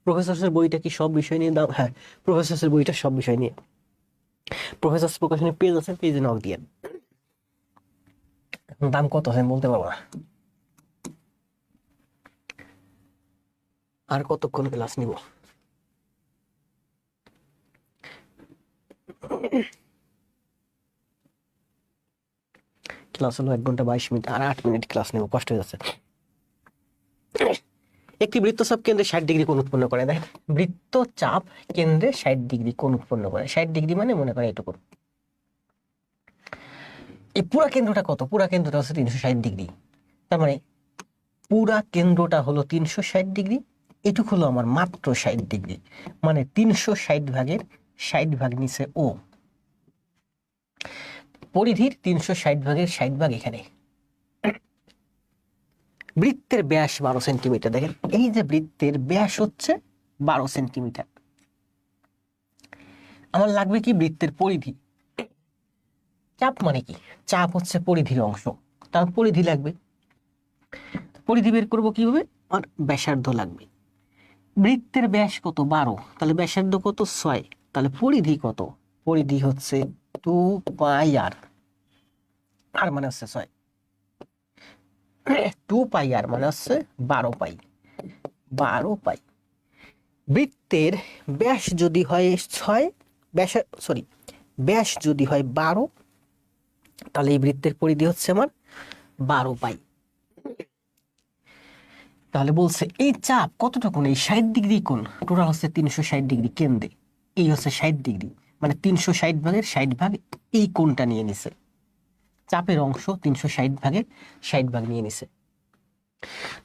প্রফেসরের বইটা কি সব বিষয় নিয়ে দাম? হ্যাঁ, প্রফেসরের বইটা সব বিষয় নিয়ে। প্রফেসর প্রকাশনের পেজ আছে, পেজে নক দিয়ে। দাম কত আছে আমি বলতে পারবো না। আর কতক্ষণ ক্লাস নিব? ক্লাস হলো 1 ঘন্টা 22 মিনিট, আর 8 মিনিট ক্লাস নেব, কষ্ট হয়ে যাচ্ছে। একটি বৃত্তচাপ কেন্দ্রে 60 ডিগ্রি কোণ উৎপন্ন করে। দেখেন, বৃত্তচাপ কেন্দ্রে 60 ডিগ্রি কোণ উৎপন্ন করে। 60 ডিগ্রি মানে মনে করে এটুকু। এই পুরা কেন্দ্রটা কত? পুরা কেন্দ্রটা হচ্ছে 360 ডিগ্রি। তার মানে পুরা কেন্দ্রটা হলো 360 ডিগ্রি, এটুকু হলো আমার মাত্র 60 ডিগ্রি। মানে 360 ভাগের 60 ভাগ নিচে ও। পরিধির 360 ভাগের 60 ভাগ এখানে। বৃত্তের ব্যাস 12 সেন্টিমিটার। দেখেন, এই যে বৃত্তের ব্যাস হচ্ছে 12 সেন্টিমিটার। আমার লাগবে কি? বৃত্তের পরিধি। চাপ মানে কি? চাপ হচ্ছে পরিধির অংশ, তার পরিধি লাগবে। পরিধি বের করবো কিভাবে? আর ব্যাসার্ধ লাগবে। বৃত্তের ব্যাস কত? 12, তাহলে ব্যাসার্ধ কত? 6, তাহলে পরিধি কত? পরিধি হচ্ছে 2πr, আর মানে হচ্ছে 6। 2πr মানে হচ্ছে 12 পাই। 12 পাই। বৃত্তের ব্যাস যদি হয় 6, ব্যাস যদি হয় 12, তাহলে এই বৃত্তের পরিধি হচ্ছে আমার 12 পাই। তাহলে বলছে এই চাপ কতটুকু, এই 60 ডিগ্রি কোণ টোটাল হচ্ছে 360 ডিগ্রি কেন্দ্রে, এই হচ্ছে 60 ডিগ্রি, মানে 360 ভাগের 60 ভাগ এই কোণটা নিয়ে নিছে, চাপের অংশ 360 ভাগের 60 ভাগ নিয়ে নিছে।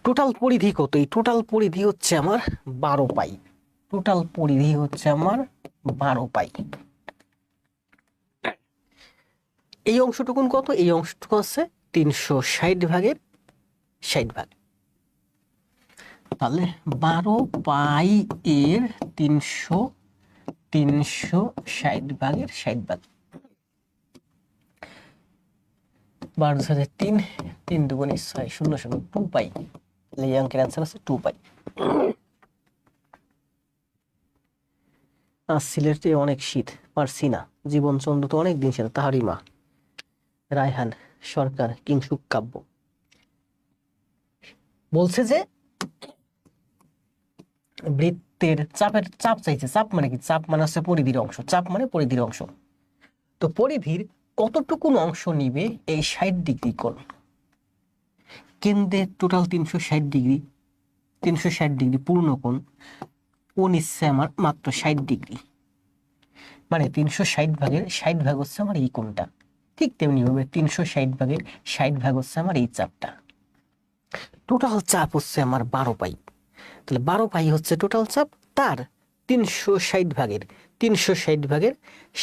টোটাল পরিধি কত? এই টোটাল পরিধি হচ্ছে আমার 12 পাই, টোটাল পরিধি হচ্ছে আমার 12 পাই। এই অংশটুকুন কত? এই অংশটুকু হচ্ছে 360 ভাগের 60 ভাগ। তাহলে 12 পাই এর 360 ভাগের 60 ভাগ, 12,003, 3 দুগুণে 6, 0 0, 2 পাই। তাহলে এই অঙ্কের অ্যান্সার আছে 2 পাই। আজ সিলেটে অনেক শীত, পারছি না, জীবন চন্দ্র তো অনেক দিন ছিল, তাহারই মা। রায়হান সরকার কিংসুক কাব্য বলছে যে বৃত্তের চাপের চাপ চাইছে। চাপ মানে কি? চাপ মানে হচ্ছে পরিধির অংশ, চাপ মানে পরিধির অংশ। তো পরিধির কতটুকুন অংশ নিবে এই 60 ডিগ্রি কোণ? কেন্দ্রে টোটাল 360 ডিগ্রি, 360 ডিগ্রি পূর্ণ কোণ, ও নিচ্ছে আমার মাত্র 60 ডিগ্রি, মানে 360 ভাগের 60 ভাগ হচ্ছে আমার এই কোণটা। ঠিক তেমনি ভাবে 360 ভাগের 60 ভাগ হচ্ছে আমার এই চাপটা। টোটাল চাপ হচ্ছে আমার 12 পাই। তাহলে 12 পাই হচ্ছে টোটাল চাপ, তার 360 ভাগের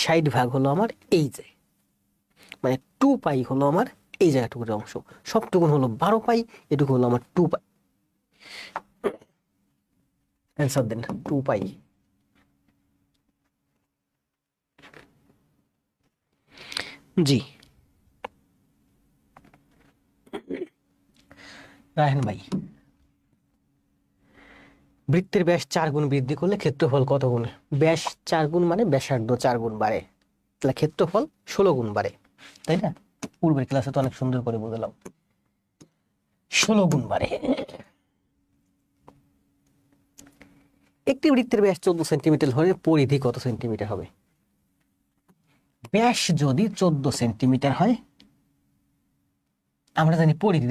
60 ভাগ হলো আমার এই যে, মানে 2 পাই হলো আমার এই জায়গাটুকুর অংশ। সবটুকুন হলো 12 পাই, এটুকু হলো আমার 2 পাই। অ্যান্সার দেন 2 পাই। জি রায়হান ভাই, বৃত্তের ব্যাস 4 গুণ বৃদ্ধি করলে ক্ষেত্রফল কত গুণ? ব্যাস 4 গুণ মানে ব্যাসার্ধ 4 গুণ বাড়ে, তাহলে ক্ষেত্রফল 16 গুণ বাড়ে, তাই না? পূর্বের ক্লাসে তো অনেক সুন্দর করে বুঝলাম, 16 গুণ বাড়ে। একটি বৃত্তের ব্যাস 14 সেন্টিমিটার হলে পরিধি কত সেন্টিমিটার হবে? ব্যাস যদি 14 সেন্টিমিটার হয়, আমরা জানি পরিধি,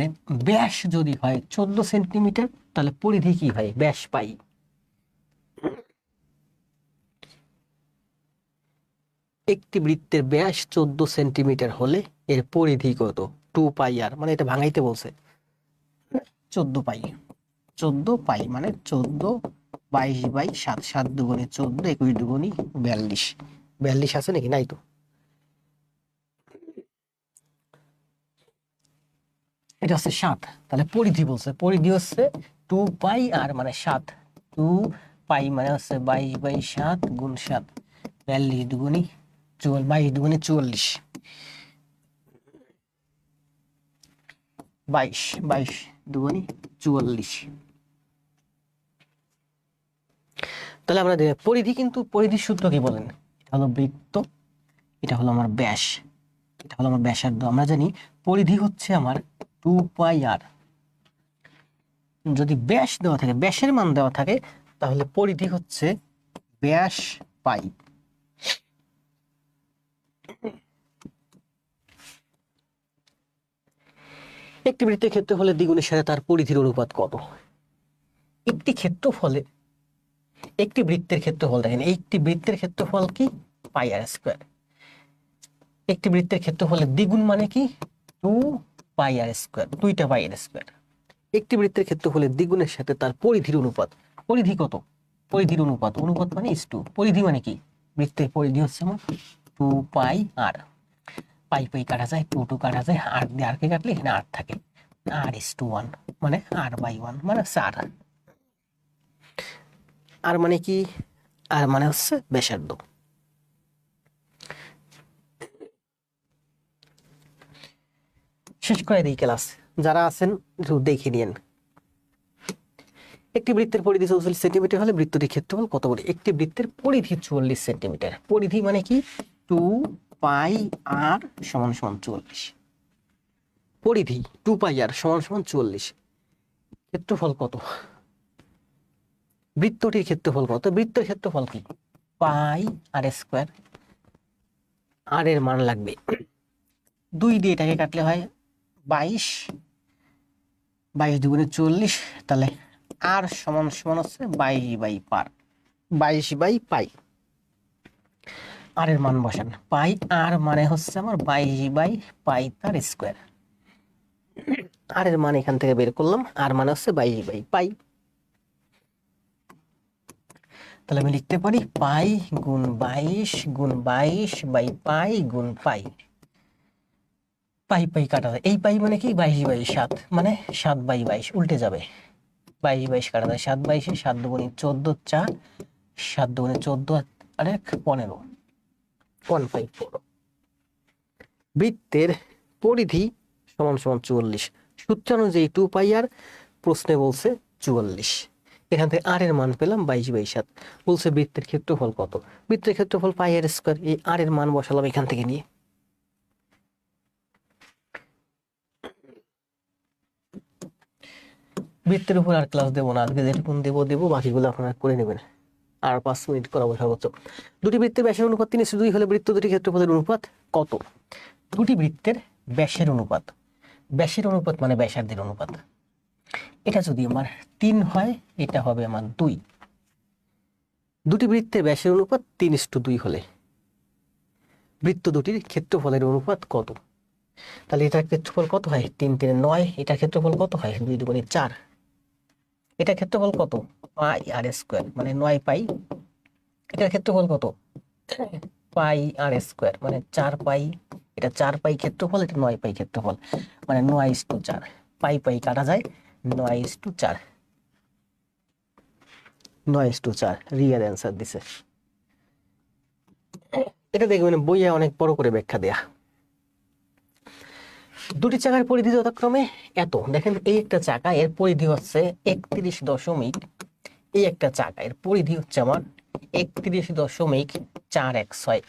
ব্যাস যদি হয় 14 সেন্টিমিটার, তাহলে পরিধি কি হয়? ব্যাস পাই। একটি বৃত্তের ব্যাস 14 সেন্টিমিটার হলে এর পরিধি কত? 2 পাই আর, মানে এটা ভাঙাইতে বলছে। 14 পাই, 14 পাই মানে 14, 22/7, 7 দুগুণে 14, 21 দুগুণে 42, 42 আছে নাকি? নাই তো। এটা হচ্ছে 7, তাহলে পরিধি বলছে, পরিধি হচ্ছে 2 পাই আর মানে 7, 2 পাই মানে হচ্ছে 22/7 গুণ 7, 42 দুগুণে 22 দুগুণে 44, 22, 22 দুগুণে 44। তাহলে আমরা পরিধি, কিন্তু পরিধির সূত্র কি বলেন? এটা হলো বৃত্ত, এটা হলো আমার ব্যাস, এটা হলো আমার ব্যাসার্ধ। আমরা জানি পরিধি হচ্ছে আমার 2 পাই আর। যদি ব্যাস দেওয়া থাকে, ব্যাসের মান দেওয়া থাকে, তাহলে পরিধি হচ্ছে ব্যাস পাই। একটি বৃত্তের ক্ষেত্রফলের দ্বিগুণের সাথে তার পরিধির অনুপাত কত? একটি ক্ষেত্রফলে, একটি বৃত্তের ক্ষেত্রফল দেখেন, একটি বৃত্তের ক্ষেত্রফল কি? πr²। একটি বৃত্তের ক্ষেত্রফলের দ্বিগুণ মানে কি? 2πr², 2টা πr²। একটি বৃত্তের ক্ষেত্রফলের দ্বিগুণের সাথে তার পরিধির অনুপাত। পরিধি কত? পরিধির অনুপাত, অনুপাত মানে ইস টু। পরিধি মানে কি? বৃত্তের পরিধি হচ্ছে আমার 2πr। পাই পাই কাটা যায়, 2 2 কাটা যায়, আর দিয়ে আর কে কাটলে এখানে আর থাকে, r/1, মানে r/1 মানে 4। আর মানে কি? আর মানে হচ্ছে ব্যাসার্ধ। শেষ করে দিই ক্লাস, যারা আছেন একটু দেখে নিন। একটি বৃত্তের পরিধি 44 সেন্টিমিটার হলে বৃত্তটির ক্ষেত্রফল কত বলে? একটি বৃত্তের পরিধি 44 সেন্টিমিটার। পরিধি মানে কি? 2πr সমান সমান 44। পরিধি 2πr সমান সমান 44। ক্ষেত্রফল কত? বৃত্তটির ক্ষেত্রফল কত? বৃত্তের ক্ষেত্রফল কি? πr²। আর এর মান লাগবে 2 দিয়ে এটাকে কাটলে হয় 22, 22 × 40, তাহলে আর সমান সমান হচ্ছে 22/পাই। আর এর মান বসান, পাই আর মানে হচ্ছে আমার 22/পাই তার স্কোয়ার। আর এর মান এখান থেকে বের করলাম, আর মানে হচ্ছে 22/পাই। তাহলে আমি লিখতে পারি পাই গুণ 22 গুণ পাই। পাই পাই কাটা যায়, এই পাই মানে কি 22/7, মানে 7/22 উল্টে যাবে। 22 কাটা যায় 7/22, 7 দুগুণে 14, 4, 7 দুগুণে 14 আর 1 15, 154। বৃত্তের পরিধি সমান সমান 44। সূত্র অনুযায়ী 2 পাই আর, প্রশ্নে বলছে 44। এখান থেকে আর এর মান পেলাম 22/7। বলছে বৃত্তের ক্ষেত্রফল কত? বৃত্তের ক্ষেত্রফল পাই আর স্কোয়ার। এই আর এর মান বসালাম এখান থেকে নিয়ে। বৃত্তের উপর আর ক্লাস দেবো না, আজকে যেটুকুন দেবো, বাকিগুলো আপনারা করে নেবেন। আর 5 মিনিট করাবো সর্বোচ্চ। দুটি বৃত্তের ব্যাসের অনুপাত 3:2 হলে বৃত্ত দুটি ক্ষেত্রফলের অনুপাত কত? দুটি বৃত্তের ব্যাসের অনুপাত, ব্যাসের অনুপাত মানে ব্যাসার্ধের অনুপাত, এটা যদি আমার 3 হয়, এটা হবে আমার 2। দুটি বৃত্তের ব্যাসের অনুপাত 3:2 হলে বৃত্ত দুটির ক্ষেত্রফলের অনুপাত কত? তাহলে এটার ক্ষেত্রফল কত হয়? 3 3 9। এটার ক্ষেত্রফল কত হয়? 2 2 4। এটার ক্ষেত্রফল কত? পাই আর স্কোয়ার, মানে 9 পাই। এটার ক্ষেত্রফল কত? পাই আর স্কোয়ার, মানে 4 পাই। এটা 4 পাই ক্ষেত্রফল, এটা 9 পাই ক্ষেত্রফল, মানে 9:4। পাই পাই কাটা যায়, 9:4। 9:4 রিয়েল অ্যান্সার দিছে। এটা দেখবেন বইয়ে অনেক বড় করে ব্যাখ্যা দেয়া। দুটি চাকার পরিধি যথাক্রমে এত। দেখেন এই একটা চাকা, এর পরিধি হচ্ছে 31 এই একটা চাকা, এর পরিধি হচ্ছে আমার 31.416।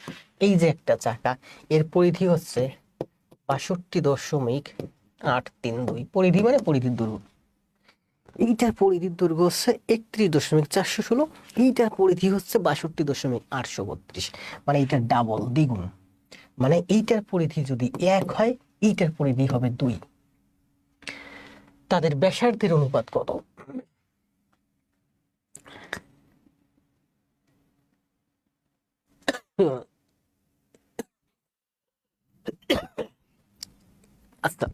এই যে একটা চাকা, এর পরিধি হচ্ছে 62.832। পরিধি মানে পরিধির দৈর্ঘ্য। এইটার পরিধির দৈর্ঘ্য হচ্ছে 31.416, এইটার পরিধি হচ্ছে 62.832, মানে এইটার ডাবল, দ্বিগুণ। মানে এইটার পরিধি যদি 1 হয়, এইটার পরিধি হবে 2। তাদের ব্যাসার্ধের অনুপাত কত? আচ্ছা,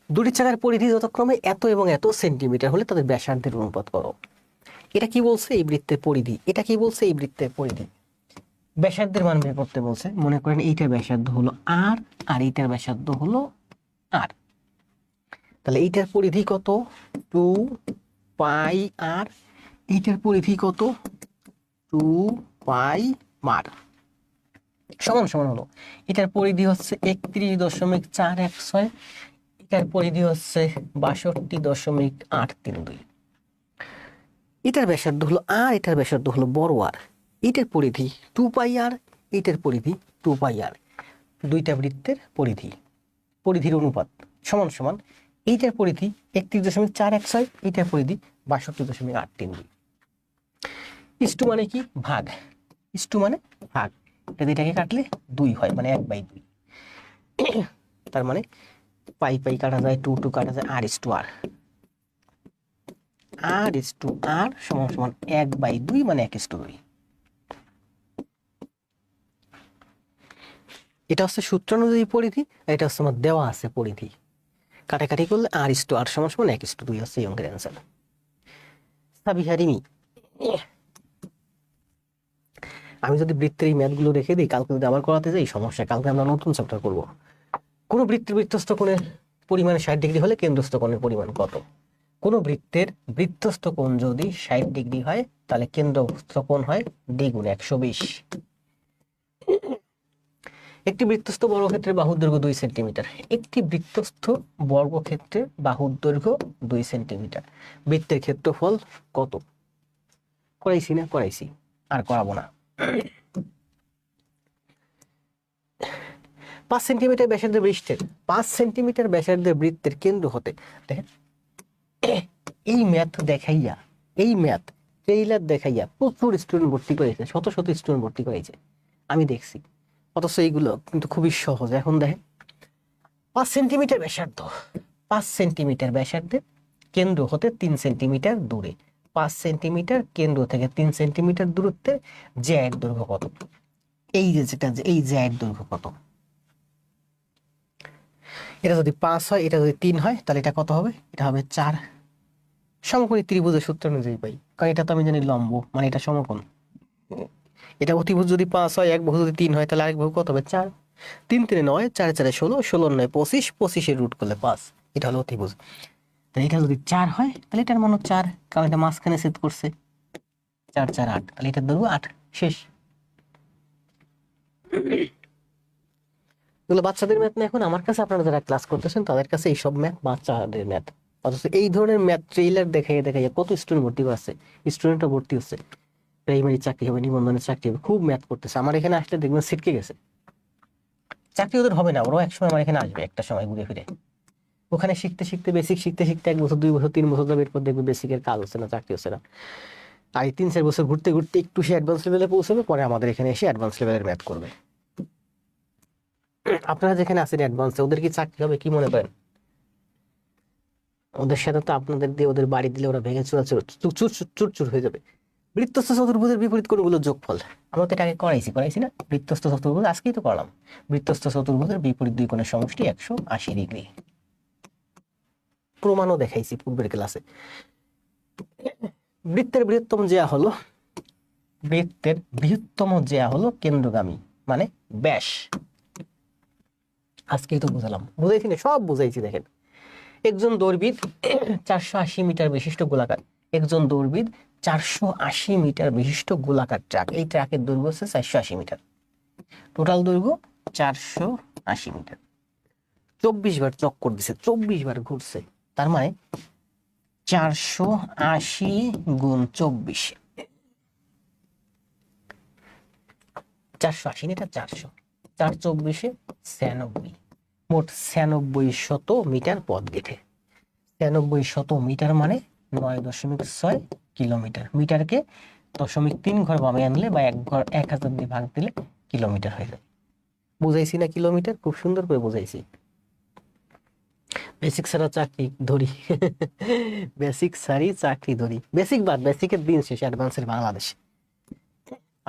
দুটি চাকার পরিধি যথাক্রমে এত এবং এত সেন্টিমিটার হলে তাদের ব্যাসার্ধের অনুপাত করো। এটা কি বলছে? এই বৃত্তের পরিধি। এটা কি বলছে? এই বৃত্তের পরিধি। ব্যাসার্ধের মান বের করতে বলছে। মনে করেন এইটার ব্যাসার্ধ হলো আর, আর এইটার ব্যাসার্ধ হলো আর। তাহলে এইটার পরিধি কত? 2 পাই আর। এইটার পরিধি কত? 2 পাই আর। সমান সমান হলো, এটার পরিধি হচ্ছে 31.416, এটার পরিধি হচ্ছে 62.832। এটার ব্যাসার্ধ হলো আর, এটার ব্যাসার্ধ হলো বড় আর। এটার পরিধি 2 পাই আর, এটার পরিধি 2 পাই আর। দুইটা বৃত্তের পরিধি, পরিধির অনুপাত সমান সমান। এইটার পরিধি 31.416, এইটার পরিধি 62.832। ইস্টু মানে কি? ভাগ। ইস্টু মানে ভাগ। এটা দুইটাকে কাটলে 2 হয়, মানে 1/2। তার মানে পাই পাই কাটা যায়, 2 2 কাটা যায়, r/r। r/r সমান সমান 1/2, মানে 1:2। এটা হচ্ছে সূত্র অনুযায়ী পরিধি, এটা হচ্ছে আমার দেওয়া আছে পরিধি। কাটাকাটি করলে r/r সমান সমান 1:2 হচ্ছে এই অঙ্কের অ্যান্সার। সাবিহারিমি, আমি যদি বৃত্তের এই ম্যাথগুলো রেখে দিই, কালকে যদি আবার করাতে যাই সমস্যা। কালকে আমরা নতুন চ্যাপ্টার করব। কোন বৃত্তের বৃত্তস্থ কোণের পরিমাণ 60 ডিগ্রি হলে কেন্দ্রস্থ কোণের পরিমাণ কত? কোন বৃত্তের বৃত্তস্থ কোণ যদি 60 ডিগ্রি হয়, তাহলে কেন্দ্রস্থ কোণ হয় দ্বিগুণ, 120। একটি বৃত্তস্থ বর্গক্ষেত্রের বাহুর দৈর্ঘ্য 2 সেন্টিমিটার। একটি বৃত্তস্থ বর্গক্ষেত্রের বাহুর দৈর্ঘ্য 2 সেন্টিমিটার। বৃত্তের ক্ষেত্রফল কত? করাইছি না? করাইছি, আর করাবো না। 5 সেন্টিমিটার ব্যাসার্ধের বৃত্তের 5 সেন্টিমিটার ব্যাসার্ধের বৃত্তের কেন্দ্র হতে, দেখেন এই ম্যাথ দেখাইয়া, এই ম্যাথ ট্রেইলার দেখাইয়া প্রচুর স্টুডেন্ট ভর্তি করেছে, শত শত স্টুডেন্ট ভর্তি করেছে, আমি দেখছি। অথচ এইগুলো কিন্তু খুবই সহজ। এখন দেখেন 5 সেন্টিমিটার ব্যাসার্ধ, 5 সেন্টিমিটার ব্যাসার্ধে, কেন্দ্র হতে 3 সেন্টিমিটার দূরে। 5 সেন্টিমিটার কেন্দ্র থেকে 3 সেন্টিমিটার দূরত্বে জ্যায়ের দৈর্ঘ্য কত? এই যে এই জ্যায়ের দৈর্ঘ্য কত? এটা যদি 5 হয়, এটা যদি 3 হয়, তাহলে এটা কত হবে? এটা হবে 4। সমকোণী ত্রিভুজের সূত্র অনুযায়ী পাই, কারণ এটা তো আমি জানি লম্ব, মানে এটা সমকোণ। এটা অতিভুজ যদি 5 হয়, এক বাহু যদি 3 হয়, তাহলে আরেক বাহু কত হবে? 4। 3 3 9, 4 4 16, 16 9 25, 25 রুট করলে 5। এটা হলো অতিভুজ। তাহলে এটা যদি 4 হয়, তাহলে এটার মান 4, কারণ এটা মাঝখানে ছেদ করছে। 4 4 8, তাহলে এটার দৈর্ঘ্য 8। শেষ। এগুলো বাচ্চাদের ম্যাথ না। এখন আমার কাছে আপনারা যারা ক্লাস করতেছেন তাদের কাছে এইসব ম্যাথ বাচ্চাদের ম্যাথ। অথচ এই ধরনের ম্যাথ ট্রেইলার দেখাইয়া দেখাইয়া কত স্টুডেন্ট ভর্তি আছে, স্টুডেন্টও ভর্তি হচ্ছে। প্রাইমারি চাকরি হবে, নিবন্ধনের চাকরি হবে, খুব ম্যাথ করতেছে। আমার এখানে আসলে দেখবেন ছিটকে গেছে। চাকরি ওদের হবে না, ওরাও একসময় আমার এখানে আসবে, একটা সময় ঘুরে ফিরে। ওখানে শিখতে শিখতে, বেসিক শিখতে শিখতে 1 বছর 2 বছর 3 বছর যাবে, এরপর দেখবে বেসিকের কাজ হচ্ছে না, চাকরি হচ্ছে না। আর এই 3 4 বছর ঘুরতে ঘুরতে একটু সে অ্যাডভান্স লেভেলে পৌঁছাবে, পরে আমাদের এখানে এসে অ্যাডভান্স লেভেলের ম্যাথ করবে। আপনারা যেখানে আছেন অ্যাডভান্সে, ওদের কি চাকরি হবে কি মনে করেন? ওদের সাথে তো আপনাদের দিয়ে ওদের বাড়ি দিলে ওরা ভেঙে চুরচুর হয়ে যাবে। বৃত্তস্থ চতুর্ভুজের বিপরীত কোণগুলো যোগফল। আমরা তো এটা আগে করাইছি না? বৃত্তস্থ চতুর্ভুজ আজকেই তো করলাম। বৃত্তস্থ চতুর্ভুজের বিপরীত দুই কোণের সমষ্টি 180 ডিগ্রি। প্রমাণও দেখাইছি পূর্বের ক্লাসে। বৃত্তের বৃহত্তম জ্যা হলো কেন্দ্রগামী, মানে ব্যাস। আজকেই তো বুঝালাম, বুঝাইছি না? সব বুঝাইছি। দেখেন, একজন দৌড়বিদ 480 মিটার বিশিষ্ট গোলাকার, 480 মিটার বিশিষ্ট গোলাকার ট্রাক। এই ট্রাকের দৈর্ঘ্য হচ্ছে 480 মিটার। টোটাল দৈর্ঘ্য 480 মিটার। 24 বার চক্কর দিছে, 24 বার ঘুরছে। তার মানে 480 গুণ 24, 480 না, এটা 400, 4 24 96, মোট 96 মিটার পথ গেছে। 96 মিটার মানে 9.6 কিলোমিটার। মিটারকে 0.3 ঘর বামে আনলে বা 1000 দিয়ে ভাগ দিলে কিলোমিটার হয়ে যায়। বুঝাইছি না কিলোমিটার? খুব সুন্দর করে বুঝাইছি। বেসিক ছাড়া চাকরি ধরি, বেসিক ছাড়ি চাকরি ধরি। বেসিক বাদ, বেসিকের দিন শেষ অ্যাডভান্সের বাংলাদেশ।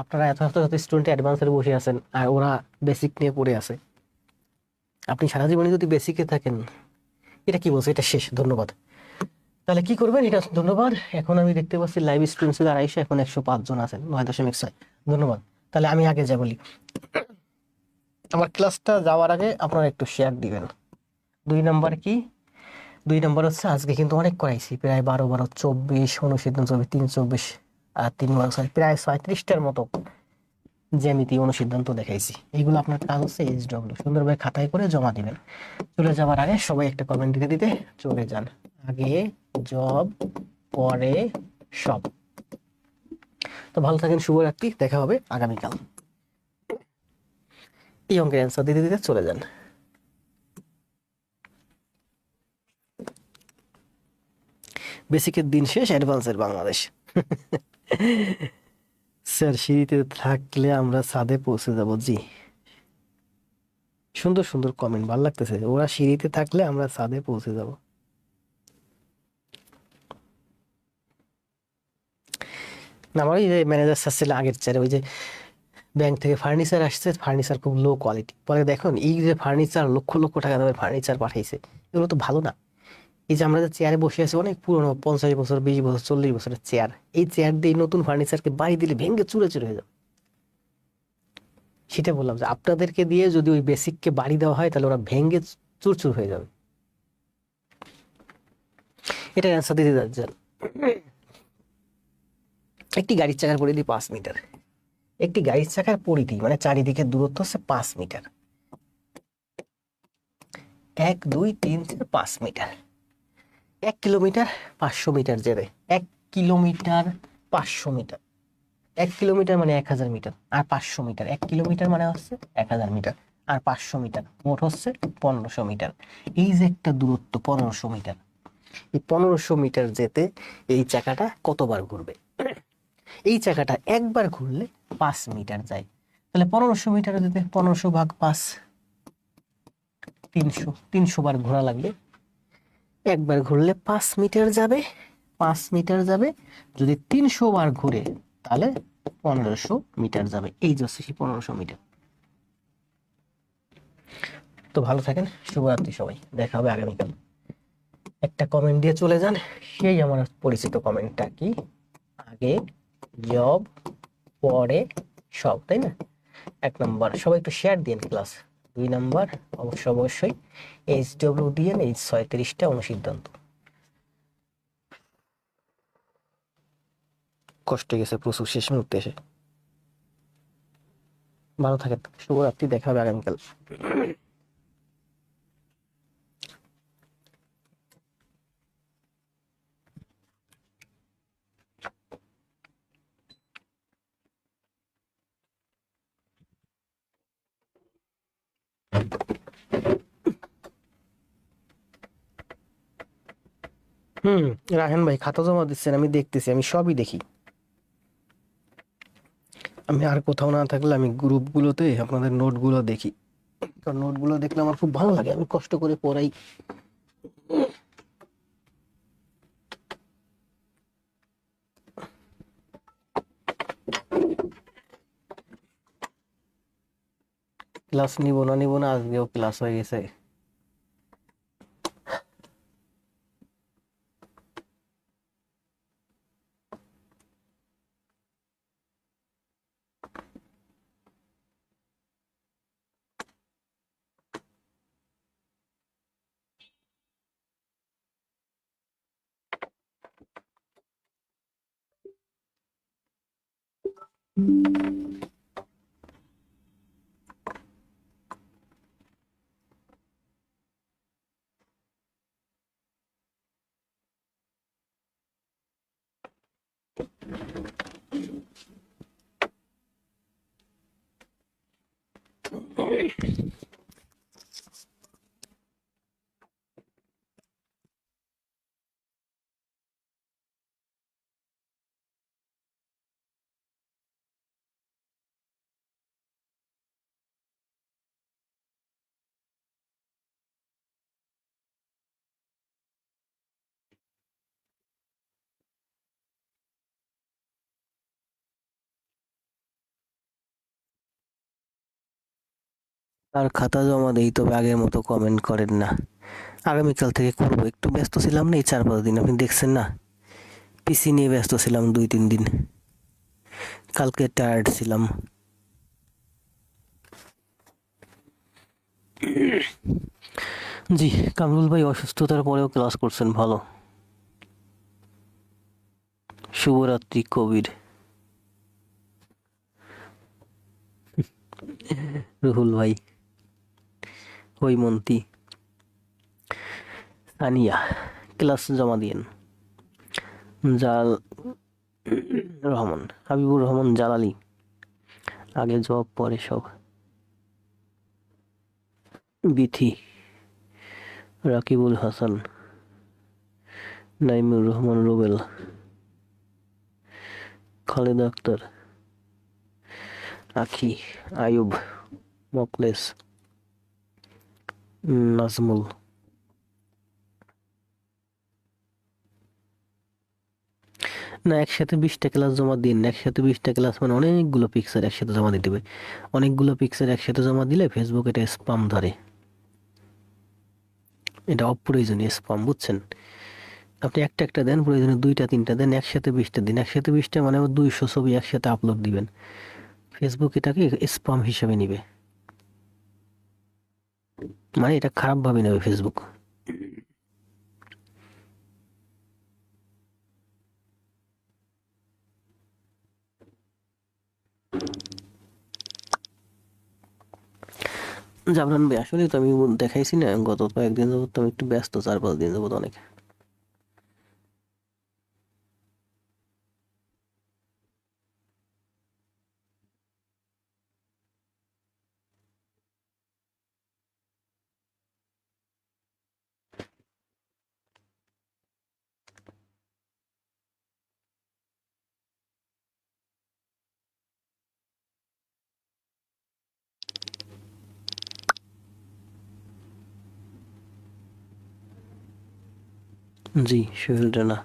আপনারা এত স্টুডেন্ট অ্যাডভান্সের বসে আছেন, আর ওরা বেসিক নিয়ে পড়ে আছে। আপনি সারা জীবনে যদি বেসিকে থাকেন, এটা কি বলছে? এটা শেষ। ধন্যবাদ। তাহলে কি করবেন? এটা ধন্যবাদ। এখন আমি দেখতে পাচ্ছি লাইভ স্টুডেন্টস 250, এখন 105 জন আছেন, 9.6। ধন্যবাদ। তাহলে আমি আগে যা বলি, আমার ক্লাসটা যাওয়ার আগে আপনারা একটু শেয়ার দিবেন। 2 নাম্বার কি? 2 নাম্বার হচ্ছে, আজকে কিন্তু অনেক করাইছি, প্রায় 12 12 24 অনুশীলন 3 24 আর 3 প্রায় 37টার মতো জ্যামিতি অনুসিদ্ধান্ত দেখাইছি। এইগুলো আপনার কাজ হচ্ছে HW সুন্দরভাবে খাতায় করে জমা দিবেন। চলে যাওয়ার আগে সবাই একটা কমেন্ট দিতে চলে যান। আগে জব, পরে সব। তো ভালো থাকেন, শুভরাত্রি, দেখা হবে আগামীকাল। এই অঙ্কের অ্যান্সার দিতে চলে যান। বেসিকের দিন শেষ, অ্যাডভান্সের বাংলাদেশ। স্যার, সিঁড়িতে থাকলে আমরা ছাদে পৌঁছে যাব। জি, সুন্দর সুন্দর কমেন্ট, ভালো লাগতেছে। ওরা সিঁড়িতে থাকলে আমরা ছাদে পৌঁছে যাব। না, আমার ওই যে ম্যানেজার স্যার ছিল আগের চেয়ারে, ওই যে ব্যাংক থেকে ফার্নিচার আসছে, ফার্নিচার খুব লো কোয়ালিটি। পরে দেখুন, এই যে ফার্নিচার লক্ষ লক্ষ টাকা দামের ফার্নিচার পাঠাইছে, এগুলো তো ভালো না। এই যে আমরা যে চেয়ারে বসে আছি, অনেক পুরনো, 50 বছর 20 বছর 40 বছরের চেয়ার, এই চেয়ার দিয়ে নতুন ফার্নিচারকে বাড়ি দিলে ভেঙে চুরে চুরে হয়ে যাবে। সেটা বললাম যে আপনাদেরকে দিয়ে যদি ওই বেসিককে বাড়ি দেওয়া হয়, তাহলে ওরা ভেঙে চুরচুর হয়ে যাবে। এটা অ্যান্সার দিতে যাচ্ছেন। একটি গাড়ির চাকার পরিধি 5 মিটার। একটি গাড়ির চাকার পরিধি মানে চারিদিকের দূরত্ব হচ্ছে 5 মিটার। 1 2 3 4 5 মিটার। 1 কিলোমিটার 500 মিটার জেরে। 1 কিলোমিটার 500 মিটার। 1 কিলোমিটার মানে 1000 মিটার, আর 500 মিটার। 1 কিলোমিটার মানে হচ্ছে 1000 মিটার, আর 500 মিটার, মোট হচ্ছে 1500 মিটার। এই যে একটা দূরত্ব 1500 মিটার, এই 1500 মিটার যেতে এই চাকাটা কতবার ঘুরবে? এই চাকাটা একবার ঘুরলে 5 মিটার যায়। তাহলে 1500 মিটার যেতে 1500 ভাগ 5, 300 বার ঘোরা লাগবে। একবার ঘুরলে 5 মিটার যাবে, 5 মিটার যাবে। যদি 300 বার ঘুরে তাহলে 1500 মিটার যাবে। এই যে হচ্ছে সেই 1500 মিটার। তো ভালো থাকেন, শুভরাত্রি সবাই, দেখা হবে আগামীকাল। একটা কমেন্ট দিয়ে চলে যান, সেই আমার পরিচিত কমেন্টটা কি, আগে জব, পরে সব, তাই না? 1 নম্বর, সবাই একটু শেয়ার দিন ক্লাস। 2 নম্বর, অবশ্যই HW দিয়েন, এই 36টা অনুসিদ্ধান্ত। কষ্ট হয়ে গেছে প্রচুর শেষ মুহূর্তে এসে। ভালো থাকেন, শুভরাত্রি, দেখা হবে আগামীকাল। হুম, রাহেন ভাই খাতা জমা দিচ্ছেন, আমি দেখতেছি, আমি সবই দেখি। আমি আর কোথাও না থাকলে আমি গ্রুপগুলোতে আপনাদের নোটগুলো দেখি, কারণ নোটগুলো দেখলে আমার খুব ভালো লাগে, আমি কষ্ট করে পড়াই। ক্লাস নিব না আজকেও ক্লাস হয়ে গেছে। আর খাতা জমা দেই, তবে আগের মতো কমেন্ট করেন না। আগামীকাল থেকে করবো, একটু ব্যস্ত ছিলাম না এই 4-5 দিন, আপনি দেখছেন না, পিসি নিয়ে ব্যস্ত ছিলাম 2-3 দিন, কালকে টায়ার্ড ছিলাম। জি, কামরুল ভাই অসুস্থতার পরেও ক্লাস করছেন, ভালো। শুভরাত্রি কবির। রুহুল ভাই, হৈমন্তী, সানিয়া, ক্লাস জমা দিয়েন। জাল রহমান, হাবিবুর রহমান জালালি, আগে জব পরে সব। বিথি, রাকিবুল হাসান, নাইমুর রহমান রুবেল, খালেদা আক্তার, আখি, আয়ুব, মকলেস, নাজমুল। না, একসাথে 20টা ক্লাস জমা দিন, একসাথে 20টা ক্লাস মানে অনেকগুলো পিকচার একসাথে জমা দিতে হবে। অনেকগুলো পিকচার একসাথে জমা দিলে ফেসবুক এটা স্পাম ধরে, এটা অপ্রয়োজনীয় স্পাম, বুঝছেন? আপনি একটা দেন, প্রয়োজনে 2টা 3টা দেন, একসাথে 20টা দিন, একসাথে 20টা মানে 200 ছবি একসাথে আপলোড দিবেন, ফেসবুক এটাকে স্পাম হিসেবে নিবে, মানে এটা খারাপ ভাবে নেবে ফেসবুক। জাবরান ভাই, আসলে তো আমি দেখাইছি না, গত কয়েকদিন যাবত তো আমি একটু ব্যস্ত, 4-5 দিন যাবত অনেক। জি সোহেল রানা।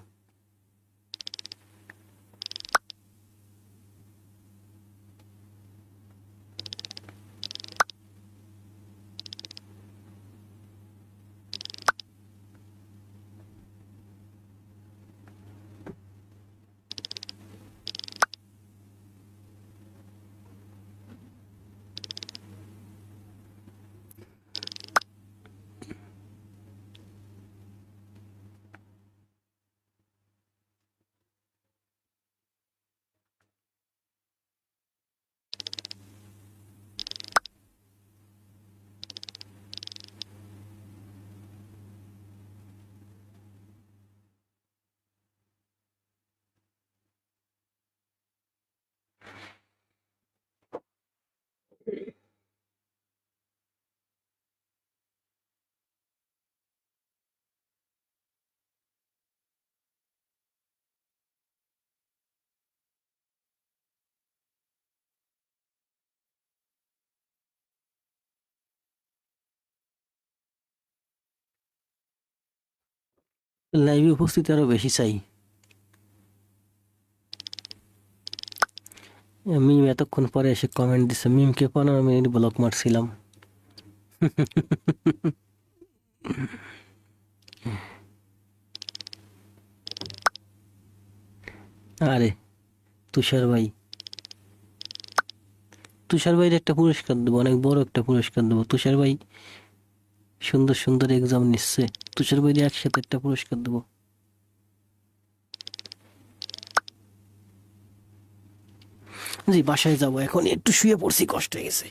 লাইভে উপস্থিতি আরো বেশি চাই। মিম এতক্ষণ পরে এসে কমেন্ট দিছে, মিমকে 15 মিনিট ব্লক মারছিলাম। আরে তুষার ভাই, তুষার ভাইয়ের একটা পুরস্কার দেবো, অনেক বড় একটা পুরস্কার দেবো। তুষার ভাই সুন্দর সুন্দর এক্সাম নিচ্ছে, তুষার ভাই একসাথে একটা পুরস্কার দেবো। জি বাসায় যাবো এখন, একটু শুয়ে পড়ছি, কষ্ট হয়ে গেছে।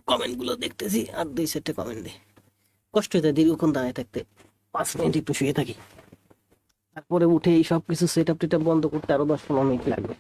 কমেন্ট গুলো দেখতেছি আর 2-4টা কমেন্ট দিই, কষ্ট হয়ে যায় দীর্ঘক্ষণ দাঁড়িয়ে থাকতে। 5 মিনিট একটু শুয়ে থাকি, তারপরে উঠে এই সব কিছু সেট আপ টেট বন্ধ করতে আরো 10-15 মিনিট লাগবে।